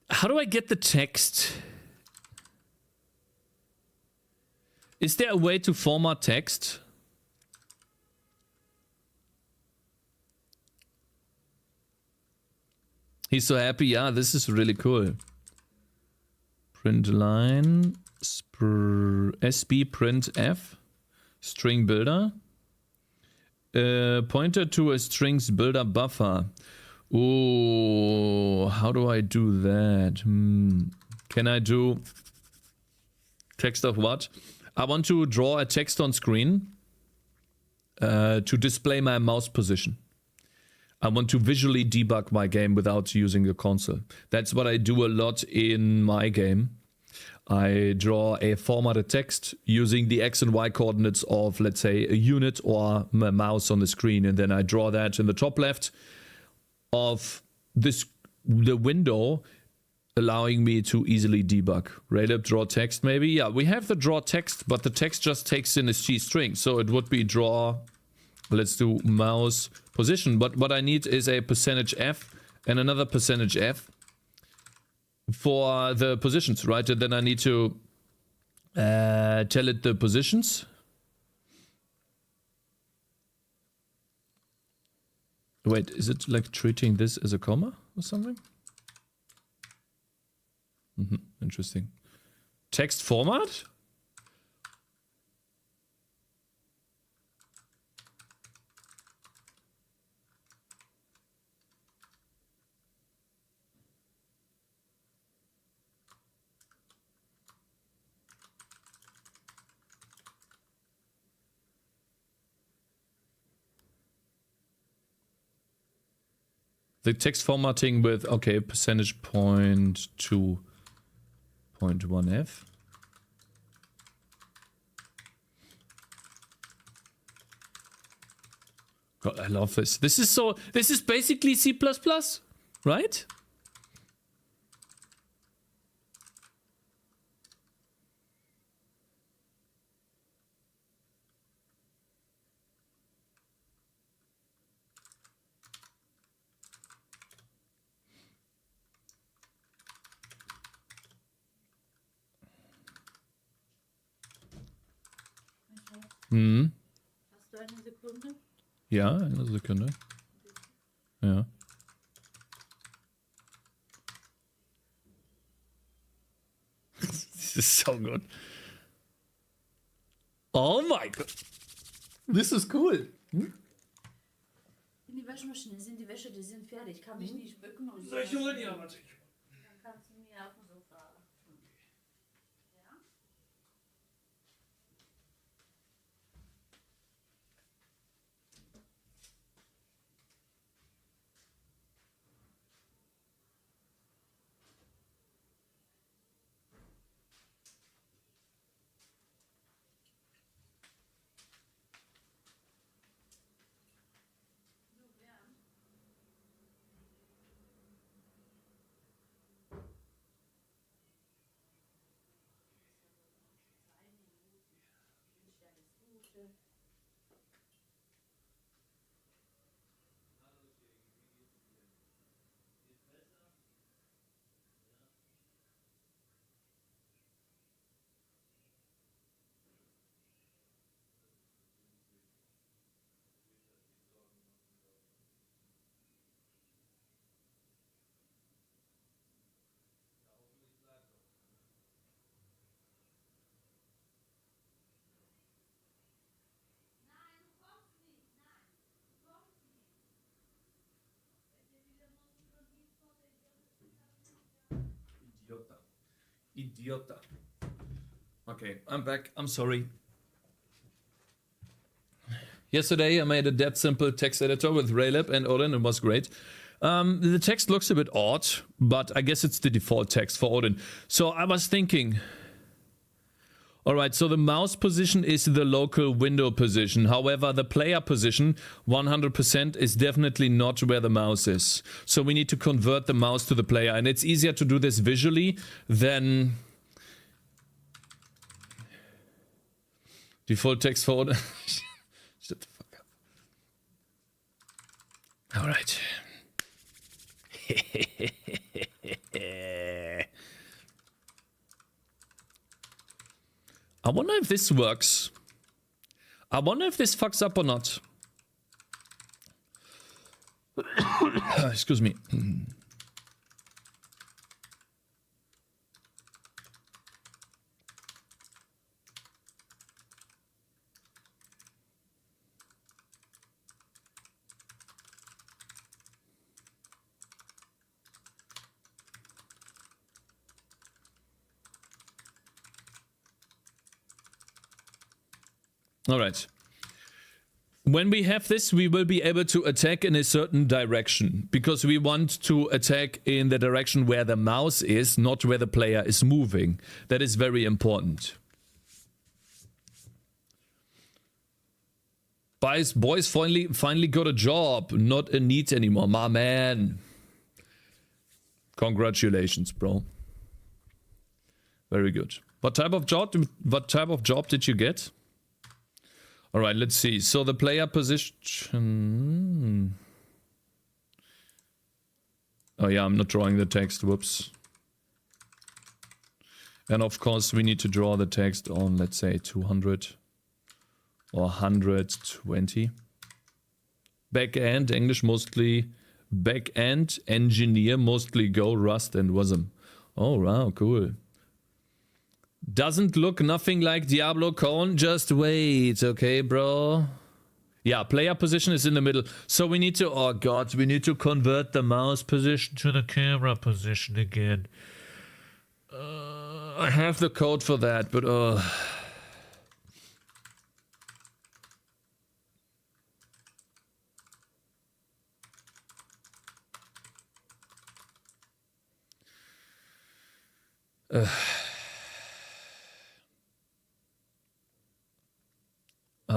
How do I get the text? Is there a way to format text? He's so happy. Yeah, this is really cool. Print line, SB printf, string builder. Pointer to a strings builder buffer. Oh, how do I do that? Can I do text of what? I want to draw a text on screen to display my mouse position. I want to visually debug my game without using the console. That's what I do a lot in my game. I draw a formatted text using the X and Y coordinates of, let's say, a unit or a mouse on the screen, and then I draw that in the top left of the window, allowing me to easily debug. Raylab draw text maybe? Yeah, we have the draw text, but the text just takes in a C string. So it would be draw, let's do mouse position. But what I need is a %F and another %F for the positions, right? And then I need to tell it the positions. Wait, is it like treating this as a comma or something? Interesting. Text format? The text formatting with, okay, %.2.1f. God, I love this. This is basically C++, right? Hm. Hast du eine Sekunde? Ja, eine Sekunde. Ja. This is so good. Oh my god. This is cool. In die Waschmaschine sind die Wäsche, die sind fertig. Ich kann mich nicht bücken und so. Soll ich holen? Ja, warte. Dann kannst du mir auf dem Sofa. Ja? Idiota. Okay, I'm back. I'm sorry. Yesterday I made a dead simple text editor with Raylab and Odin. It was great. The text looks a bit odd, but I guess it's the default text for Odin. So I was thinking, all right, so the mouse position is the local window position. However, the player position 100% is definitely not where the mouse is. So we need to convert the mouse to the player, and it's easier to do this visually than default text for Odin. Shut the fuck up. All right. I wonder if this works. I wonder if this fucks up or not. Excuse me. All right. When we have this, we will be able to attack in a certain direction, because we want to attack in the direction where the mouse is, not where the player is moving. That is very important. Boys finally got a job, not a need anymore. My man. Congratulations, bro. Very good. What type of job did you get? All right, let's see. So the player position. Oh yeah, I'm not drawing the text. Whoops. And of course, we need to draw the text on, let's say, 200 or 120. Back-end, English mostly. Back-end, engineer, mostly Go, Rust, and Wasm. Oh, wow, cool. Doesn't look nothing like Diablo Cone. Just wait, okay, bro? Yeah, player position is in the middle. So we need to, oh god, we need to convert the mouse position to the camera position again. I have the code for that, but oh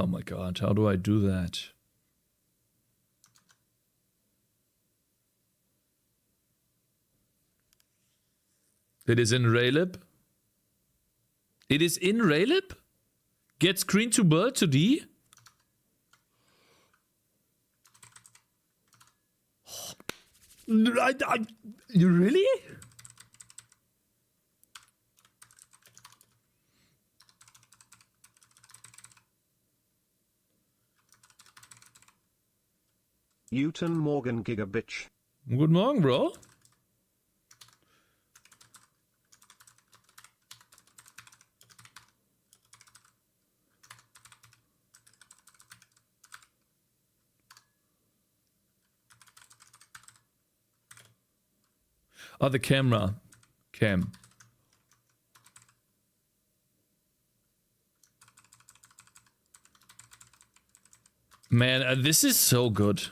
my god, how do I do that? It is in Raylib. It is in Raylib? Get screen to bird to D? You really? Newton Morgan Gigabitch. Guten Morgen, bro. Oh, the camera. Cam. Man, this is so good.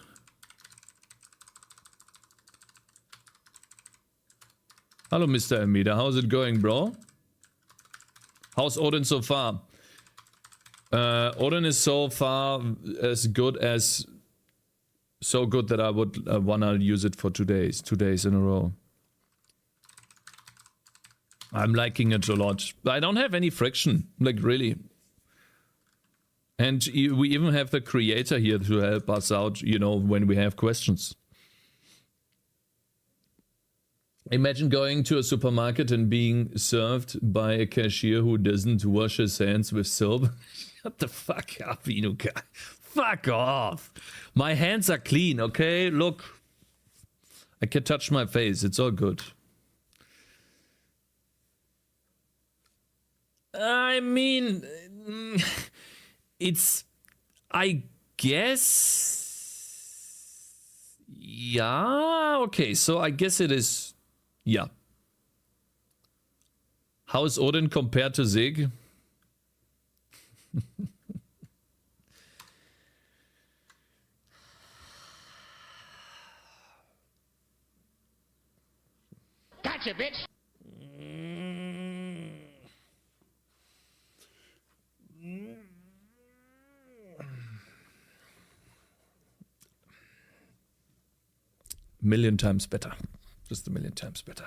Hello, Mr. Amida. How's it going, bro? How's Odin so far? Odin is so far as good as... So good that I would wanna use it for 2 days. 2 days in a row. I'm liking it a lot. I don't have any friction, like really. And we even have the creator here to help us out, you know, when we have questions. Imagine going to a supermarket and being served by a cashier who doesn't wash his hands with soap. Shut the fuck up, Inuka. Fuck off. My hands are clean, okay? Look. I can touch my face. It's all good. I mean, it's, I guess, yeah, okay, so I guess it is, yeah. How is Odin compared to Zig? Gotcha, bitch! Million times better. Just a million times better.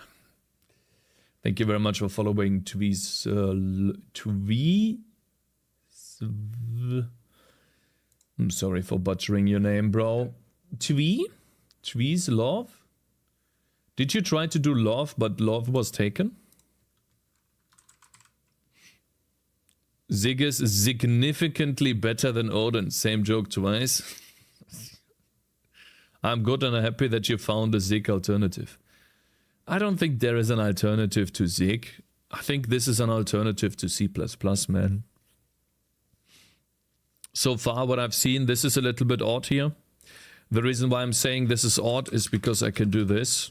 Thank you very much for following Twi's I'm sorry for butchering your name, bro. Twi's love? Did you try to do love, but love was taken? Zig is significantly better than Odin. Same joke twice. I'm good and I'm happy that you found a Zig alternative. I don't think there is an alternative to Zig. I think this is an alternative to C++, man. So far, what I've seen, this is a little bit odd here. The reason why I'm saying this is odd is because I can do this.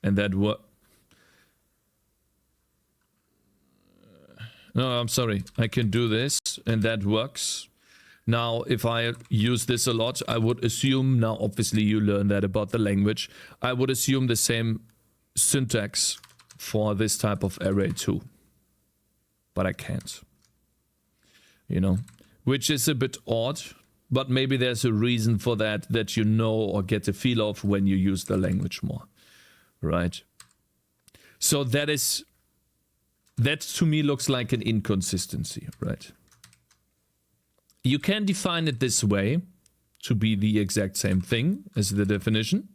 And that No, I'm sorry. I can do this and that works. Now, if I use this a lot, I would assume, now obviously you learn that about the language, I would assume the same syntax for this type of array too. But I can't. You know? Which is a bit odd, but maybe there's a reason for that you know or get a feel of when you use the language more. Right? So that to me looks like an inconsistency, right? You can define it this way to be the exact same thing as the definition.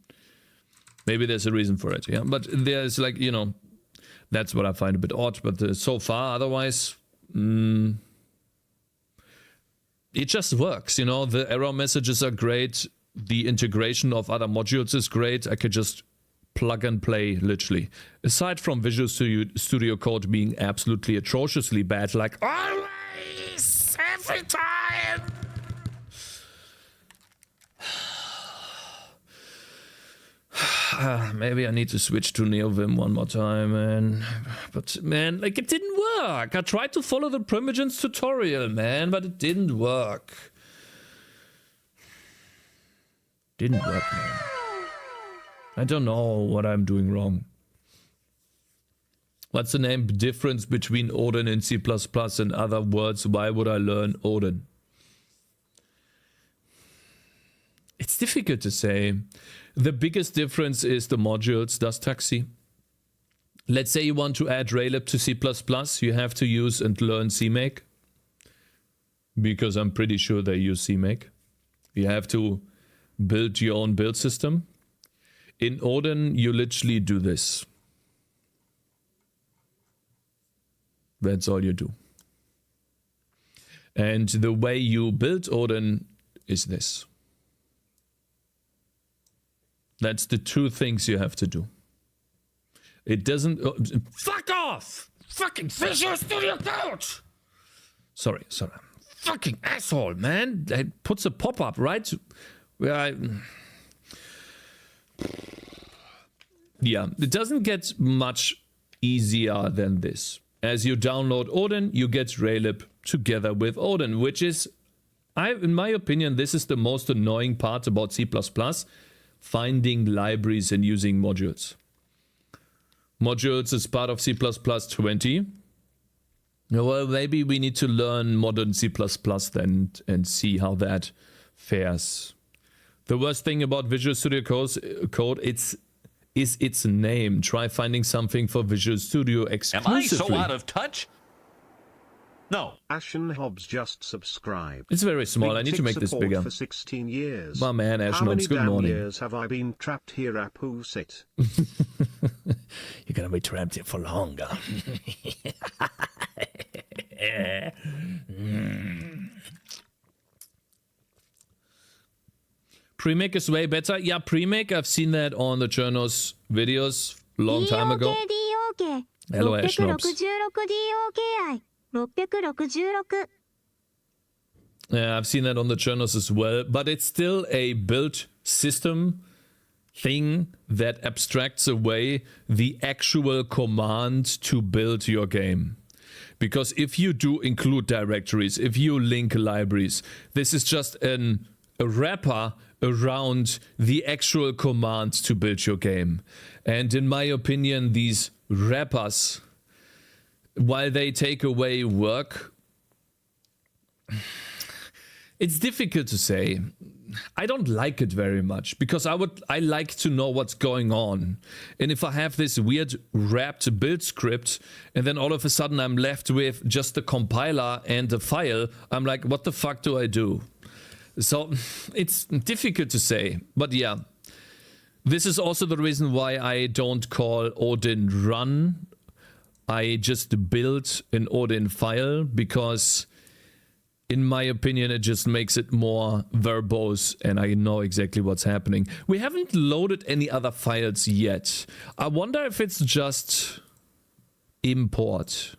Maybe there's a reason for it, yeah. But there's like, you know, that's what I find a bit odd. But so far, otherwise, it just works, you know. The error messages are great. The integration of other modules is great. I could just plug and play, literally. Aside from Visual Studio Code being absolutely atrociously bad, like always, every time. Maybe I need to switch to NeoVim one more time, man. But, man, like, it didn't work. I tried to follow the Primogens tutorial, man, but it didn't work. Didn't work, man. I don't know what I'm doing wrong. What's the name difference between Odin and C++ and other words? Why would I learn Odin? It's difficult to say. The biggest difference is the modules, does Taxi. let's say you want to add Raylib to C++, you have to use and learn CMake. Because I'm pretty sure they use CMake. You have to build your own build system. In Odin, you literally do this. That's all you do. And the way you build Odin is this. That's the two things you have to do. It doesn't... fuck off! Fucking Visual Studio Code! Sorry. Fucking asshole, man. That puts a pop-up, right? Where I... Yeah, it doesn't get much easier than this. As you download Odin, you get Raylib together with Odin, which is, in my opinion, this is the most annoying part about C++, finding libraries and using modules. Modules is part of C++ 20. Well, maybe we need to learn modern C++ then and see how that fares. The worst thing about Visual Studio Code is its name. Try finding something for Visual Studio Am exclusively. I so out of touch? No. Ashen Hobbs just subscribed. It's very small. Big I need to tick make this support bigger. For 16 years. My man, Ashen How many Hobbs, good damn morning. years have I been trapped here, Apu Sit? You're gonna be trapped here for longer. Pre-make is way better. Yeah, pre-make, I've seen that on the Chernos videos a long time ago. Hello, Ashnobs. Yeah, I've seen that on the Chernos as well, but it's still a build system thing that abstracts away the actual command to build your game. Because if you do include directories, if you link libraries, this is just a wrapper around the actual command to build your game. And in my opinion, these wrappers, while they take away work, it's difficult to say. I don't like it very much because I like to know what's going on. And if I have this weird wrapped build script and then all of a sudden I'm left with just the compiler and the file, I'm like, what the fuck do I do? So it's difficult to say, but yeah. This is also the reason why I don't call Odin run. I just build an Odin file because in my opinion, it just makes it more verbose and I know exactly what's happening. We haven't loaded any other files yet. I wonder if it's just import.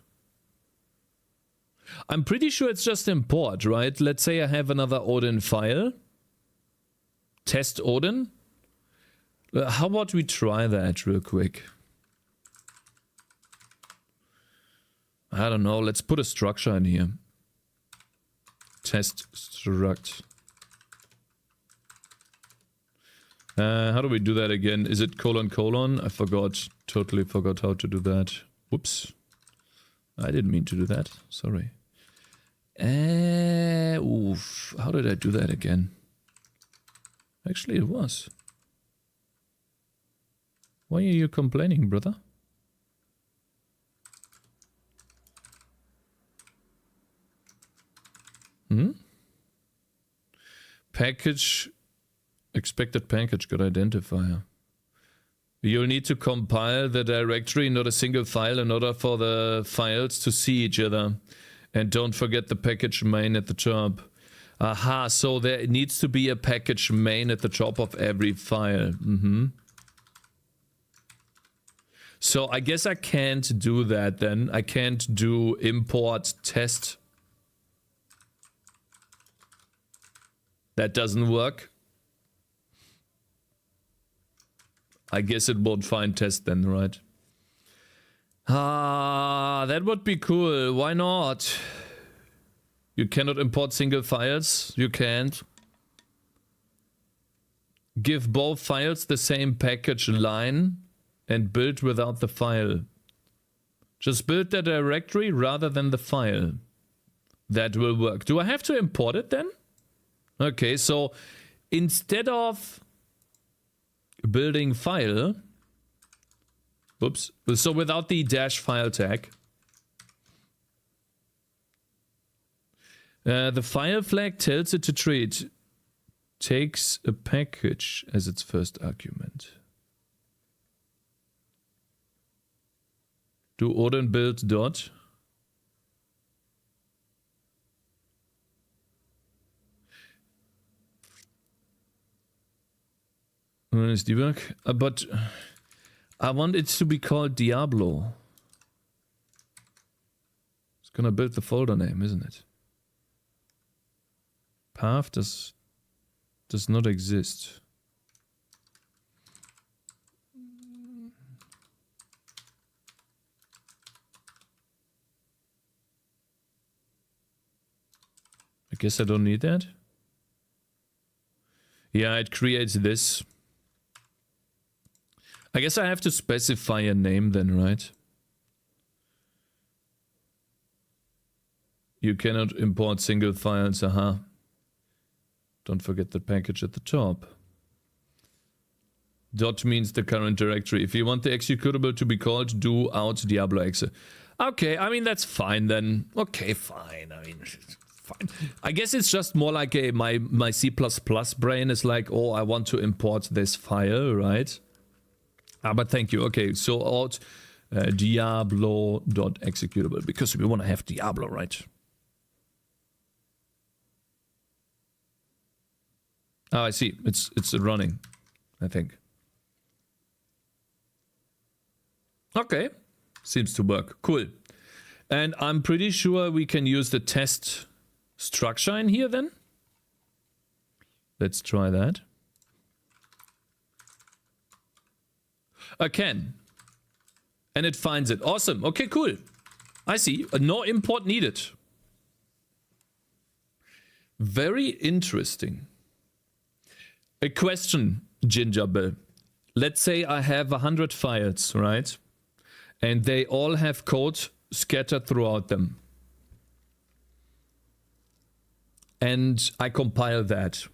I'm pretty sure it's just import, right? Let's say I have another Odin file. Test Odin. How about we try that real quick? I don't know. Let's put a structure in here. Test struct. How do we do that again? Is it colon? I forgot. Totally forgot how to do that. Whoops. I didn't mean to do that. Sorry. Oof. How did I do that again? Actually, it was. Why are you complaining, brother? Package, expected package got identifier. You'll need to compile the directory, not a single file, in order for the files to see each other. And don't forget the package main at the top. Aha, so there needs to be a package main at the top of every file. So I guess I can't do that then. I can't do import test. That doesn't work. I guess it won't find test then, right? That would be cool. Why not? You cannot import single files. You can't. Give both files the same package line and build without the file. Just build the directory rather than the file. That will work. Do I have to import it then? Okay, so instead of building file, Oops. So without the dash file tag, the file flag tells it to treat, takes a package as its first argument. Do Odin build dot? When is debug? But I want it to be called Diablo. It's gonna build the folder name, isn't it? Path does not exist. I guess I don't need that. Yeah, it creates this. I guess I have to specify a name then, right? You cannot import single files, aha. Don't forget the package at the top. Dot means the current directory. If you want the executable to be called, do out Diablo exe. Okay, I mean, that's fine then. Okay, fine. I mean, fine. I guess it's just more like my C++ brain is like, oh, I want to import this file, right? But thank you. Okay, so out Diablo.executable, because we want to have Diablo, right? Oh, I see. It's running, I think. Okay, seems to work. Cool. And I'm pretty sure we can use the test structure in here then. Let's try that. I can. And it finds it. Awesome. Okay, cool. I see. No import needed. Very interesting. A question, Ginger Bill. Let's say I have 100 files, right? And they all have code scattered throughout them. And I compile that.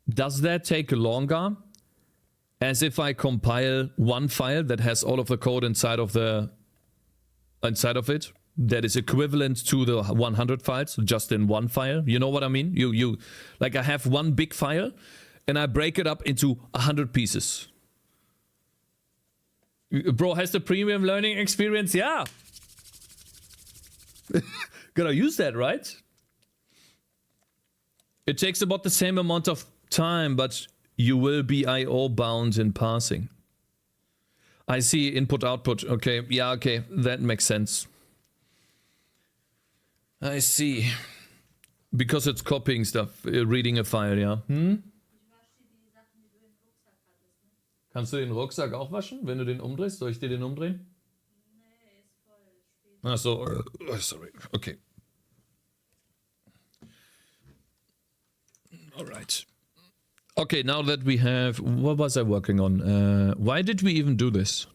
Does that take longer? As if I compile one file that has all of the code inside of it, that is equivalent to the 100 files, just in one file. You know what I mean? You like I have one big file, and I break it up into 100 pieces. Bro, has the premium learning experience? Yeah. Gotta use that, right? It takes about the same amount of time, but you will be IO bound in passing. I see input output. Okay, yeah, okay, that makes sense. I see. Because it's copying stuff, reading a file, yeah. Kannst du den Rucksack auch waschen, wenn du den umdrehst? Soll ich dir den umdrehen? Nee, ist voll. Ach so, sorry. Okay. All right. Okay, now that we have... What was I working on? Why did we even do this?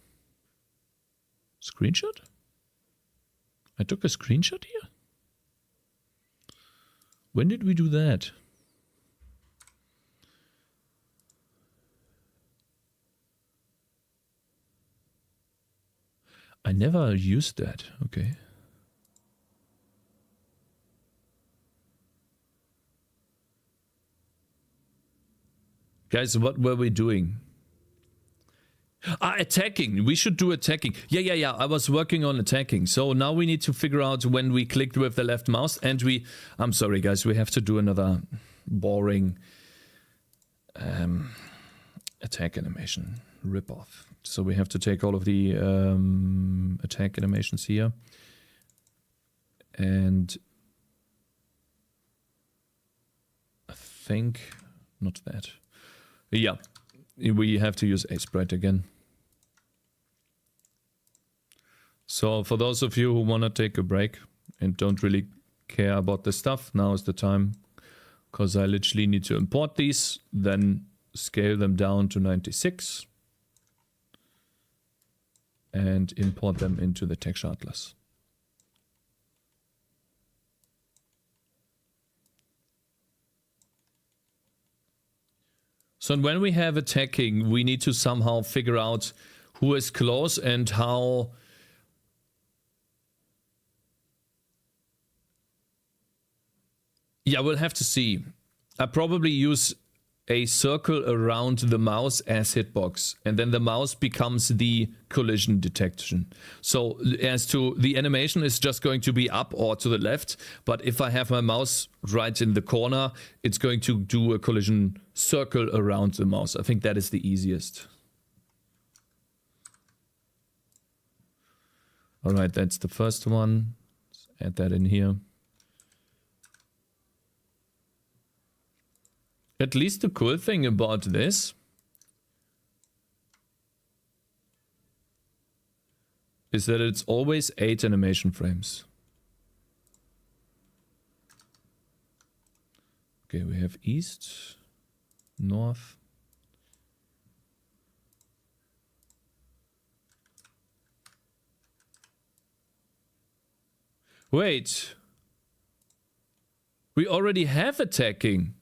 Screenshot? I took a screenshot here? When did we do that? I never used that. Okay. Guys, what were we doing? Attacking. We should do attacking. Yeah. I was working on attacking. So now we need to figure out when we clicked with the left mouse and we... I'm sorry, guys. We have to do another boring attack animation ripoff. So we have to take all of the attack animations here. And I think... Not that. Yeah, we have to use Aseprite again. So for those of you who want to take a break and don't really care about the stuff, now is the time. Because I literally need to import these, then scale them down to 96. And import them into the texture atlas. So when we have attacking, we need to somehow figure out who is close and how... Yeah, we'll have to see. I probably use a circle around the mouse as hitbox, and then the mouse becomes the collision detection. So as to the animation is just going to be up or to the left, but if I have my mouse right in the corner, it's going to do a collision circle around the mouse. I think that is the easiest. All right, that's the first one. Let's add that in here. At least the cool thing about this is that it's always 8 animation frames. Okay, we have east, north. Wait. We already have attacking.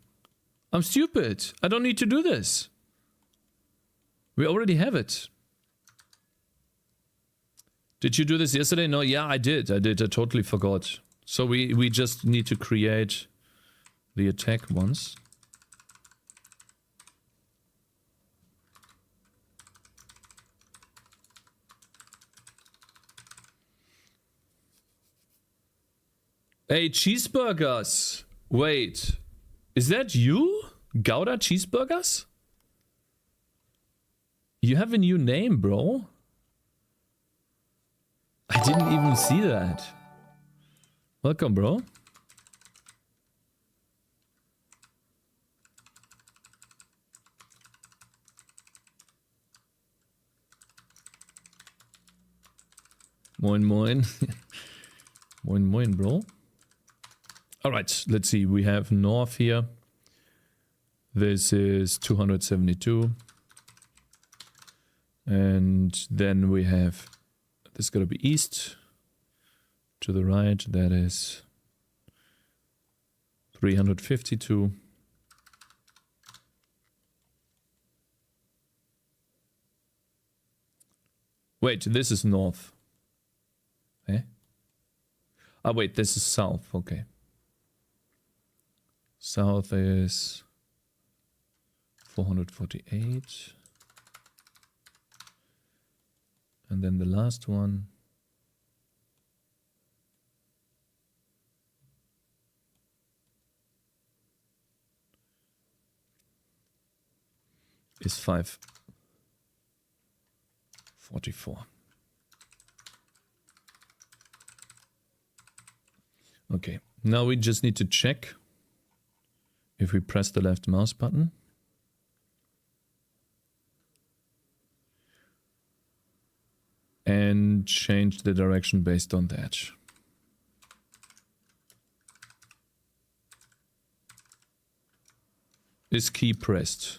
I'm stupid. I don't need to do this. We already have it. Did you do this yesterday? No, yeah, I did. I totally forgot. So we just need to create the attack once. Hey, cheeseburgers. Wait. Is that you? Gouda Cheeseburgers? You have a new name, bro. I didn't even see that. Welcome, bro. Moin, moin. Moin, moin, bro. All right, let's see. We have north here. This is 272. And then we have, this is going to be east. To the right, that is 352. Wait, this is north. Eh? Ah, wait, this is south. Okay. South is 448. And then the last one is 544. Okay, now we just need to check if we press the left mouse button. And change the direction based on that. Is key pressed?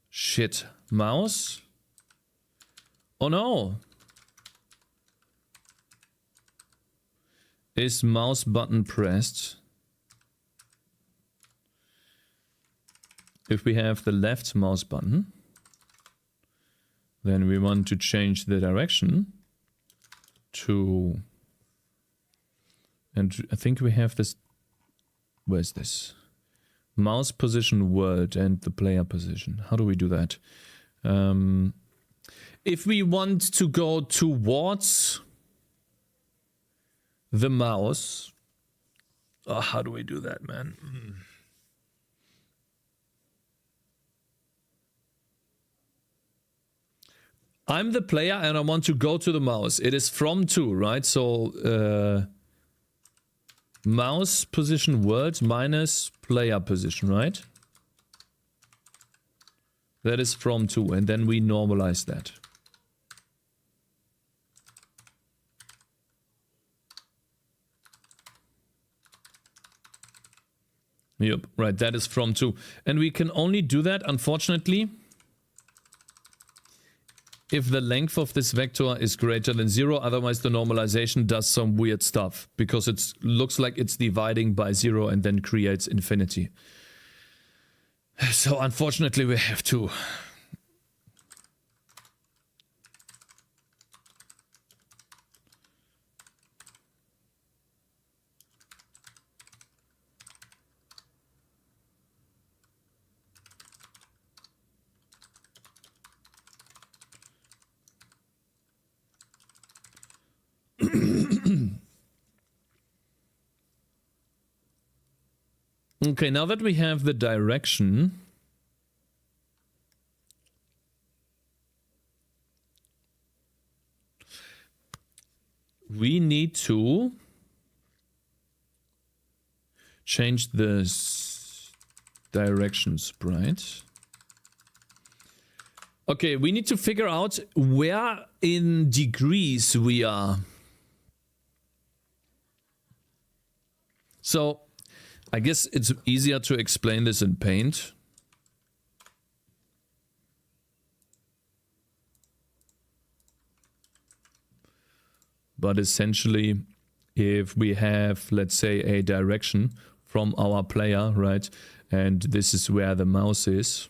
Shit. Mouse? Oh no! Is mouse button pressed? If we have the left mouse button, then we want to change the direction to, and I think we have this, where's this? Mouse position world and the player position. How do we do that? If we want to go towards the mouse, oh, how do we do that, man? I'm the player and I want to go to the mouse. It is from to, right? So mouse position world minus player position, right? That is from to, and then we normalize that. Yep, right, that is from to. And we can only do that, unfortunately, if the length of this vector is greater than 0, otherwise the normalization does some weird stuff, because it looks like it's dividing by 0 and then creates infinity. So unfortunately we have to Okay, now that we have the direction, we need to change the direction sprite. Okay, we need to figure out where in degrees we are. So, I guess it's easier to explain this in Paint. But essentially, if we have, let's say, a direction from our player, right? And this is where the mouse is.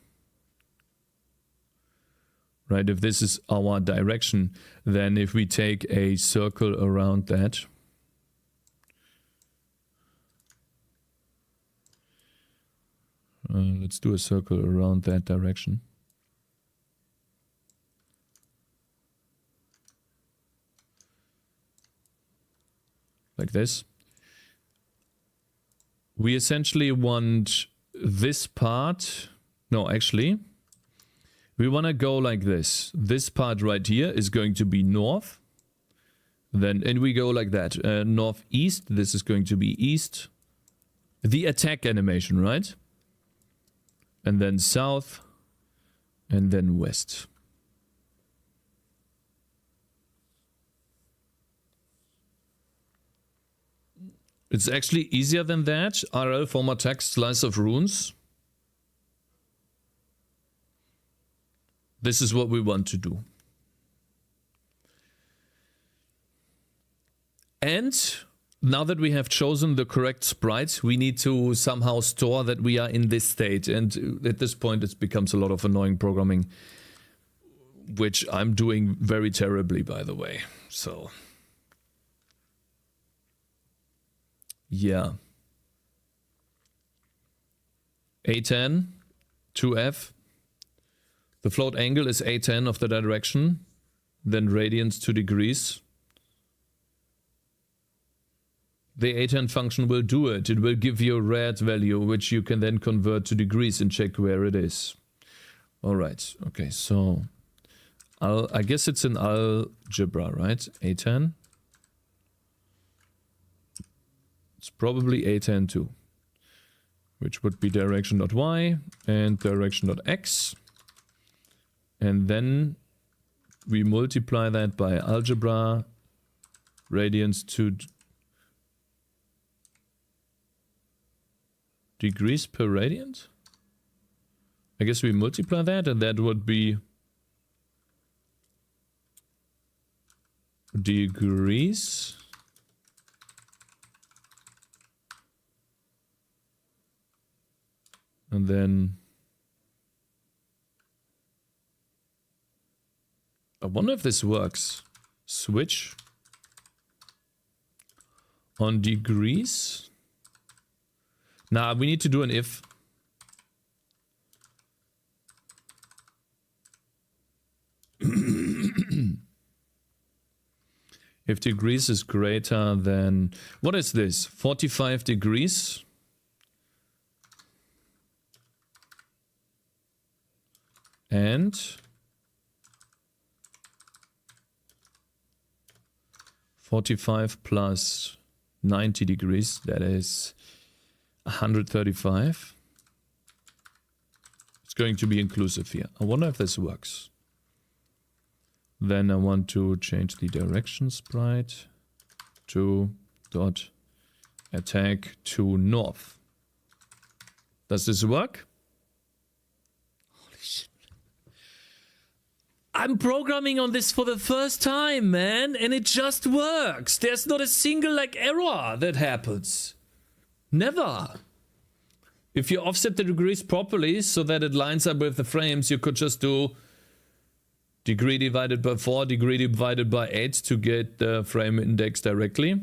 Right, if this is our direction, then if we take a circle around that, let's do a circle around that direction. Like this. We essentially want this part, no, actually, we want to go like this. This part right here is going to be north. Then, and we go like that. Northeast, this is going to be east. The attack animation, right? And then south. And then west. It's actually easier than that. RL format text slice of runes. This is what we want to do. And now that we have chosen the correct sprite, we need to somehow store that we are in this state. And at this point, it becomes a lot of annoying programming, which I'm doing very terribly, by the way. So, yeah. A10, 2F. The float angle is A10 of the direction, then radians 2 degrees. The A10 function will do it. It will give you a rad value, which you can then convert to degrees and check where it is. All right. Okay, so I guess it's in algebra, right? A10. It's probably A10 too, which would be direction.y and direction.x. And then we multiply that by algebra, radians to degrees per radian. I guess we multiply that, and that would be degrees. And then I wonder if this works. Switch on degrees. Nah, we need to do an if. If degrees is greater than, what is this? 45 degrees. And 45 plus 90 degrees, that is 135. It's going to be inclusive here. I wonder if this works. Then I want to change the direction sprite to dot attack to north. Does this work? Holy shit. I'm programming on this for the first time, man, and it just works. There's not a single error that happens. Never. If you offset the degrees properly so that it lines up with the frames, you could just do degree divided by 4, degree divided by 8 to get the frame index directly.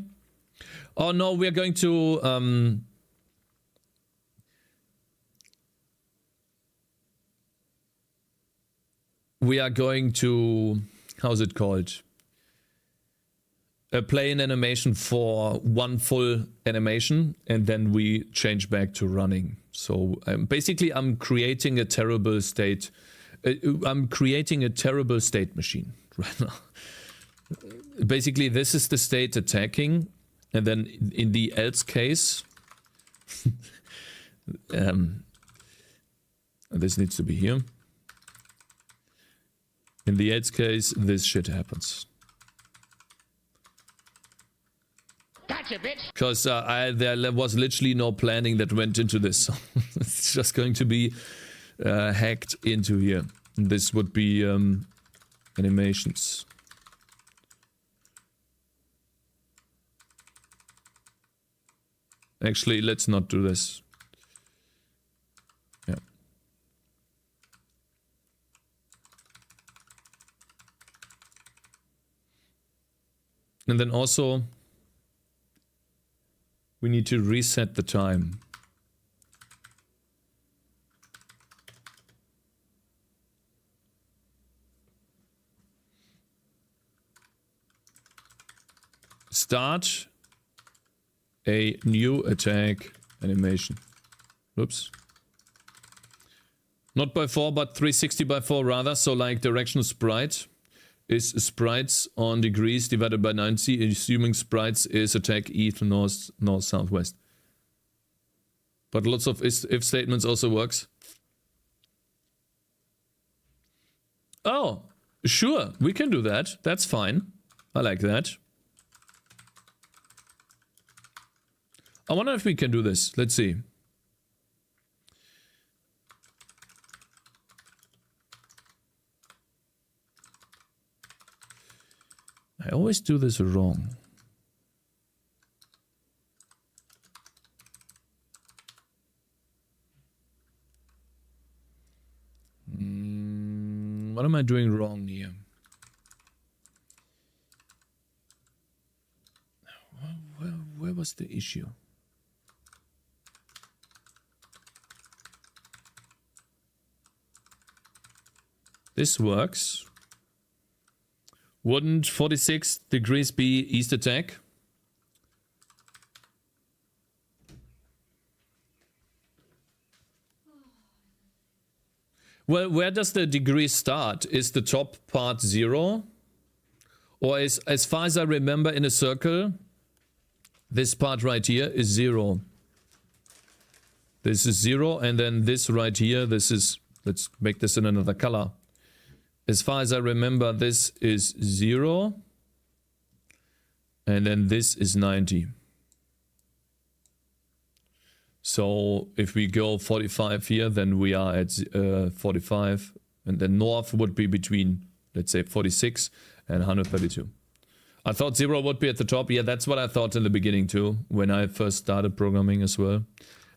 Oh no, we're going to we are going to, how's it called? play an animation for one full animation, and then we change back to running. So basically, I'm creating a terrible state. I'm creating a terrible state machine right now. Basically, this is the state attacking, and then in the else case, this needs to be here. In the else case, this shit happens. Gotcha, bitch. Because there was literally no planning that went into this. It's just going to be hacked into here. This would be animations. Actually, let's not do this. Yeah. And then also, we need to reset the time. Start a new attack animation. Oops. Not by 4, but 360 by 4 rather. So like direction sprite is sprites on degrees divided by 90, assuming sprites is attack east, north, north, southwest. But lots of if statements also works. Oh, sure, we can do that. That's fine. I like that. I wonder if we can do this. Let's see. I always do this wrong. What am I doing wrong here? Where was the issue? This works. Wouldn't 46 degrees be east attack? Well, where does the degree start? Is the top part 0? Or is, as far as I remember in a circle, this part right here is 0. This is 0, and then this right here, this is, let's make this in another color. As far as I remember, this is 0. And then this is 90. So if we go 45 here, then we are at 45. And then north would be between, let's say, 46 and 132. I thought 0 would be at the top. Yeah, that's what I thought in the beginning too, when I first started programming as well.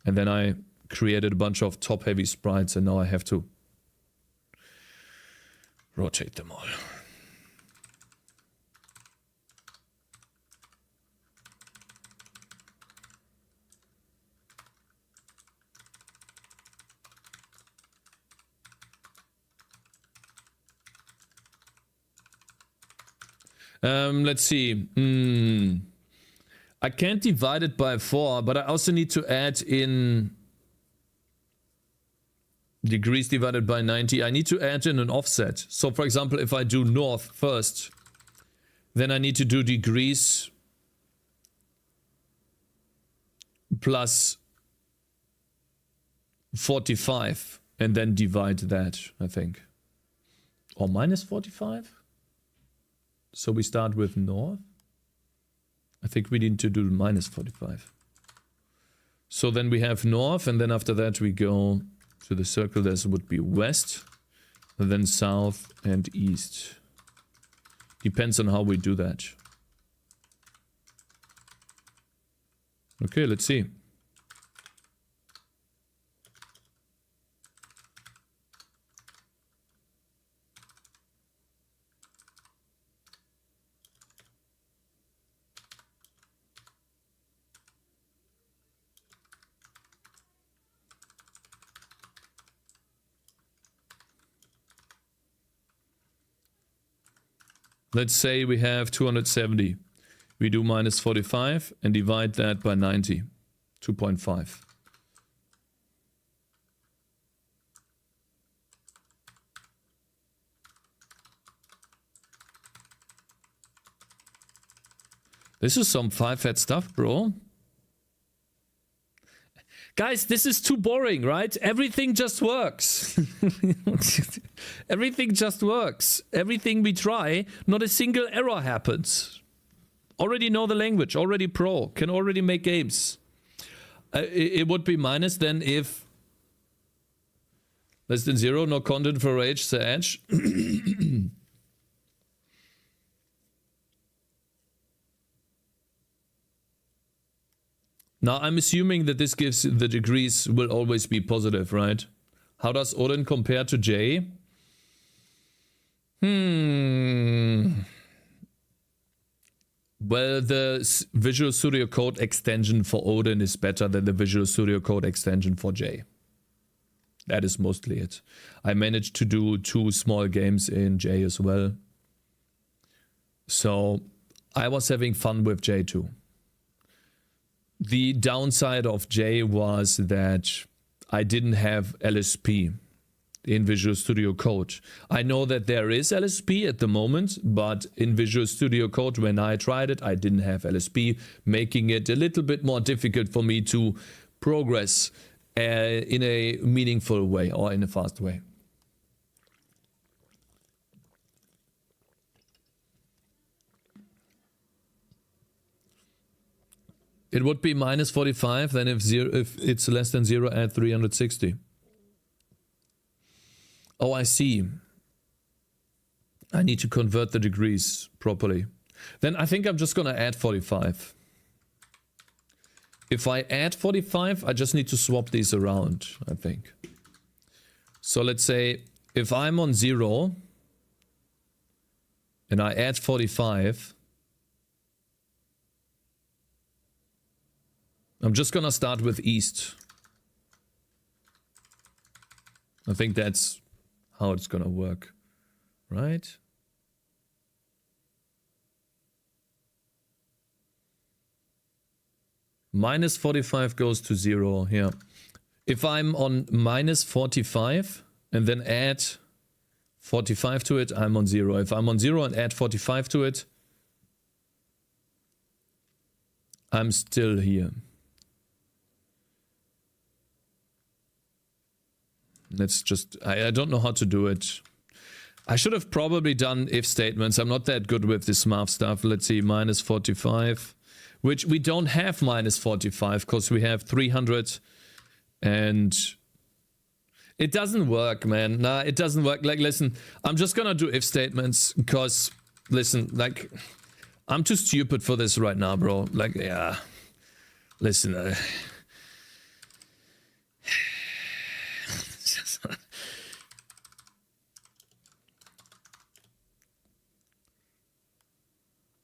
And then I created a bunch of top-heavy sprites, and now I have to rotate them all. Let's see. I can't divide it by 4, but I also need to add in degrees divided by 90. I need to add in an offset. So for example, if I do north first, then I need to do degrees plus 45 and then divide that, I think. Or minus 45? So we start with north. I think we need to do minus 45. So then we have north, and then after that we go to the circle. This would be west, and then south and east. Depends on how we do that. Okay, let's see. Let's say we have 270. We do minus 45 and divide that by 90. 2.5. This is some 5-head stuff, bro. Guys, this is too boring, right? Everything just works. Everything just works. Everything we try, not a single error happens. Already know the language, already pro, can already make games. It would be minus then if less than 0, no content for rage, the edge. Now, I'm assuming that this gives the degrees will always be positive, right? How does Odin compare to J? Well, the Visual Studio Code extension for Odin is better than the Visual Studio Code extension for J. That is mostly it. I managed to do 2 small games in J as well. So, I was having fun with J too. The downside of J was that I didn't have LSP in Visual Studio Code. I know that there is LSP at the moment, but in Visual Studio Code, when I tried it, I didn't have LSP, making it a little bit more difficult for me to progress in a meaningful way or in a fast way. It would be minus 45, then if it's less than 0, add 360. Oh, I see. I need to convert the degrees properly. Then I think I'm just gonna add 45. If I add 45, I just need to swap these around, I think. So let's say if I'm on 0 and I add 45, I'm just gonna start with east. I think that's how it's gonna work, right? Minus 45 goes to 0 here. If I'm on minus 45 and then add 45 to it, I'm on 0. If I'm on 0 and add 45 to it, I'm still here. Let's just, I don't know how to do it. I should have probably done if statements. I'm not that good with this math stuff. Let's see, minus 45, which we don't have minus 45 because we have 300 and it doesn't work, man. Nah, it doesn't work. Like, listen, I'm just gonna do if statements because, listen, like, I'm too stupid for this right now, bro. Like, yeah, listen,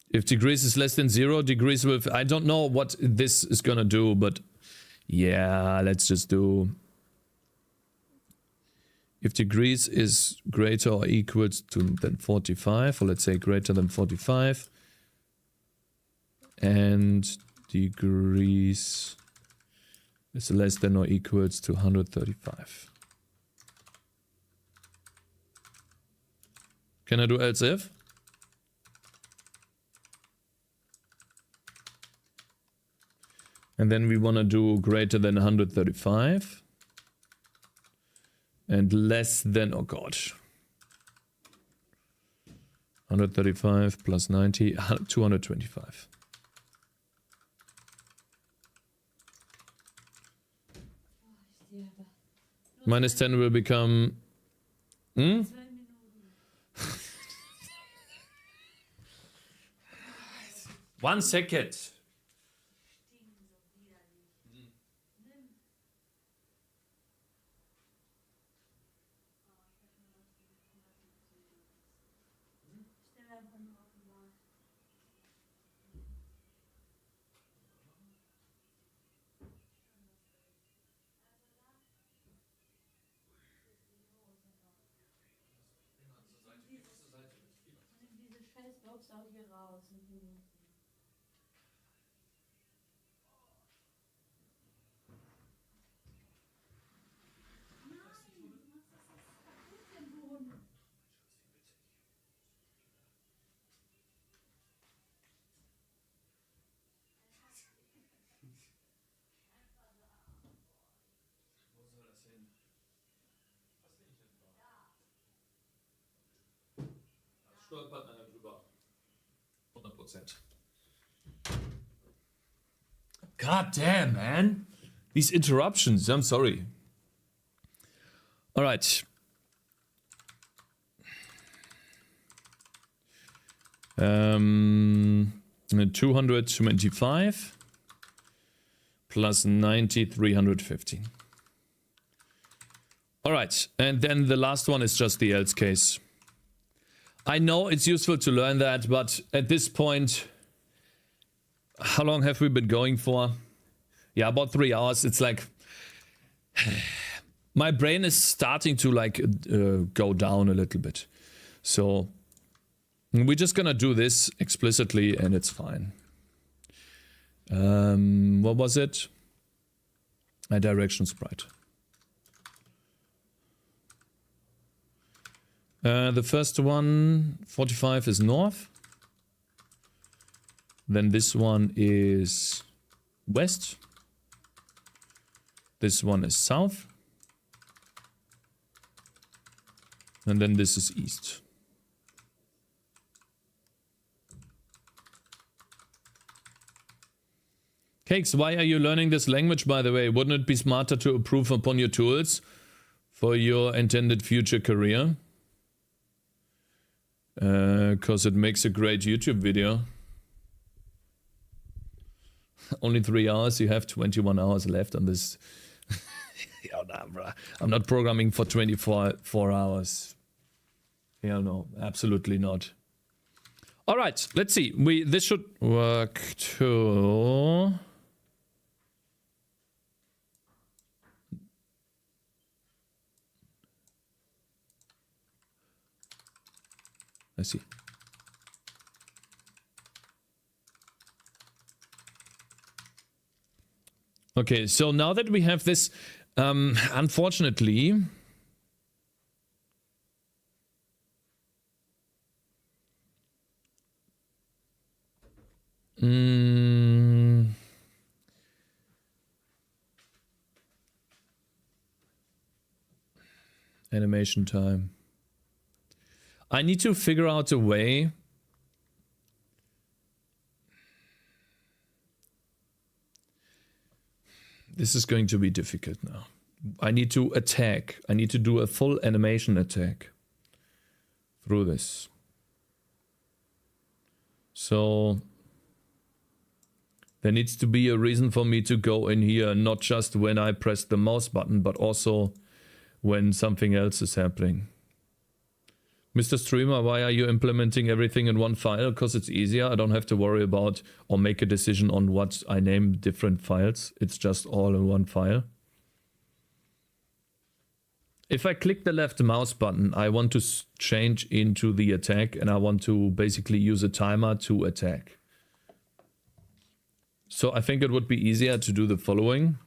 if degrees is less than 0, degrees with... I don't know what this is gonna do, but... yeah, let's just do... if degrees is greater or equal to than 45, or let's say greater than 45, and degrees is less than or equals to 135. Can I do else if? And then we want to do greater than 135. And less than, oh god. 135 plus 90, 225. Minus 10 will become... 1 second. Diese scheiß Box auch hier raus. 100%. God damn, man. These interruptions, I'm sorry. All right. 225 plus 90, 350. All right, and then the last one is just the else case. I know it's useful to learn that, but at this point, how long have we been going for? Yeah, about 3 hours. It's like my brain is starting to like go down a little bit. So we're just gonna do this explicitly and it's fine. What was it? A direction sprite. The first one, 45 is north. Then this one is west. This one is south. And then this is east. Cakez, why are you learning this language, by the way? Wouldn't it be smarter to improve upon your tools for your intended future career? Because it makes a great YouTube video. Only 3 hours, you have 21 hours left on this. Yeah, nah, bruh. I'm not programming for 24 hours. Hell no, absolutely not. All right, let's see. This should work too. Let's see. Okay, so now that we have this, unfortunately, animation time. I need to figure out a way. This is going to be difficult now. I need to attack. I need to do a full animation attack through this. So there needs to be a reason for me to go in here, not just when I press the mouse button, but also when something else is happening. Mr. Streamer, why are you implementing everything in one file? Because it's easier. I don't have to worry about or make a decision on what I name different files. It's just all in one file. If I click the left mouse button, I want to change into the attack and I want to basically use a timer to attack. So I think it would be easier to do the following.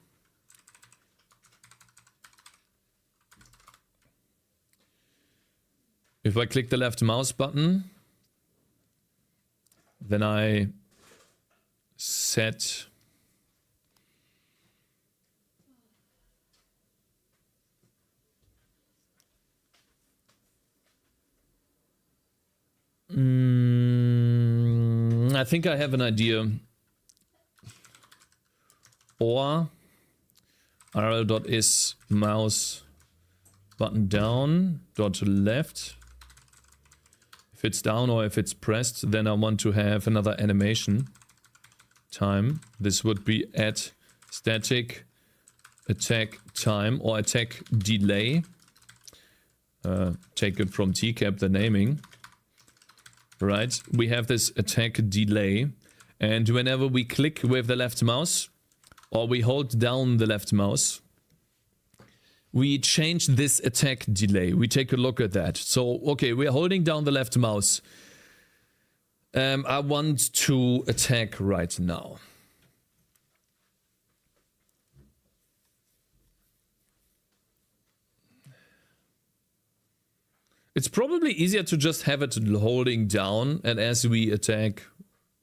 If I click the left mouse button, then I set I think I have an idea. Or rl.is mouse button down dot left. If it's down or if it's pressed, then I want to have another animation time. This would be at static attack time or attack delay. Take it from TCAP, the naming. Right, we have this attack delay. And whenever we click with the left mouse or we hold down the left mouse, we change this attack delay. We take a look at that. So, okay, we're holding down the left mouse. I want to attack right now. It's probably easier to just have it holding down and as we attack,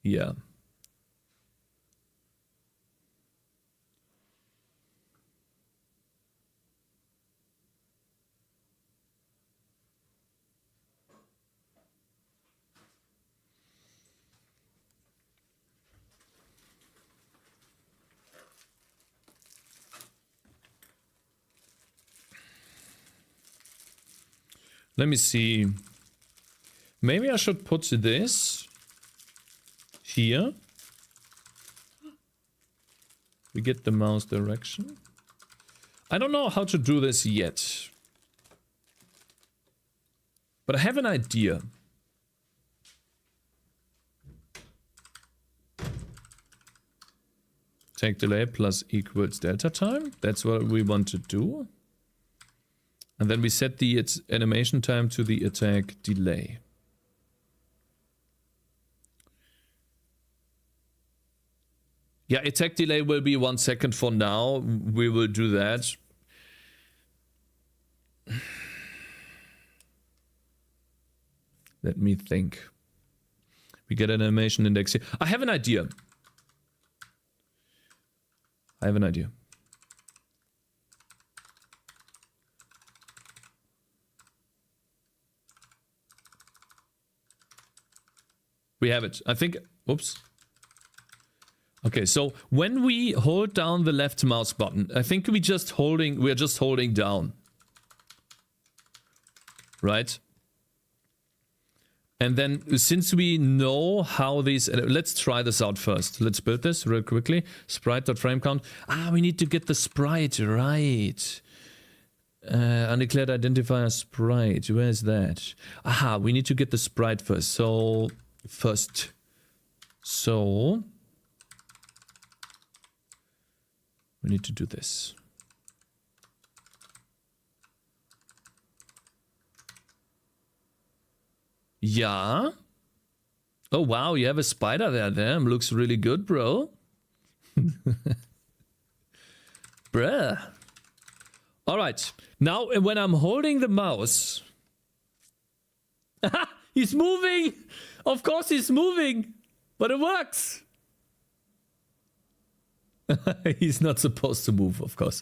yeah. Let me see. Maybe I should put this here. We get the mouse direction. I don't know how to do this yet. But I have an idea. Take delay plus equals delta time. That's what we want to do. And then we set the animation time to the attack delay. Yeah, attack delay will be 1 second for now. We will do that. Let me think. We get an animation index here. I have an idea. We have it. I think... Oops. Okay, so when we hold down the left mouse button, I think we're just holding down. Right? And then since we know how these... Let's try this out first. Let's build this real quickly. Sprite.frameCount. Ah, we need to get the sprite, right. Undeclared identifier sprite. Where is that? Aha, we need to get the sprite first. So we need to do this. Yeah. Oh wow, you have a spider there. Damn, looks really good, bro. Bruh. All right. Now when I'm holding the mouse, he's moving. Of course he's moving, but it works. He's not supposed to move, of course.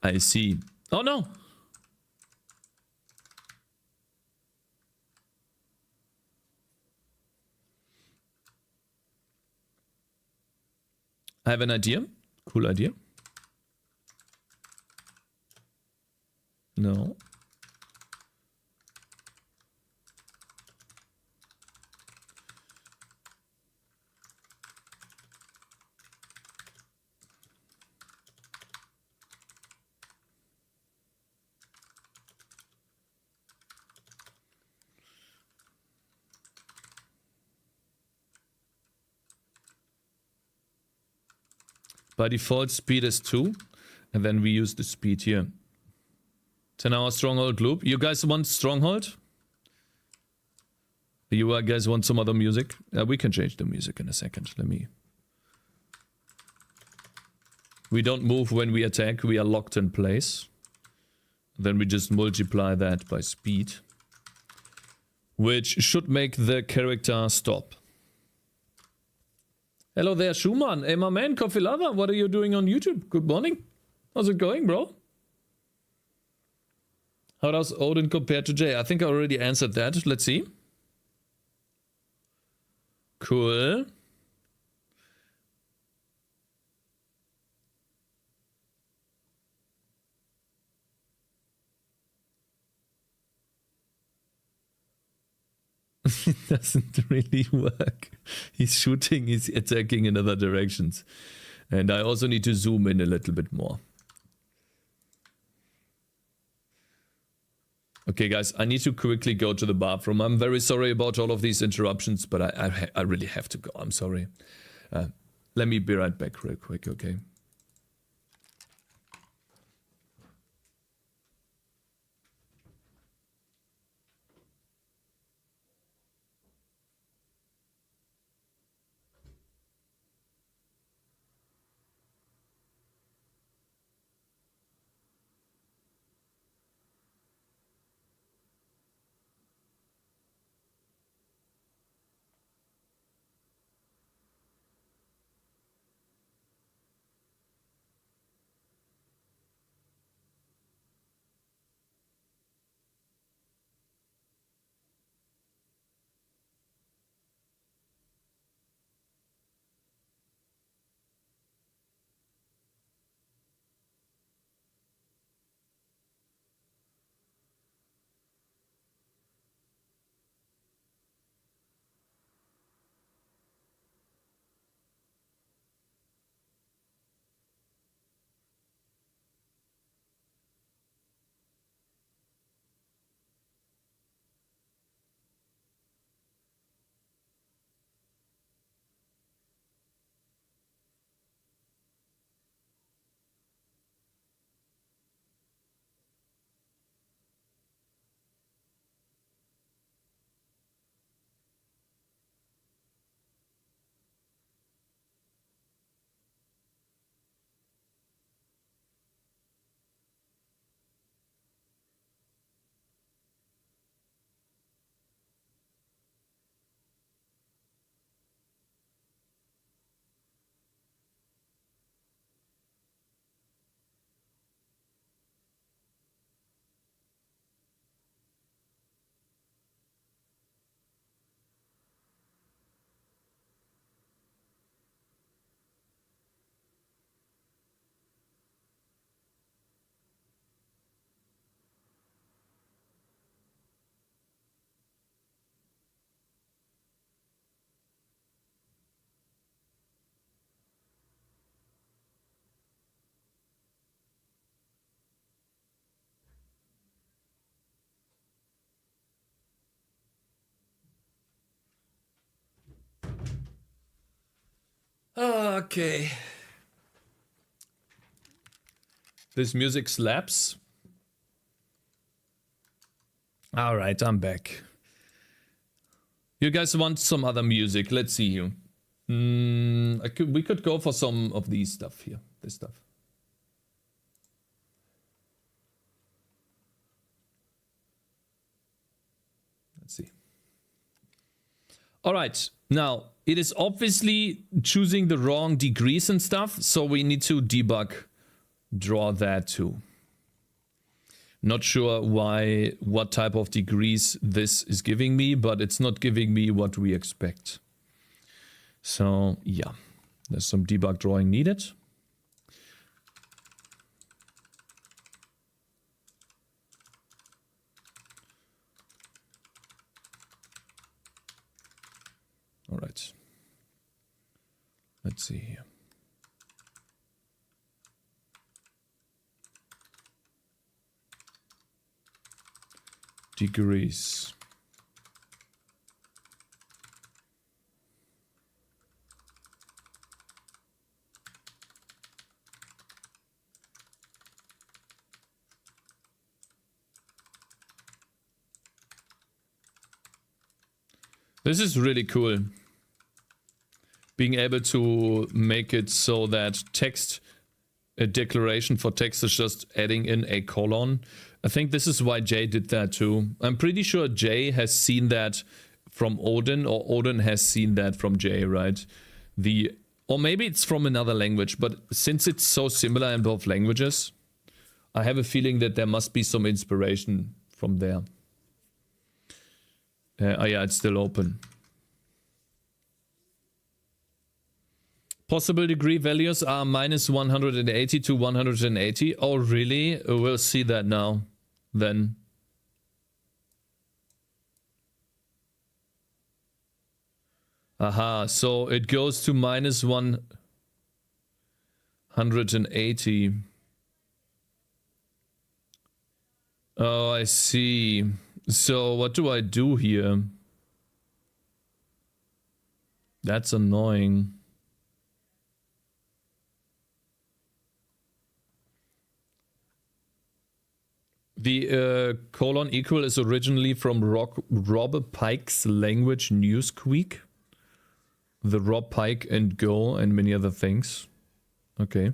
I see. Oh no. I have an idea. Cool idea. No. By default, speed is 2, and then we use the speed here. 10-hour stronghold loop. You guys want stronghold? You guys want some other music? We can change the music in a second. Let me... We don't move when we attack. We are locked in place. Then we just multiply that by speed. Which should make the character stop. Hello there, Schumann. Hey, my man, Coffee Lover. What are you doing on YouTube? Good morning. How's it going, bro? How does Odin compare to Jay? I think I already answered that. Let's see. Cool. It doesn't really work. He's shooting, he's attacking in other directions. And I also need to zoom in a little bit more. Okay, guys, I need to quickly go to the bathroom. I'm very sorry about all of these interruptions, but I really have to go. I'm sorry. Let me be right back real quick, okay? Okay. This music slaps. All right, I'm back. You guys want some other music? Let's see here. We could go for some of these stuff here. This stuff. Let's see. All right. Now, it is obviously choosing the wrong degrees and stuff, so we need to debug, draw that too. Not sure what type of degrees this is giving me, but it's not giving me what we expect. So, yeah, there's some debug drawing needed. All right. Let's see here. Degrees. This is really cool. Being able to make it so that text, a declaration for text is just adding in a colon. I think this is why Jay did that too. I'm pretty sure Jay has seen that from Odin, or Odin has seen that from Jay, right? Or maybe it's from another language, but since it's so similar in both languages, I have a feeling that there must be some inspiration from there. Oh yeah, it's still open. Possible degree values are minus 180 to 180. Oh, really? We'll see that now. Then. Aha, so it goes to minus 180. Oh, I see. So what do I do here? That's annoying. The colon equal is originally from Rob Pike's language Newsqueak. The Rob Pike and Go and many other things. Okay.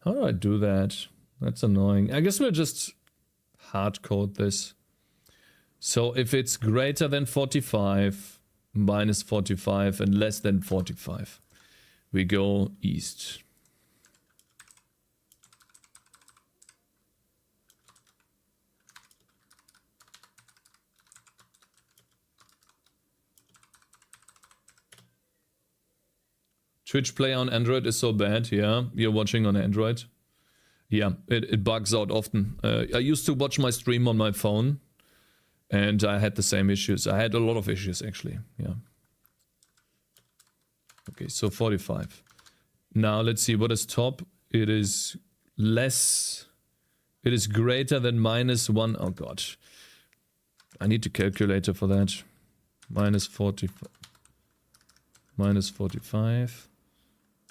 How do I do that? That's annoying. I guess we'll just hard code this. So if it's greater than 45, minus 45 and less than 45, we go east. Twitch play on Android is so bad. Yeah, you're watching on Android. Yeah, it bugs out often. I used to watch my stream on my phone, and I had the same issues. I had a lot of issues, actually. Yeah. Okay, so 45. Now, let's see. What is top? It is less... It is greater than minus 1... Oh, God. I need a calculator for that. Minus 45. Minus 45.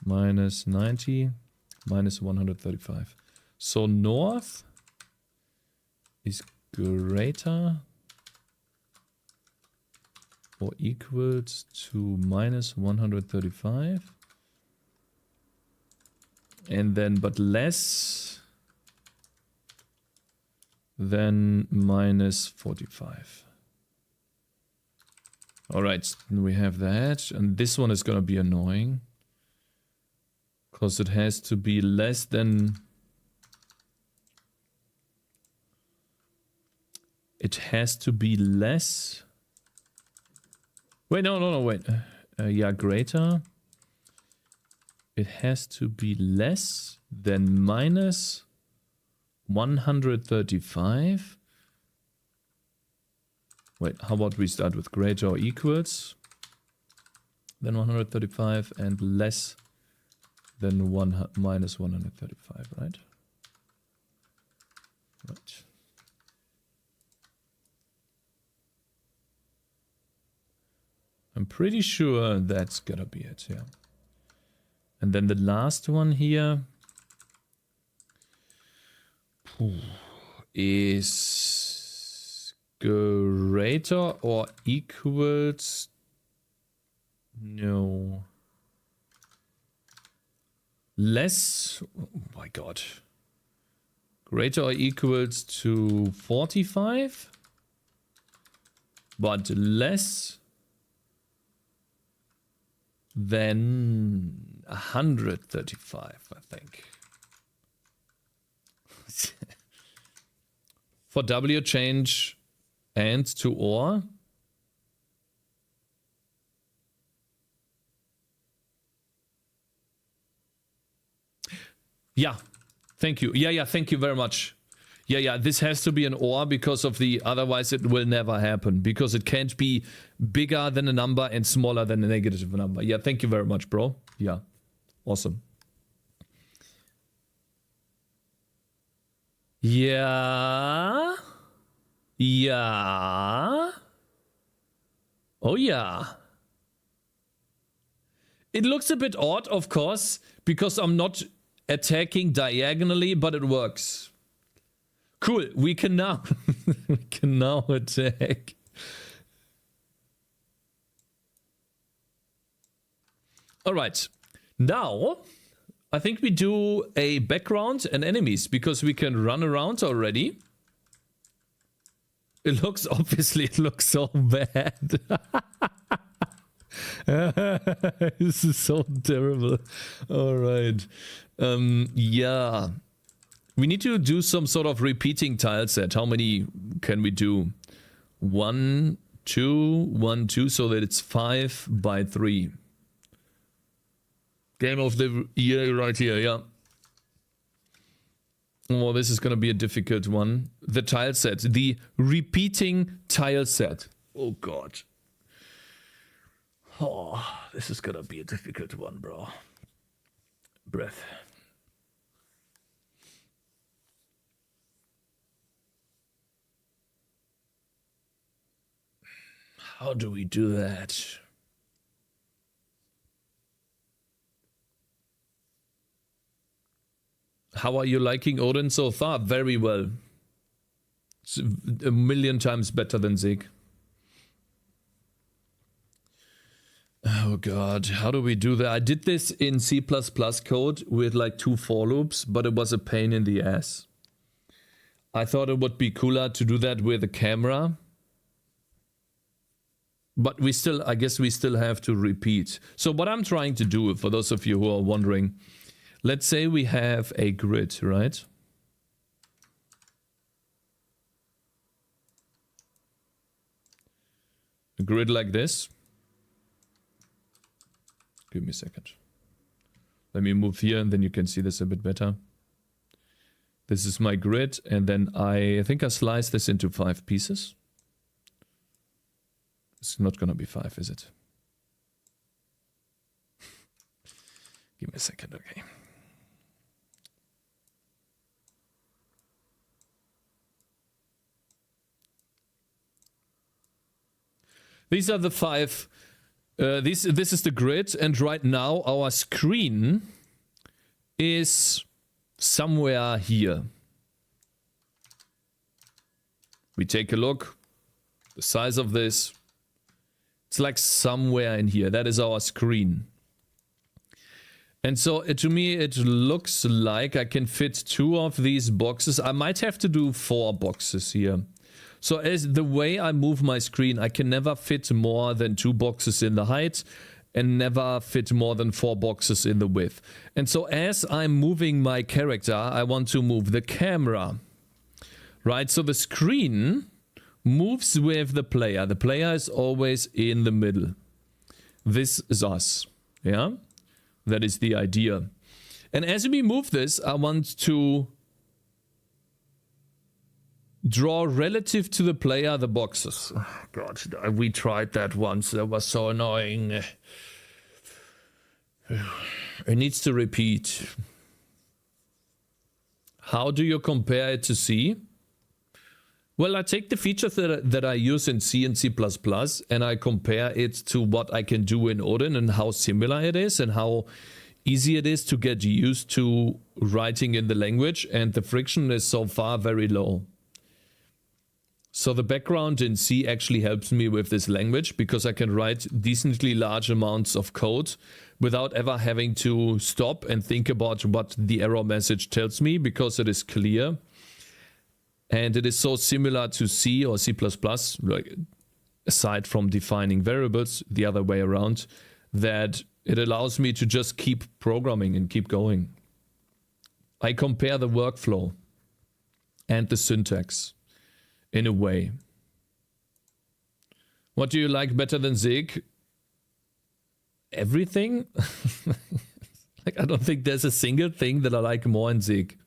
Minus 90. Minus 135. So north is greater or equals to minus 135. And then, but less than minus 45. All right, we have that. And this one is going to be annoying, because it has to be less than... It has to be less... Wait, no, wait. Yeah, greater. It has to be less than minus 135. Wait, how about we start with greater or equals than 135 and less than minus 135, right? Right. I'm pretty sure that's gonna be it, yeah. And then the last one here is greater or equals... No. Less... Oh my god. Greater or equals to 45, but less than 135, I think. For W, change and to or. Yeah. Thank you. Yeah, thank you very much. Yeah, this has to be an or because of the... Otherwise it will never happen. Because it can't be bigger than a number and smaller than a negative number. Yeah, thank you very much, bro. Yeah. Awesome. Yeah. Yeah. Oh, yeah. It looks a bit odd, of course, because I'm not... attacking diagonally, but it works. Cool. We can now attack. All right. Now, I think we do a background and enemies because we can run around already. It looks so bad. This is so terrible. All right. Yeah. We need to do some sort of repeating tile set. How many can we do? 1, 2, 1, 2, so that it's 5 by 3. Game of the year right here, yeah. Oh, this is gonna be a difficult one. The tile set. The repeating tile set. Oh god. Oh, this is gonna be a difficult one, bro. Breath. How do we do that? How are you liking Odin so far? Very well. It's a million times better than Zig. Oh god, how do we do that? I did this in C++ code with like 2 for loops, but it was a pain in the ass. I thought it would be cooler to do that with a camera. But I guess we still have to repeat. So what I'm trying to do, for those of you who are wondering, let's say we have a grid, right? A grid like this. Give me a second. Let me move here and then you can see this a bit better. This is my grid and then I think I slice this into 5 pieces. It's not gonna be 5, is it? Give me a second, okay. These are the 5. This is the grid, and right now our screen is somewhere here. We take a look. The size of this. It's like somewhere in here. That is our screen. And so to me it looks like I can fit 2 of these boxes. I might have to do 4 boxes here. So as the way I move my screen, I can never fit more than 2 boxes in the height and never fit more than 4 boxes in the width. And so as I'm moving my character, I want to move the camera. Right? So the screen moves with the player. The player is always in the middle. This is us. Yeah? That is the idea. And as we move this, I want to draw relative to the player the boxes. Oh, God, we tried that once. That was so annoying. It needs to repeat. How do you compare it to C? Well, I take the features that I use in C and C++ and I compare it to what I can do in Odin and how similar it is and how easy it is to get used to writing in the language, and the friction is so far very low. So the background in C actually helps me with this language because I can write decently large amounts of code without ever having to stop and think about what the error message tells me, because it is clear. And it is so similar to C or C++, like aside from defining variables, the other way around, that it allows me to just keep programming and keep going. I compare the workflow and the syntax in a way. What do you like better than Zig? Everything? Like, I don't think there's a single thing that I like more in Zig.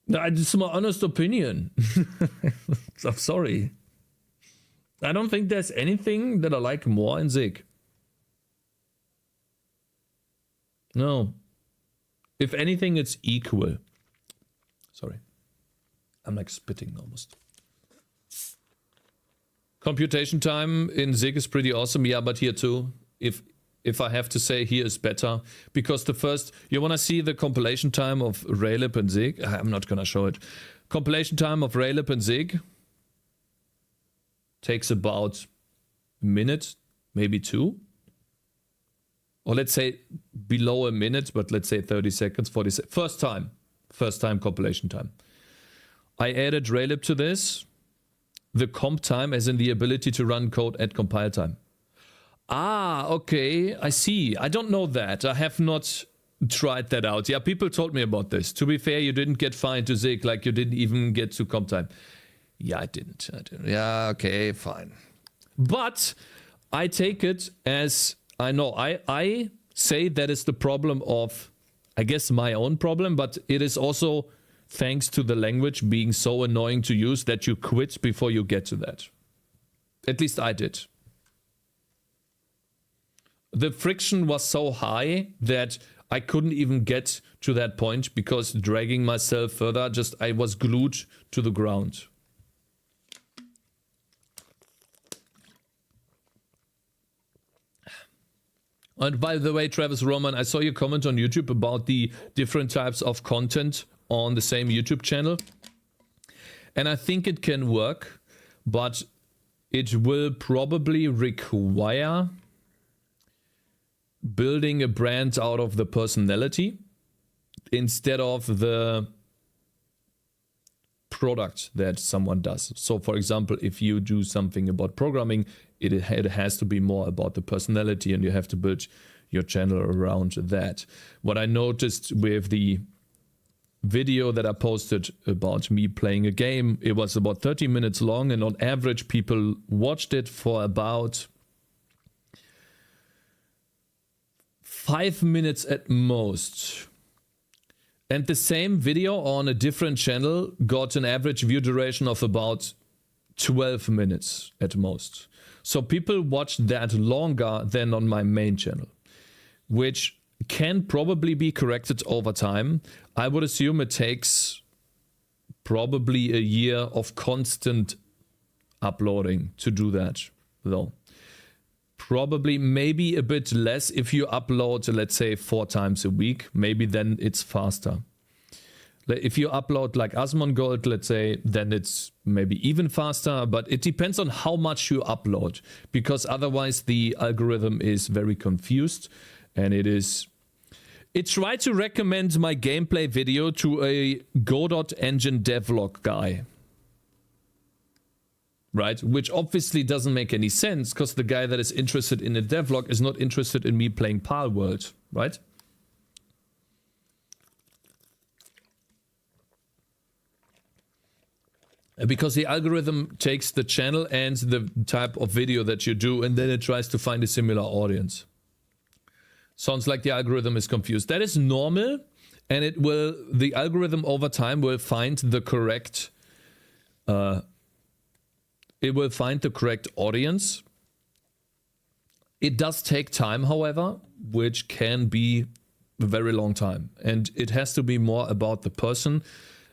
No, it's my honest opinion. I'm sorry. I don't think there's anything that I like more in Zig. No. If anything, it's equal. Sorry. I'm like spitting almost. Computation time in Zig is pretty awesome. Yeah, but here too. If I have to say, here is better. Because the first... You want to see the compilation time of Raylib and Zig? I'm not going to show it. Compilation time of Raylib and Zig takes about a minute, maybe 2. Or let's say below a minute, but let's say 30 seconds, 40 seconds. First time compilation time. I added Raylib to this. The comp time, as in the ability to run code at compile time. Ah, okay, I see. I don't know that. I have not tried that out. Yeah, people told me about this. To be fair, you didn't get far into Zig, like you didn't even get to comp time. Yeah, I didn't. Yeah, okay, fine. But I take it as, I know, I say that is the problem of, I guess, my own problem, but it is also thanks to the language being so annoying to use that you quit before you get to that. At least I did. The friction was so high that I couldn't even get to that point because dragging myself further, I was glued to the ground. And by the way, Travis Roman, I saw your comment on YouTube about the different types of content on the same YouTube channel. And I think it can work, but it will probably require building a brand out of the personality instead of the product that someone does. So for example, if you do something about programming, it has to be more about the personality and you have to build your channel around that. What I noticed with the video that I posted about me playing a game, it was about 30 minutes long, and on average people watched it for about 5 minutes at most. And the same video on a different channel got an average view duration of about 12 minutes at most. So people watched that longer than on my main channel, which can probably be corrected over time. I would assume it takes probably a year of constant uploading to do that, though. Probably maybe a bit less if you upload, let's say, 4 times a week. Maybe then it's faster. If you upload like Asmongold, let's say, then it's maybe even faster. But it depends on how much you upload, because otherwise the algorithm is very confused. And it tried to recommend my gameplay video to a Godot engine devlog guy. Right? Which obviously doesn't make any sense, because the guy that is interested in a devlog is not interested in me playing Palworld, right? Because the algorithm takes the channel and the type of video that you do, and then it tries to find a similar audience. Sounds like the algorithm is confused. That is normal, and the algorithm over time will find the correct audience. It does take time, however, which can be a very long time. And it has to be more about the person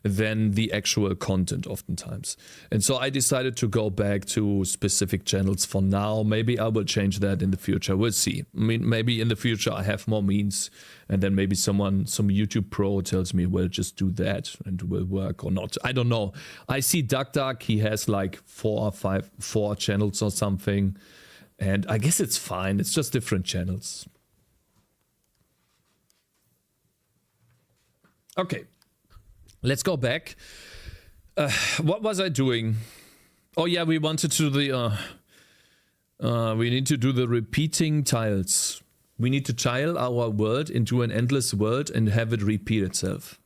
than the actual content oftentimes. And so I decided to go back to specific channels for now. Maybe I will change that in the future. We'll see. I mean, maybe in the future I have more means, and then maybe some YouTube pro tells me, well, just do that and it will work or not. I don't know. I see Duck, he has like 4 channels or something, and I guess it's fine. It's just different channels. Okay. Let's go back. What was I doing? Oh yeah, we wanted to do the we need to do the repeating tiles. We need to tile our world into an endless world and have it repeat itself.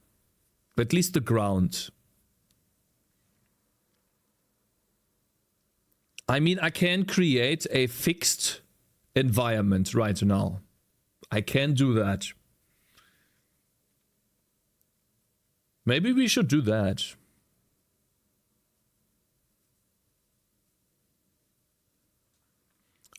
At least the ground. I mean, I can create a fixed environment right now. I can do that. Maybe we should do that.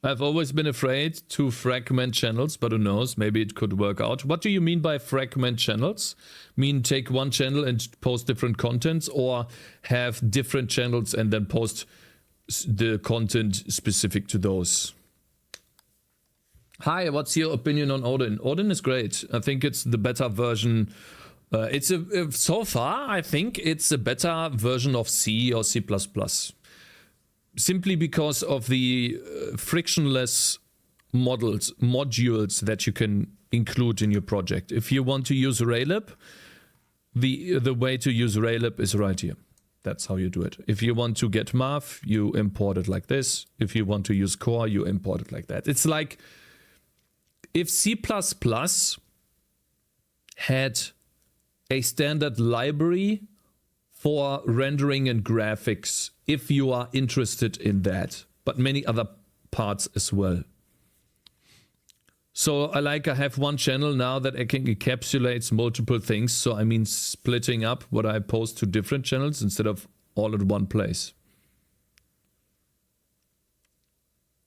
I've always been afraid to fragment channels, but who knows, maybe it could work out. What do you mean by fragment channels? Mean take one channel and post different contents, or have different channels and then post the content specific to those? Hi, what's your opinion on Odin? Odin is great. I think it's the better version. So far, I think it's a better version of C or C++. Simply because of the frictionless modules that you can include in your project. If you want to use Raylib, the way to use Raylib is right here. That's how you do it. If you want to get math, you import it like this. If you want to use core, you import it like that. It's like if C++ had a standard library for rendering and graphics, if you are interested in that, but many other parts as well. So I have one channel now that I can encapsulates multiple things. So I mean splitting up what I post to different channels instead of all at one place.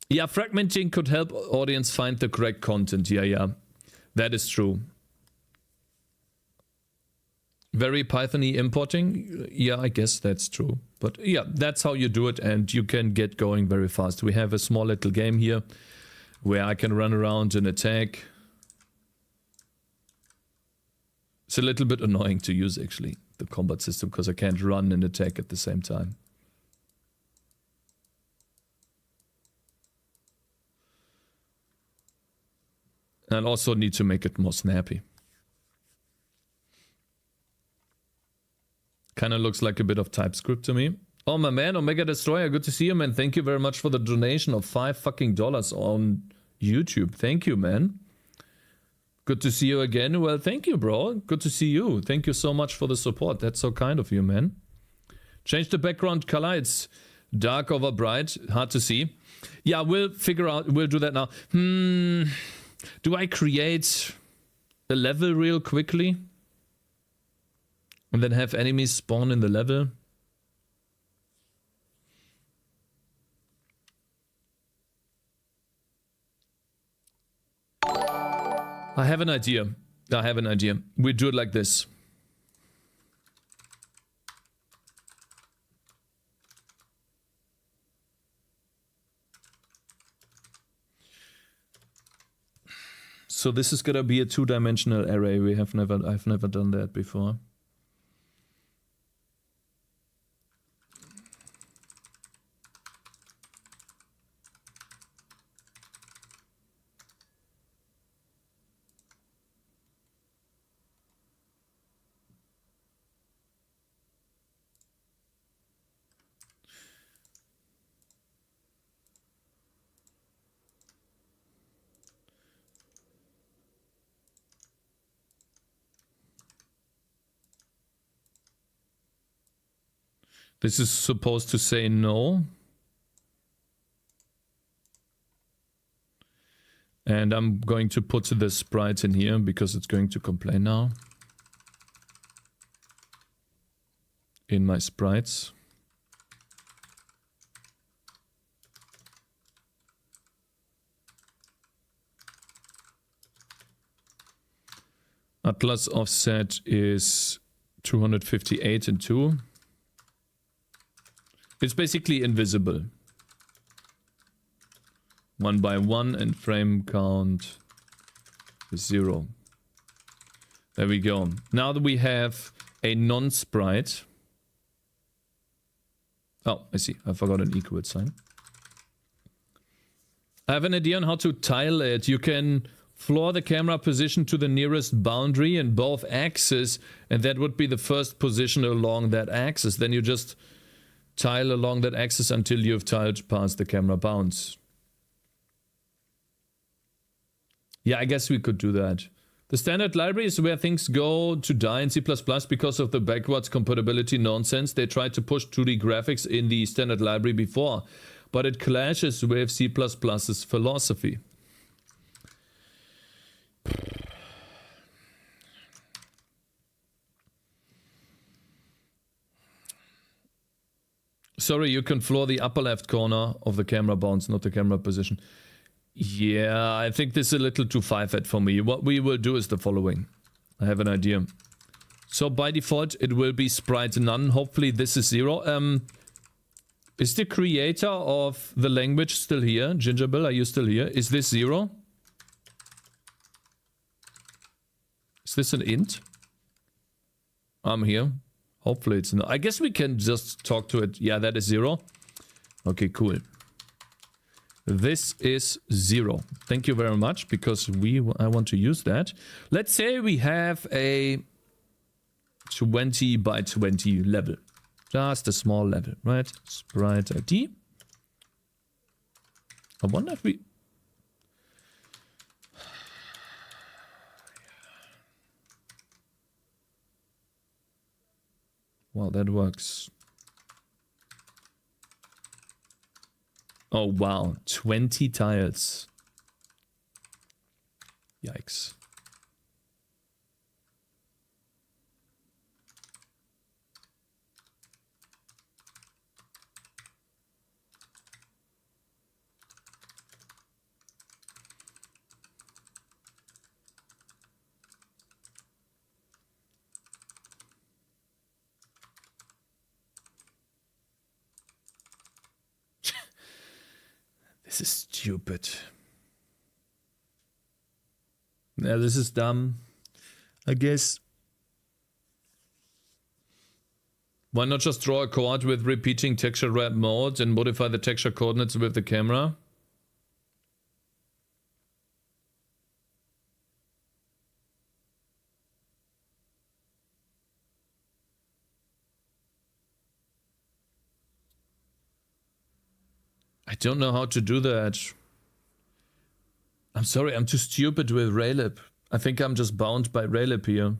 Yeah, fragmenting could help audience find the correct content. Yeah, that is true. Very Python-y importing? Yeah, I guess that's true. But yeah, that's how you do it, and you can get going very fast. We have a small little game here where I can run around and attack. It's a little bit annoying to use, actually, the combat system, because I can't run and attack at the same time. And I also need to make it more snappy. Kind of looks like a bit of TypeScript to me. Oh, my man, Omega Destroyer, good to see you, man. Thank you very much for the donation of $5 on YouTube. Thank you, man. Good to see you again. Well, thank you, bro. Good to see you. Thank you so much for the support. That's so kind of you, man. Change the background color. It's dark over bright. Hard to see. Yeah, we'll figure out. We'll do that now. Do I create a level real quickly? And then have enemies spawn in the level? I have an idea. We do it like this. So this is gonna be a 2-dimensional array. I've never done that before. This is supposed to say no. And I'm going to put the sprite in here because it's going to complain now. In my sprites. Atlas offset is 258 and 2. It's basically invisible. 1 by 1 and frame count is 0. There we go. Now that we have a non-sprite. Oh, I see. I forgot an equal sign. I have an idea on how to tile it. You can floor the camera position to the nearest boundary in both axes, and that would be the first position along that axis. Then you just tile along that axis until you've tiled past the camera bounds. Yeah, I guess we could do that. The standard library is where things go to die in C++ because of the backwards compatibility nonsense. They tried to push 2D graphics in the standard library before, but it clashes with C++'s philosophy. Sorry, you can floor the upper left corner of the camera bounds, not the camera position. Yeah, I think this is a little too 5-at for me. What we will do is the following. I have an idea. So by default, it will be sprite none. Hopefully this is 0. Is the creator of the language still here? Gingerbill, are you still here? Is this 0? Is this an int? I'm here. Hopefully it's not. I guess we can just talk to it. Yeah, that is 0. Okay, cool. This is 0. Thank you very much, because I want to use that. Let's say we have a 20 by 20 level. Just a small level, right? Sprite ID. I wonder if we... Well, that works. Oh, wow. 20 tiles. Yikes. This is stupid. Yeah, this is dumb. I guess. Why not just draw a chord with repeating texture wrap mode and modify the texture coordinates with the camera? I don't know how to do that. I'm sorry, I'm too stupid with Raylib. I think I'm just bound by Raylib here.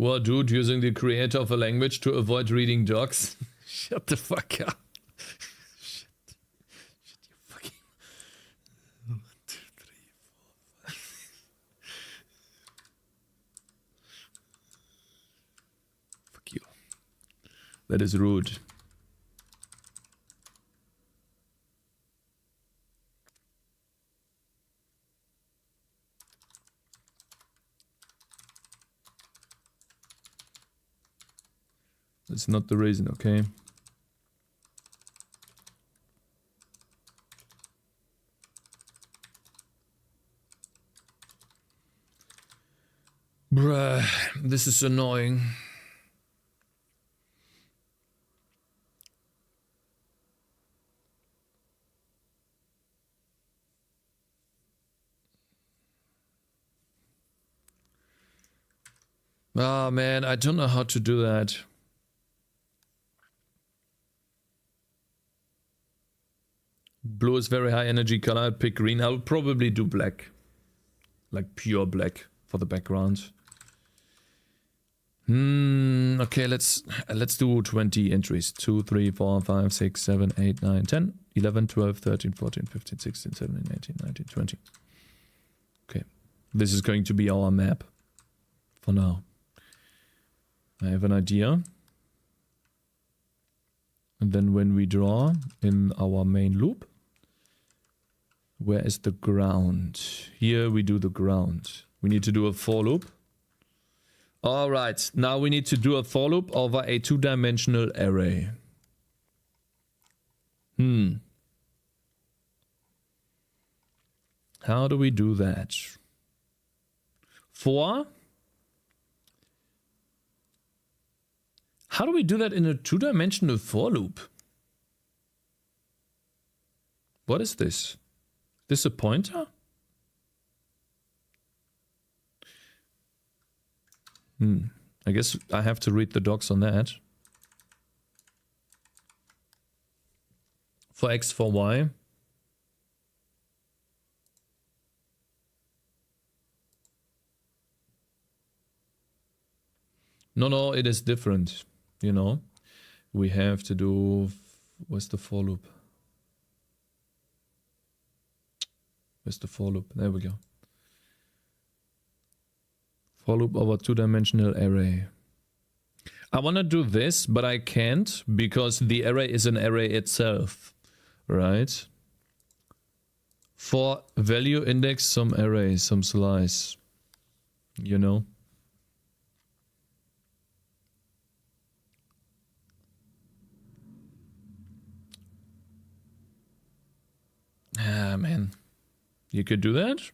Well, dude, using the creator of a language to avoid reading docs. Shut the fuck up. Shut you fucking... 1, 2, 3, 4, 5. Fuck you. That is rude. That's not the reason, okay? Bruh, this is annoying. Oh man, I don't know how to do that. Blue is very high energy color. I'd pick green. I'll probably do black. Like pure black for the background. Okay, let's do 20 entries. 2, 3, 4, 5, 6, 7, 8, 9, 10. 11, 12, 13, 14, 15, 16, 17, 18, 19, 20. Okay. This is going to be our map for now. I have an idea. And then when we draw in our main loop, where is the ground? Here we do the ground. We need to do a for loop. All right, now we need to do a for loop over a two-dimensional array. How do we do that? For? How do we do that in a two-dimensional for loop? What is this? This a pointer? I guess I have to read the docs on that. For X, for Y. No, it is different, you know. We have to do... Where's the for loop? Where's the for loop? There we go. For loop over two-dimensional array. I want to do this, but I can't because the array is an array itself, right? For value index some array, some slice, you know? Ah, man. You could do that?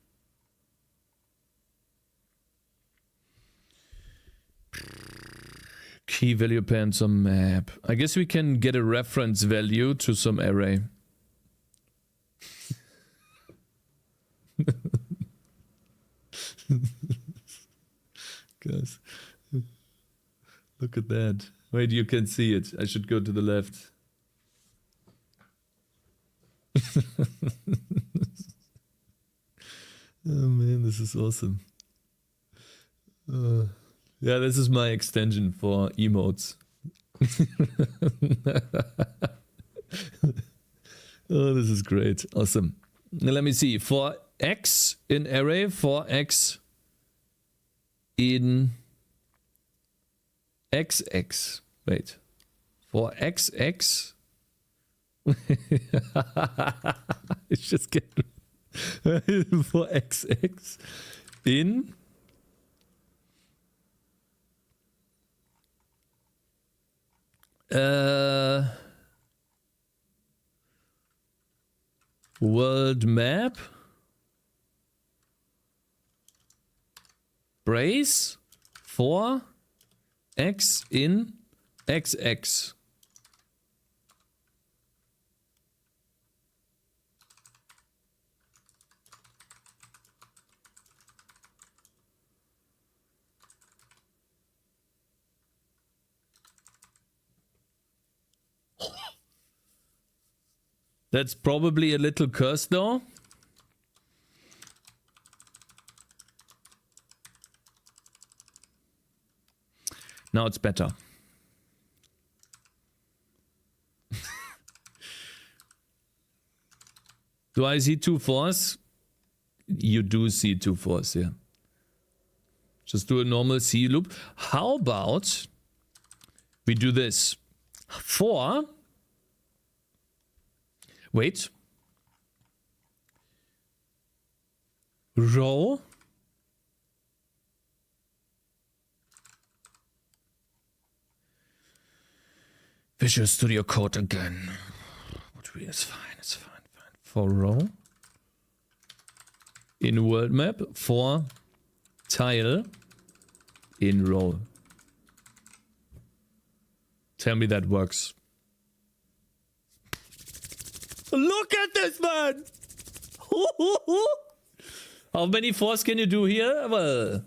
Key value pair and some map. I guess we can get a reference value to some array. Guys, look at that. Wait, you can see it. I should go to the left. Oh man, this is awesome. Yeah, this is my extension for emotes. Oh, this is great. Awesome. Now let me see. For X in array, for X in XX. Wait. For XX. It's just get for XX in world map brace for X in XX. That's probably a little cursed though. Now it's better. Do I see two fours? You do see two fours, yeah. Just do a normal C loop. How about we do this? For... Wait. Row. Visual Studio Code again. It's fine, it's fine, fine. For row. In world map. For tile. In row. Tell me that works. Look at this, man! How many fours can you do here? Well...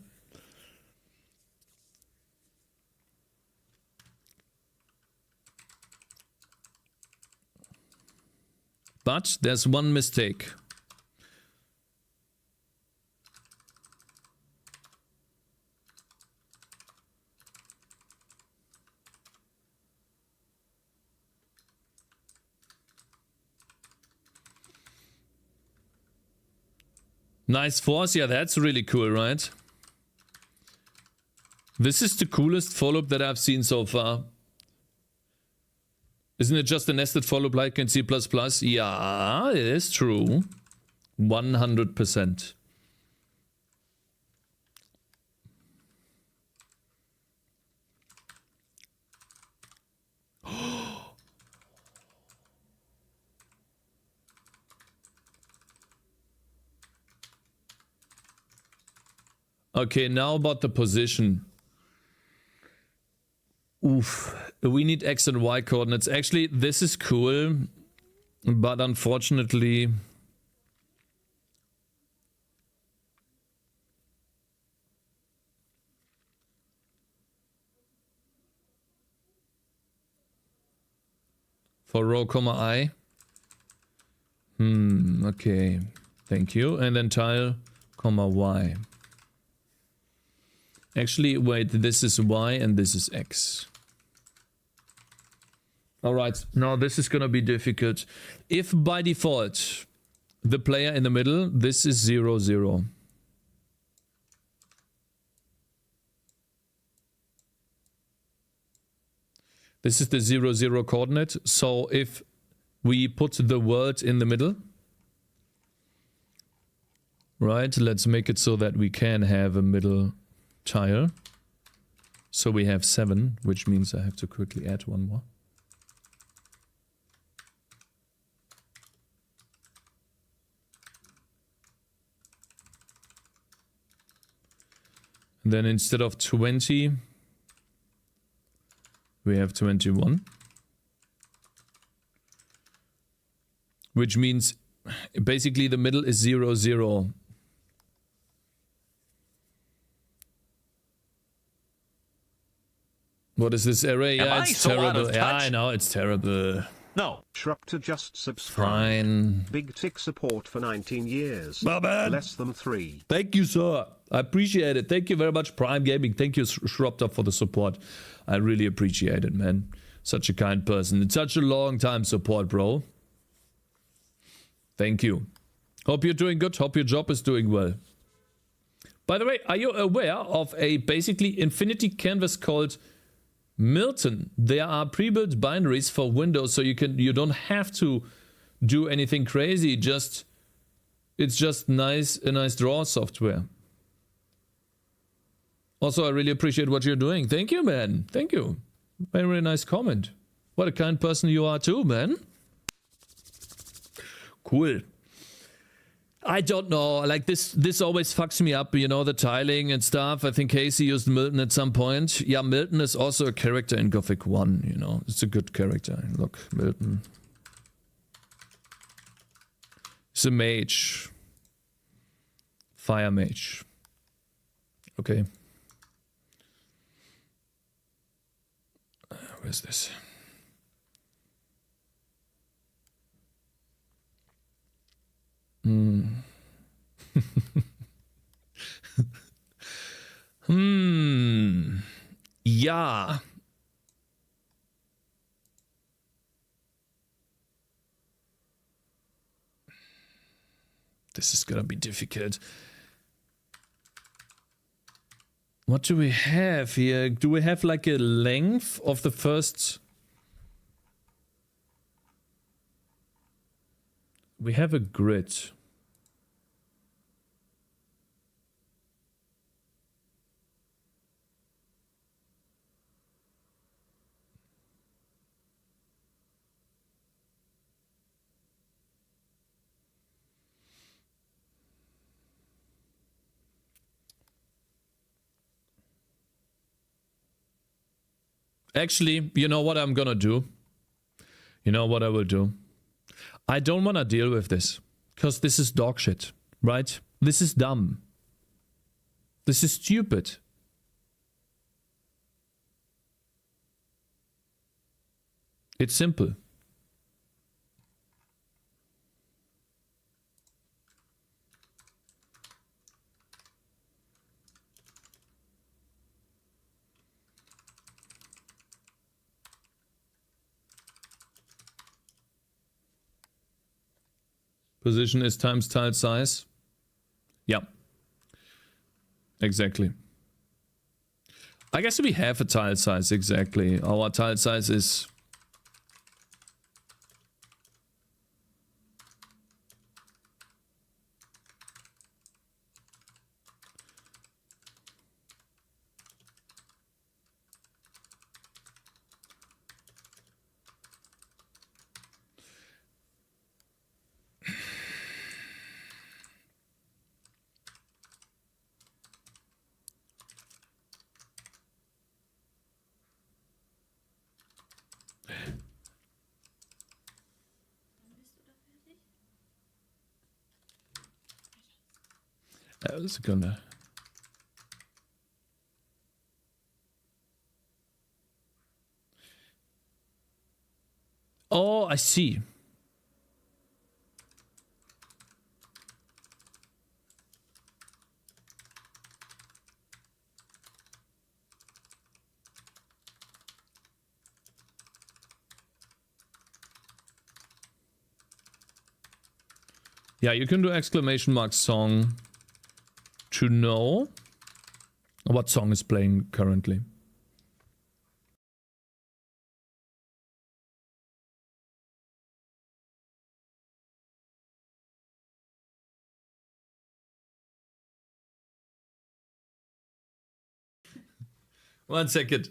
But there's one mistake. Nice force. Yeah, that's really cool, right? This is the coolest for loop that I've seen so far. Isn't it just a nested for loop like in C++? Yeah, it is true. 100%. Okay, now about the position. Oof. We need X and Y coordinates. Actually, this is cool, but unfortunately... For row, comma, I. Okay. Thank you. And then tile, comma, Y. Actually, wait, this is Y and this is X. Alright, now this is gonna be difficult. If by default, the player in the middle, this is 0, 0. This is the 0, 0 coordinate. So if we put the world in the middle, right, let's make it so that we can have a middle tile. So we have 7, which means I have to quickly add one more. And then instead of 20, we have 21. Which means basically the middle is 0, 0. What is this array? Yeah, it's terrible. Yeah, I know, it's terrible. No. Shrupter just subscribed. Fine. Big tick support for 19 years. Well, man. Less than 3. Thank you, sir. I appreciate it. Thank you very much, Prime Gaming. Thank you, Shrupter, for the support. I really appreciate it, man. Such a kind person. It's such a long time support, bro. Thank you. Hope you're doing good. Hope your job is doing well. By the way, are you aware of a basically infinity canvas called Milton? There are pre-built binaries for Windows, so you don't have to do anything crazy. It's just a nice draw software. Also, I really appreciate what you're doing. Thank you, man. Thank you. Very, very nice comment. What a kind person you are too, man. Cool. I don't know, like this always fucks me up, you know, the tiling and stuff. I think Casey used Milton at some point. Yeah, Milton is also a character in Gothic 1, you know. It's a good character. Look, Milton. It's a mage. Fire mage. Okay. Where's this? Yeah. This is gonna be difficult. What do we have here? Do we have like a length of the first? We have a grid. Actually, you know what I'm gonna do? You know what I will do? I don't wanna deal with this. Because this is dog shit, right? This is dumb. This is stupid. It's simple. Position is times tile size. Yeah. Exactly. I guess we have a tile size, exactly. Our tile size is... Sekunde. Oh, I see. Yeah, you can do exclamation mark song to know what song is playing currently. One second.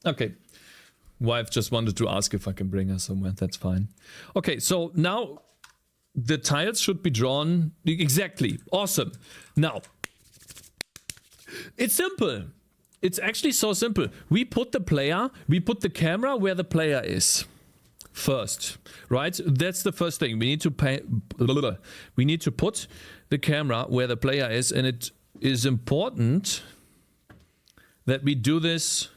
Okay. Wife just wanted to ask if I can bring her somewhere. That's fine. Okay, so now the tiles should be drawn. Exactly. Awesome. Now, it's simple. It's actually so simple. We put the camera where the player is first, right? That's the first thing. We need to put the camera where the player is, and it is important that we do this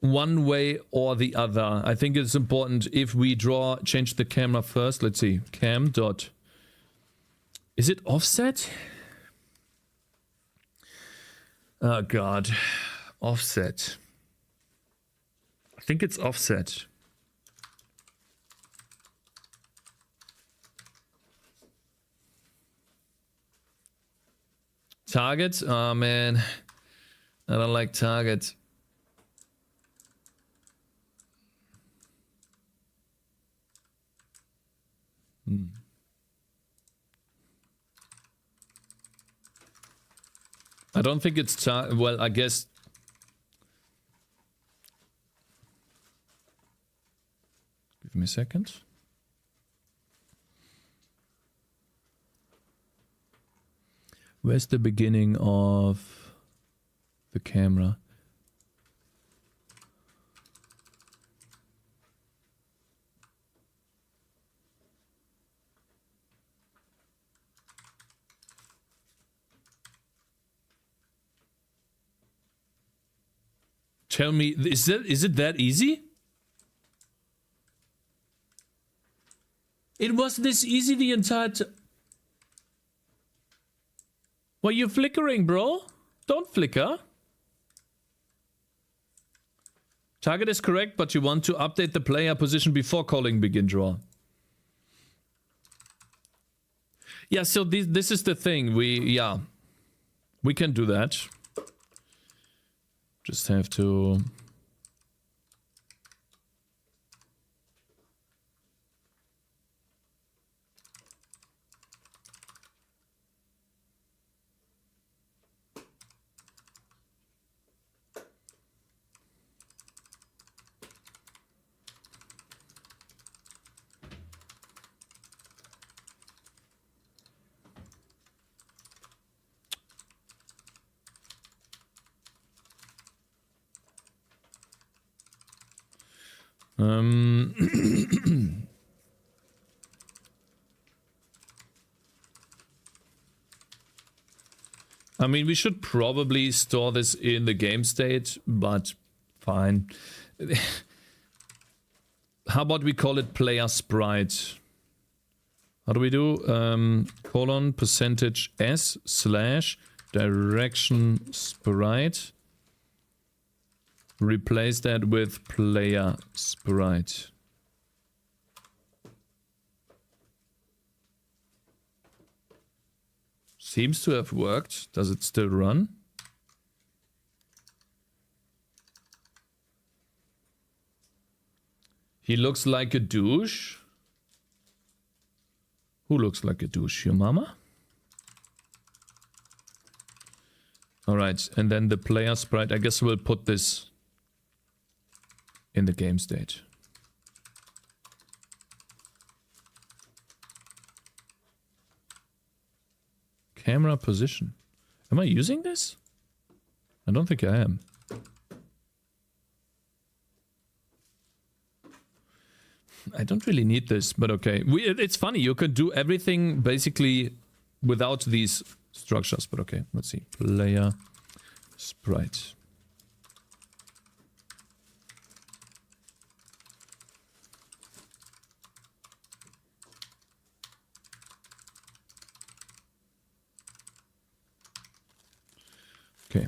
one way or the other. I think it's important if we change the camera first. Let's see, cam dot. Is it offset? Oh God, offset. I think it's offset. Target? Oh man, I don't like target. I don't think it's well, I guess. Give me a second. Where's the beginning of the camera? Tell me, is it that easy? It was this easy the entire time. Why you flickering, bro? Don't flicker. Target is correct, but you want to update the player position before calling begin draw. Yeah, so this is the thing. We can do that. Just have to... I mean, we should probably store this in the game state, but fine. How about we call it player sprite? How do we do? Colon percentage s slash direction sprite. Replace that with player sprite. Seems to have worked. Does it still run? He looks like a douche. Who looks like a douche? Your mama? Alright, and then the player sprite. I guess we'll put this in the game state. Camera position. Am I using this? I don't think I am. I don't really need this, but okay. It's funny, you could do everything basically without these structures, but okay, let's see. Player sprite. Okay.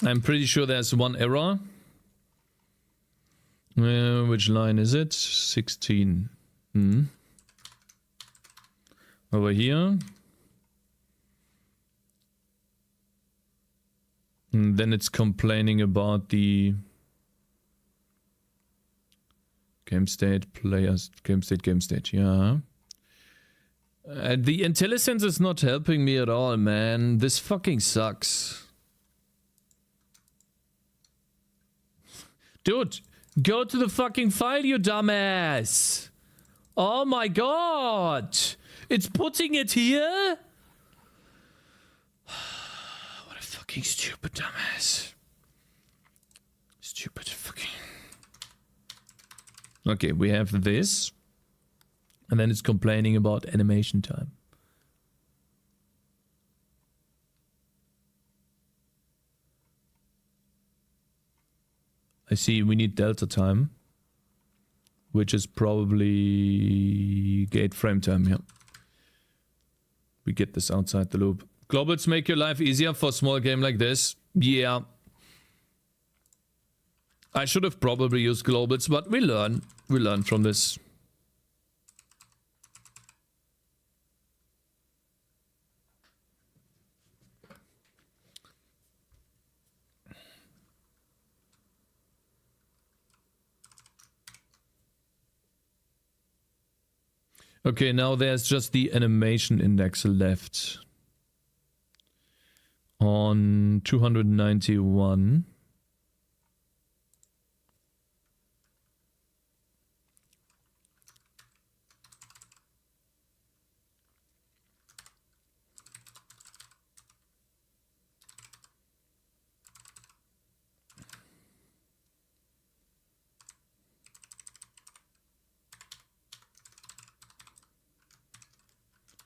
I'm pretty sure there's one error. Which line is it? 16. Over here. And then it's complaining about the game state players. Game state. Yeah. The IntelliSense is not helping me at all, man. This fucking sucks. Dude, go to the fucking file, you dumbass! Oh my god! It's putting it here? What a fucking stupid dumbass. Stupid fucking... Okay, we have this. And then it's complaining about animation time. I see we need delta time, which is probably gate frame time, yeah. We get this outside the loop. Globals make your life easier for a small game like this. Yeah. I should have probably used globals, but we learn. We learn from this. Okay, now there's just the animation index left. On 291.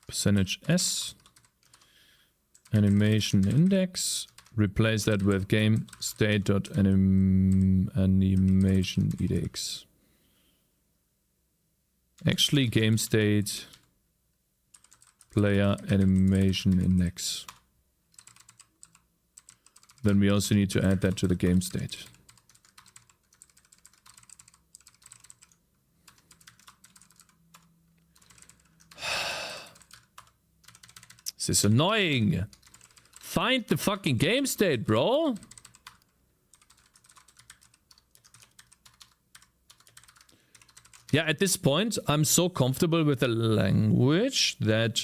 Percentage S, animation index, replace that with game state.animation edx. Actually, game state player animation index. Then we also need to add that to the game state. This is annoying. Find the fucking game state, bro. Yeah, at this point, I'm so comfortable with the language that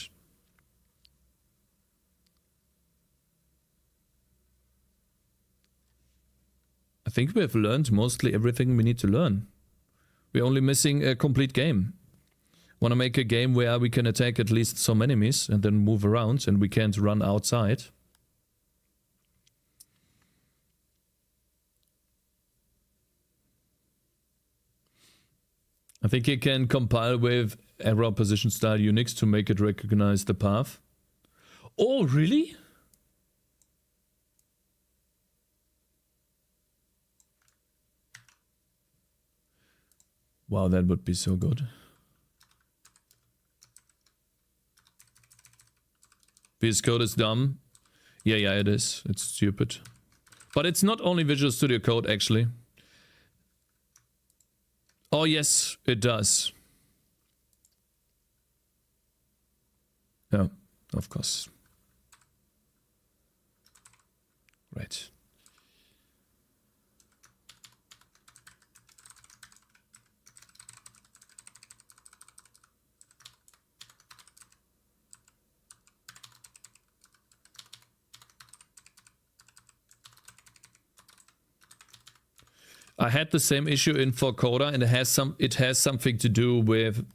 I think we have learned mostly everything we need to learn. We're only missing a complete game. Want to make a game where we can attack at least some enemies and then move around and we can't run outside. I think you can compile with error position style Unix to make it recognize the path. Oh, really? Wow, that would be so good. VS Code is dumb. Yeah, it is. It's stupid. But it's not only Visual Studio Code, actually. Oh, yes, it does. Yeah, of course. Right. I had the same issue in Forcoda, and it has something to do with.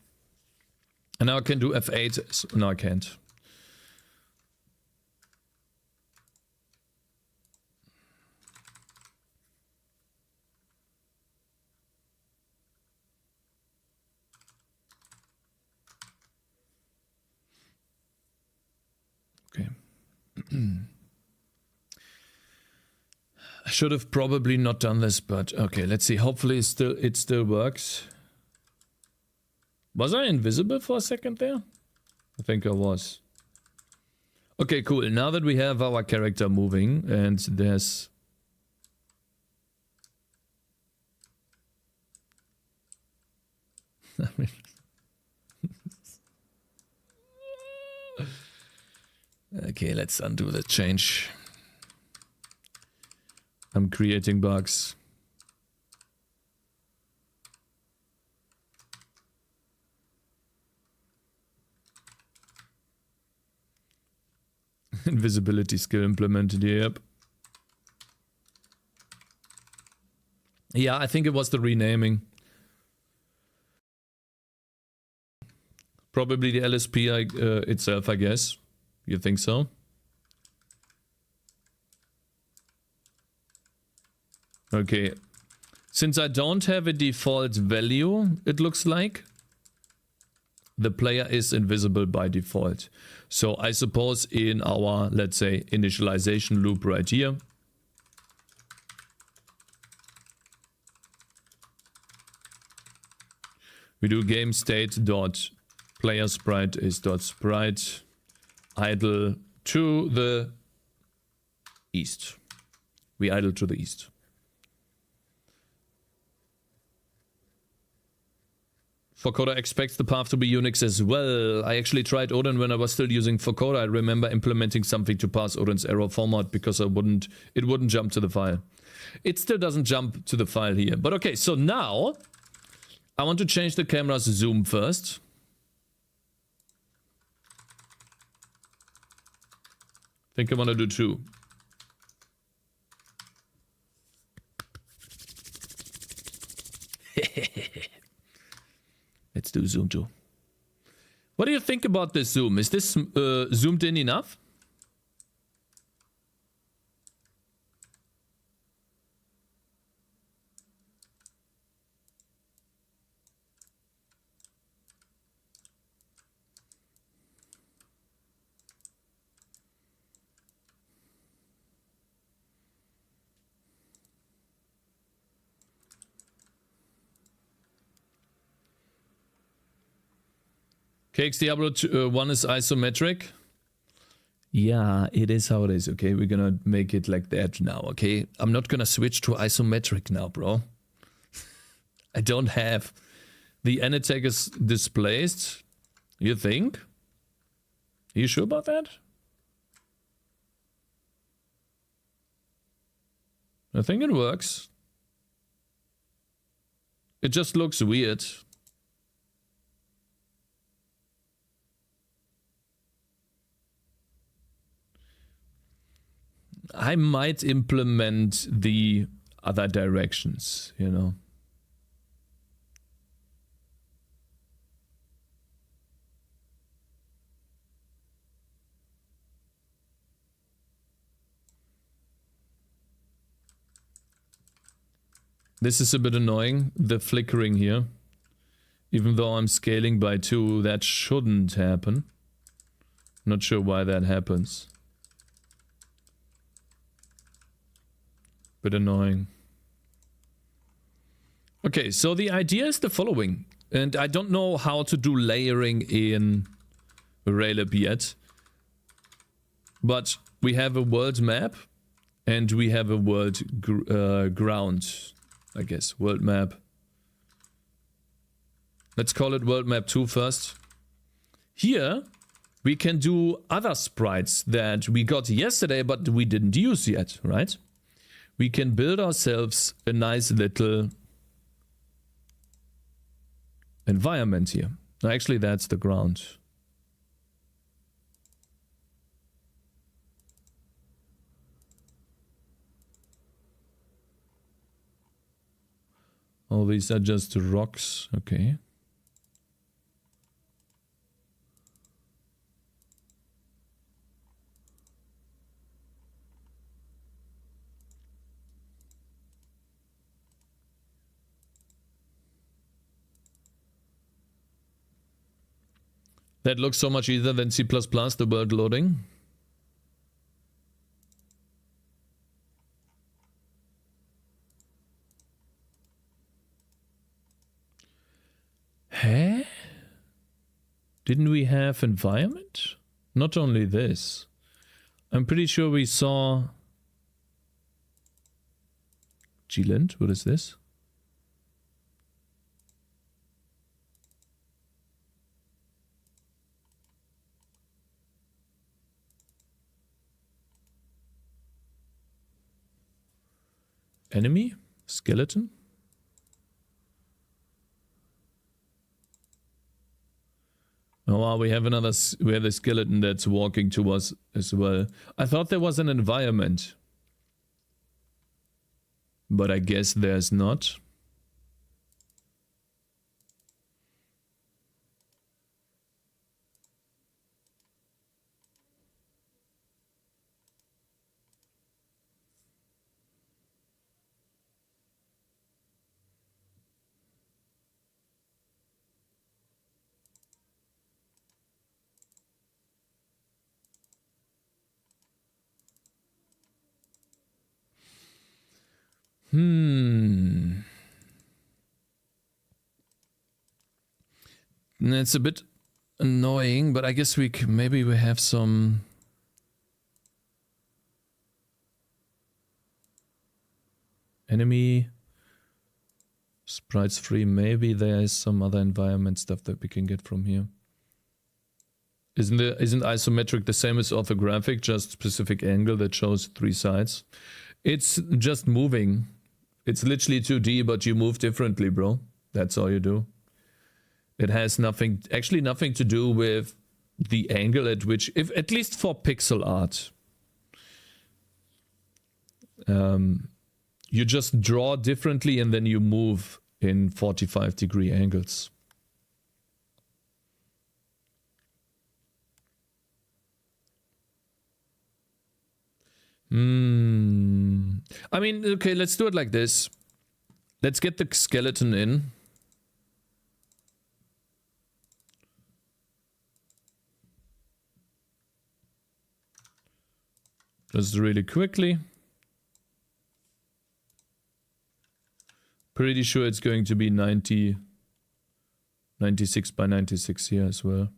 And now I can do F8. No, I can't. Okay. I should have probably not done this, but okay, let's see. Hopefully it still works. Was I invisible for a second there? I think I was. Okay, cool. Now that we have our character moving and there's... Okay, let's undo the change. I'm creating bugs. Invisibility skill implemented, yep. Yeah, I think it was the renaming. Probably the LSP itself, I guess. You think so? Okay. Since I don't have a default value, it looks like the player is invisible by default. So I suppose in our, let's say, initialization loop right here, we do game state dot player sprite is dot sprite idle to the east. We idle to the east. Forcoda expects the path to be Unix as well. I actually tried Odin when I was still using Forcoda. I remember implementing something to pass Odin's error format because it wouldn't jump to the file. It still doesn't jump to the file here. But okay, so now I want to change the camera's zoom first. I think I want to do 2. Let's do zoom 2. What do you think about this zoom? Is this zoomed in enough? Cakez Diablo 1 is isometric. Yeah, it is how it is, okay? We're gonna make it like that now, okay? I'm not gonna switch to isometric now, bro. I don't have... The end attack is displaced. You think? Are you sure about that? I think it works. It just looks weird. I might implement the other directions, you know. This is a bit annoying, the flickering here. Even though I'm scaling by 2, that shouldn't happen. Not sure why that happens. Bit annoying. Okay, so the idea is the following. And I don't know how to do layering in Railab yet. But we have a world map. And we have a world ground. I guess, world map. Let's call it world map 2 first. Here, we can do other sprites that we got yesterday, but we didn't use yet, right? We can build ourselves a nice little environment here. Actually, that's the ground. All these are just rocks, okay. That looks so much easier than C++, the world loading. Huh? Didn't we have environment? Not only this. I'm pretty sure we saw... G-Land, what is this? Enemy? Skeleton? Oh wow, we have another, we have a skeleton that's walking to us as well. I thought there was an environment. But I guess there's not. It's a bit annoying, but I guess we maybe we have some enemy sprites free. Maybe there is some other environment stuff that we can get from here. Isn't isometric the same as orthographic, just specific angle that shows 3 sides? It's just moving. It's literally 2D, but you move differently, bro. That's all you do. It has nothing, actually nothing to do with the angle at which, if at least for pixel art, you just draw differently and then you move in 45-degree angles. I mean, okay, let's do it like this. Let's get the skeleton in. Just really quickly. Pretty sure it's going to be 96 by 96 here as well.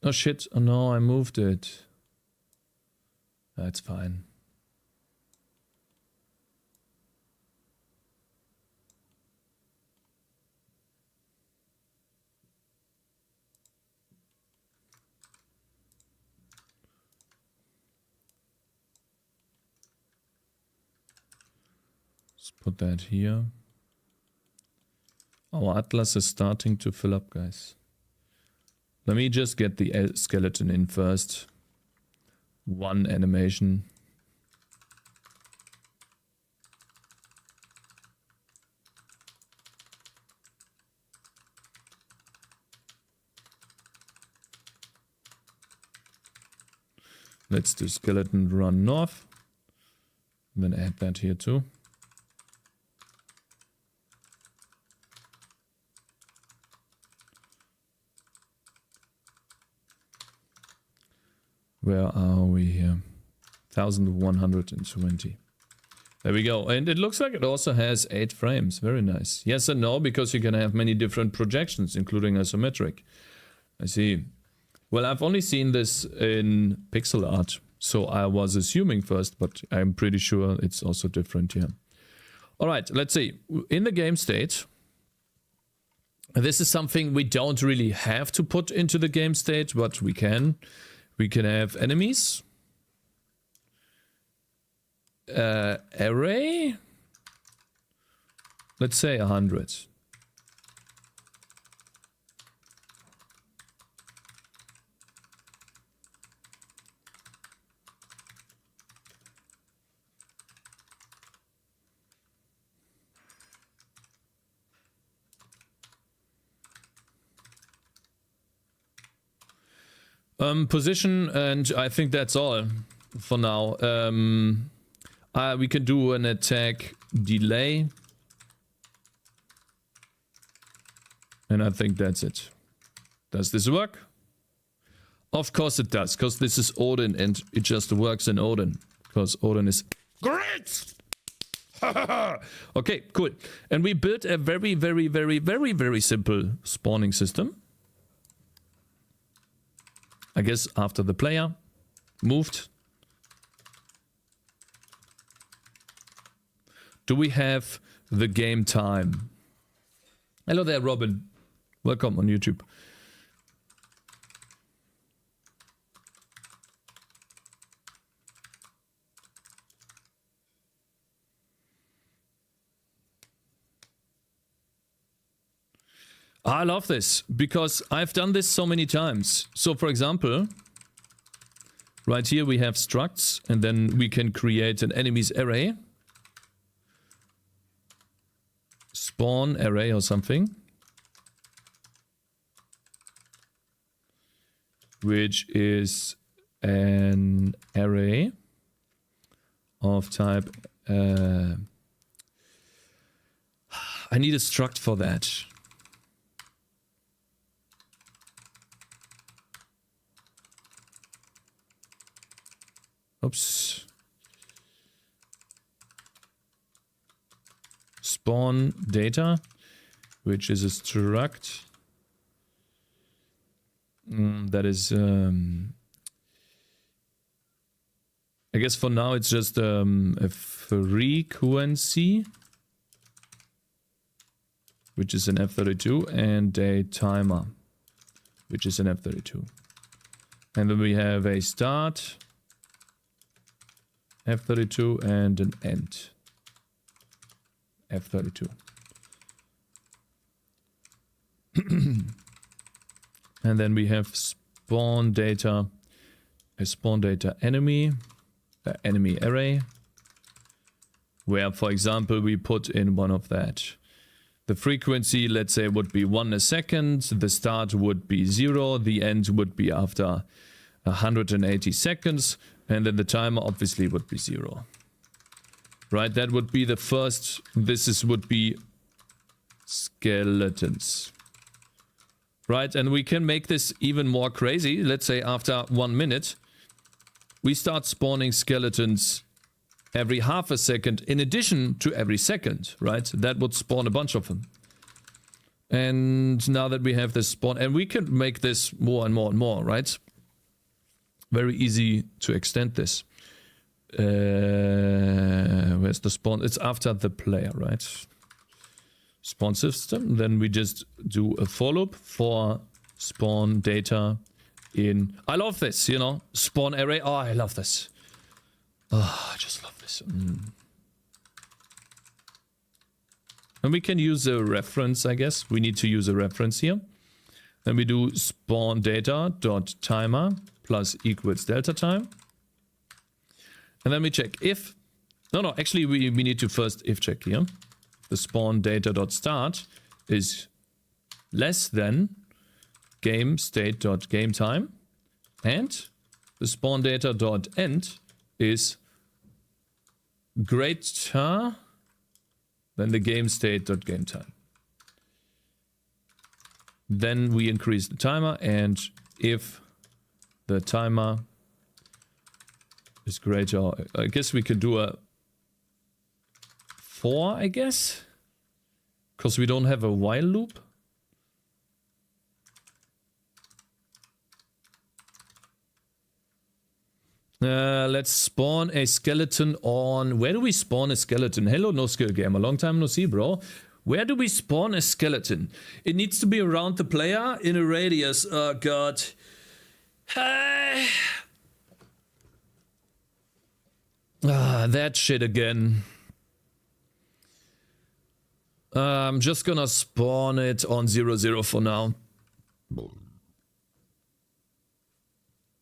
Oh shit, oh no, I moved it. That's fine. Let's put that here. Our atlas is starting to fill up, guys. Let me just get the skeleton in first. One animation. Let's do skeleton run north. Then add that here too. Where are we here? 1120. There we go. And it looks like it also has 8 frames. Very nice. Yes and no, because you can have many different projections, including isometric. I see. Well, I've only seen this in pixel art, so I was assuming first, but I'm pretty sure it's also different here. All right, let's see. In the game state, this is something we don't really have to put into the game state, but we can. We can have enemies. Array. Let's say 100. Position, and I think that's all for now. We can do an attack delay. And I think that's it. Does this work? Of course it does, because this is Odin and it just works in Odin. Because Odin is great! Okay, cool. And we built a very simple spawning system. I guess after the player moved. Do we have the game time? Hello there, Robin. Welcome on YouTube. I love this because I've done this so many times. So for example, right here we have structs and then we can create an enemies array. Spawn array or something. Which is an array of type... I need a struct for that. Oops. Spawn data, which is a struct. That is, I guess for now it's just a frequency, which is an F32, and a timer, which is an F32. And then we have a start, F32, and an end, F32. And then we have spawn data, a spawn data enemy, enemy array, where, for example, we put in one of that. The frequency, let's say, would be 1 a second, the start would be 0, the end would be after 180 seconds, and then the timer obviously would be 0. Right, that would be the first, would be skeletons. Right, and we can make this even more crazy. Let's say after 1 minute, we start spawning skeletons every half a second in addition to every second, right? That would spawn a bunch of them. And now that we have this spawn, and we can make this more and more and more, right? Very easy to extend this. Where's the spawn? It's after the player, right? Spawn system. Then we just do a for loop for spawn data in... I love this, you know? Spawn array. Oh, I love this. Oh, I just love this. And we can use a reference, I guess. We need to use a reference here. Then we do spawn data dot timer plus equals delta time. And then we check if... No, actually we need to first if check here. The spawn data dot start is less than game state dot game time. And the spawn data dot end is greater than the game state dot game time. Then we increase the timer, and if the timer is greater, I guess we can do a 4, I guess, because we don't have a while loop. Let's spawn a skeleton on... Where do we spawn a skeleton? Hello, No Skill Gamer. Long time no see, bro. Where do we spawn a skeleton? It needs to be around the player in a radius. Oh, God. That shit again. I'm just gonna spawn it on 0, for now.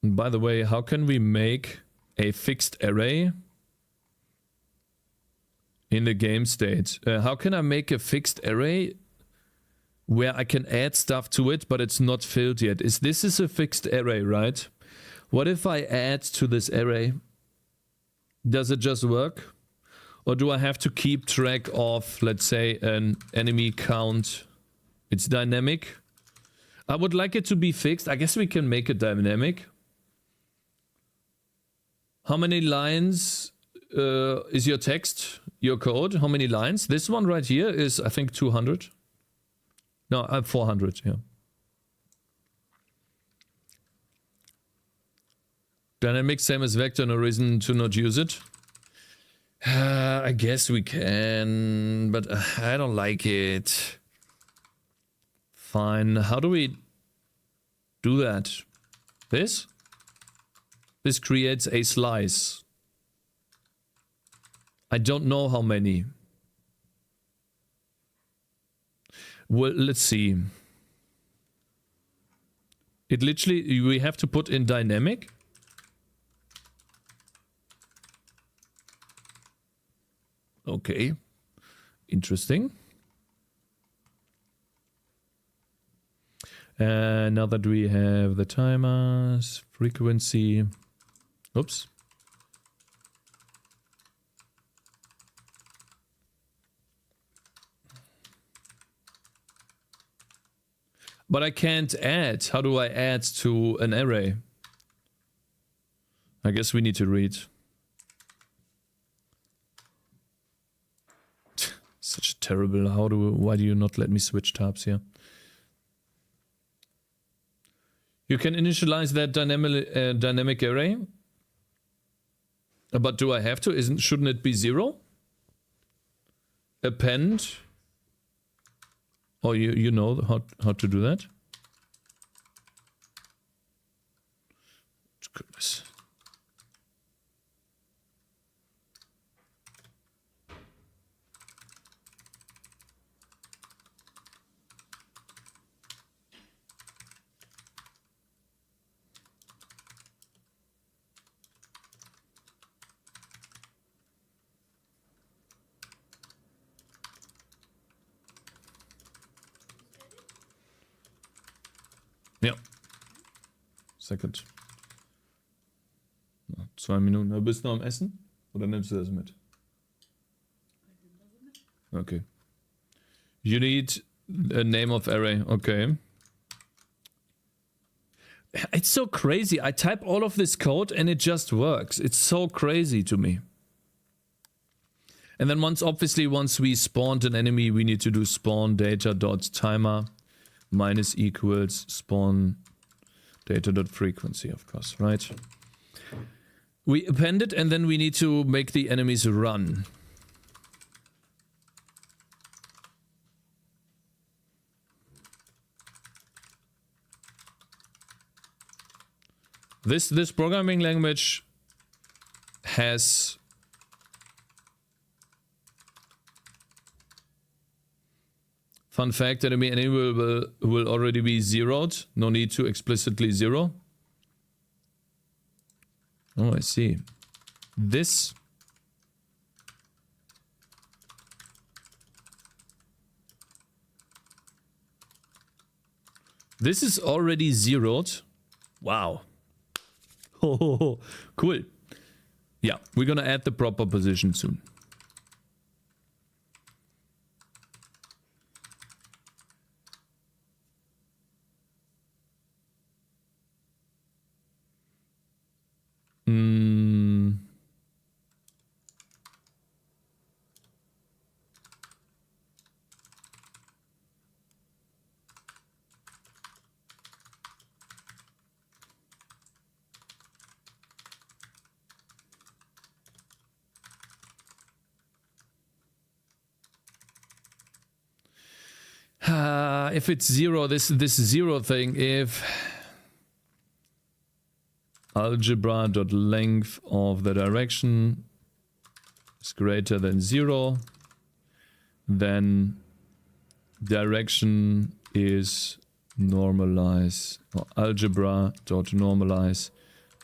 By the way, how can we make a fixed array in the game state? How can I make a fixed array where I can add stuff to it, but it's not filled yet? This is a fixed array, right? What if I add to this array? Does it just work? Or do I have to keep track of, let's say, an enemy count? It's dynamic. I would like it to be fixed. I guess we can make it dynamic. How many lines is your text, your code? How many lines? This one right here is, I think, 200. No, 400, yeah. Dynamic, same as vector, no reason to not use it. I guess we can, but I don't like it. Fine, how do we do that? This? This creates a slice. I don't know how many. Well, let's see. It literally, we have to put in dynamic. Okay. Interesting. Now that we have the timers, frequency. Oops. But I can't add. How do I add to an array? I guess we need to read. Such a terrible. Why do you not let me switch tabs here? You can initialize that dynamic array. But do I have to? Shouldn't it be 0? Append. Oh, you know how to do that? Goodness. Ja. Second. 2 Minuten. Bist du noch am Essen? Oder nimmst du das mit? Okay. You need a name of array. Okay. It's so crazy. I type all of this code and it just works. It's so crazy to me. And then once we spawned an enemy, we need to do spawn data dot timer minus equals spawn data dot frequency, of course, right? We append it and then we need to make the enemies run. This programming language has Fun fact, enemy will already be zeroed. No need to explicitly zero. Oh, I see. This. This is already zeroed. Wow. Oh, cool. Yeah, we're gonna add the proper position soon. If it's zero, this zero thing, if algebra.length of the direction is greater than 0, then direction is normalize, or algebra.normalize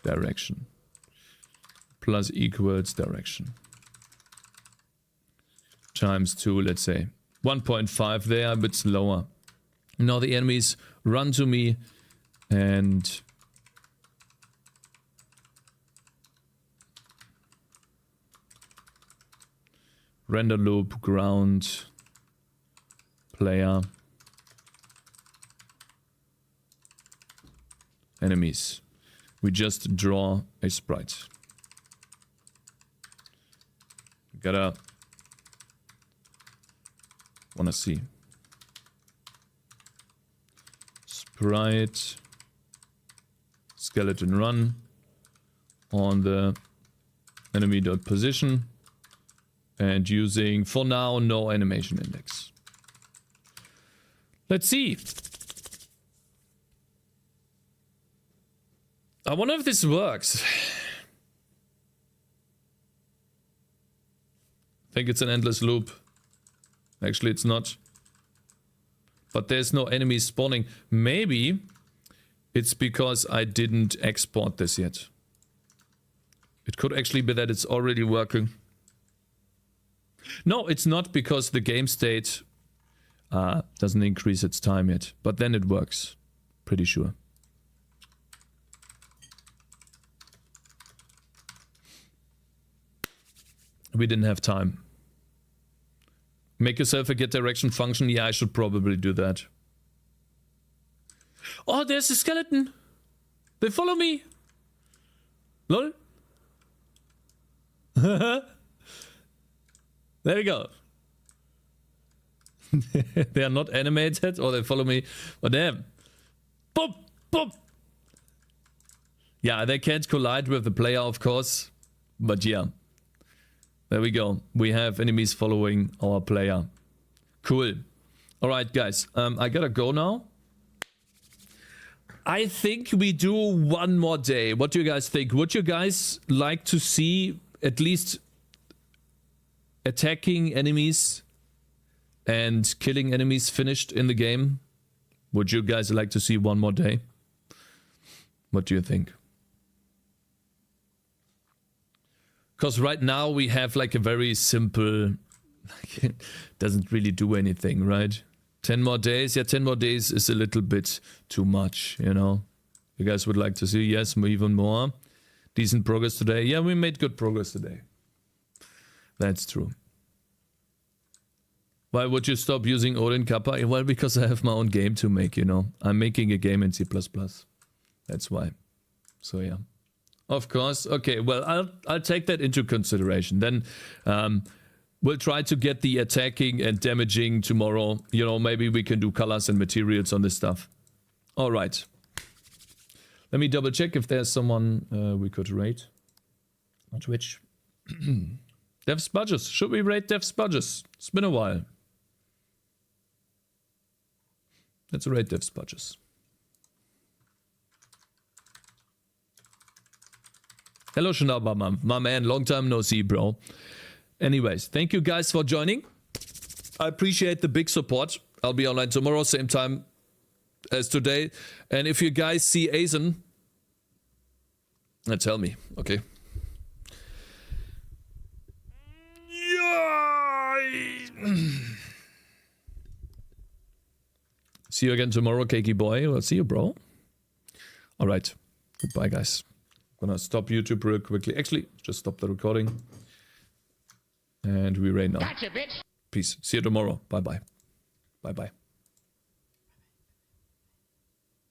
direction plus equals direction times 2, let's say 1.5 there, a bit slower. Now the enemies run to me and render loop, ground, player, enemies. We just draw a sprite. Wanna see. Sprite, skeleton run on the enemy dot position, and using for now no animation index. Let's see. I wonder if this works. I think it's an endless loop. Actually, it's not. But there's no enemies spawning. Maybe it's because I didn't export this yet. It could actually be that it's already working. No, it's not, because the game state doesn't increase its time yet. But then it works. Pretty sure. We didn't have time. Make yourself a get direction function. Yeah, I should probably do that. Oh, there's a skeleton. They follow me. Lol. There we go. They are not animated, or they follow me. Oh, damn. Boop, boop. Yeah, they can't collide with the player, of course. But yeah. There we go. We have enemies following our player. Cool. Alright, guys. I gotta go now. I think we do one more day. What do you guys think? Would you guys like to see at least attacking enemies and killing enemies finished in the game? Would you guys like to see one more day? What do you think? Because right now we have like a very simple, like, it doesn't really do anything, right? 10 more days. Yeah, 10 more days is a little bit too much, you know? You guys would like to see, yes, even more. Decent progress today. Yeah, we made good progress today. That's true. Why would you stop using Odin Kappa? Well, because I have my own game to make, you know? I'm making a game in C++. That's why. So yeah. Of course. Okay, well, I'll take that into consideration. Then we'll try to get the attacking and damaging tomorrow. You know, maybe we can do colors and materials on this stuff. All right. Let me double check if there's someone we could rate on Twitch. Dev Spudges. Should we rate Dev Spudges? It's been a while. Let's rate Dev Spudges. Hello, Shinaba, my man. Long time no see, bro. Anyways, thank you guys for joining. I appreciate the big support. I'll be online tomorrow, same time as today. And if you guys see Asen, tell me, okay? See you again tomorrow, Cakey boy. We'll see you, bro. All right. Goodbye, guys. Gonna stop YouTube real quickly. Actually, just stop the recording. And we rain now. Gotcha, bitch. Peace. See you tomorrow. Bye-bye. Bye-bye.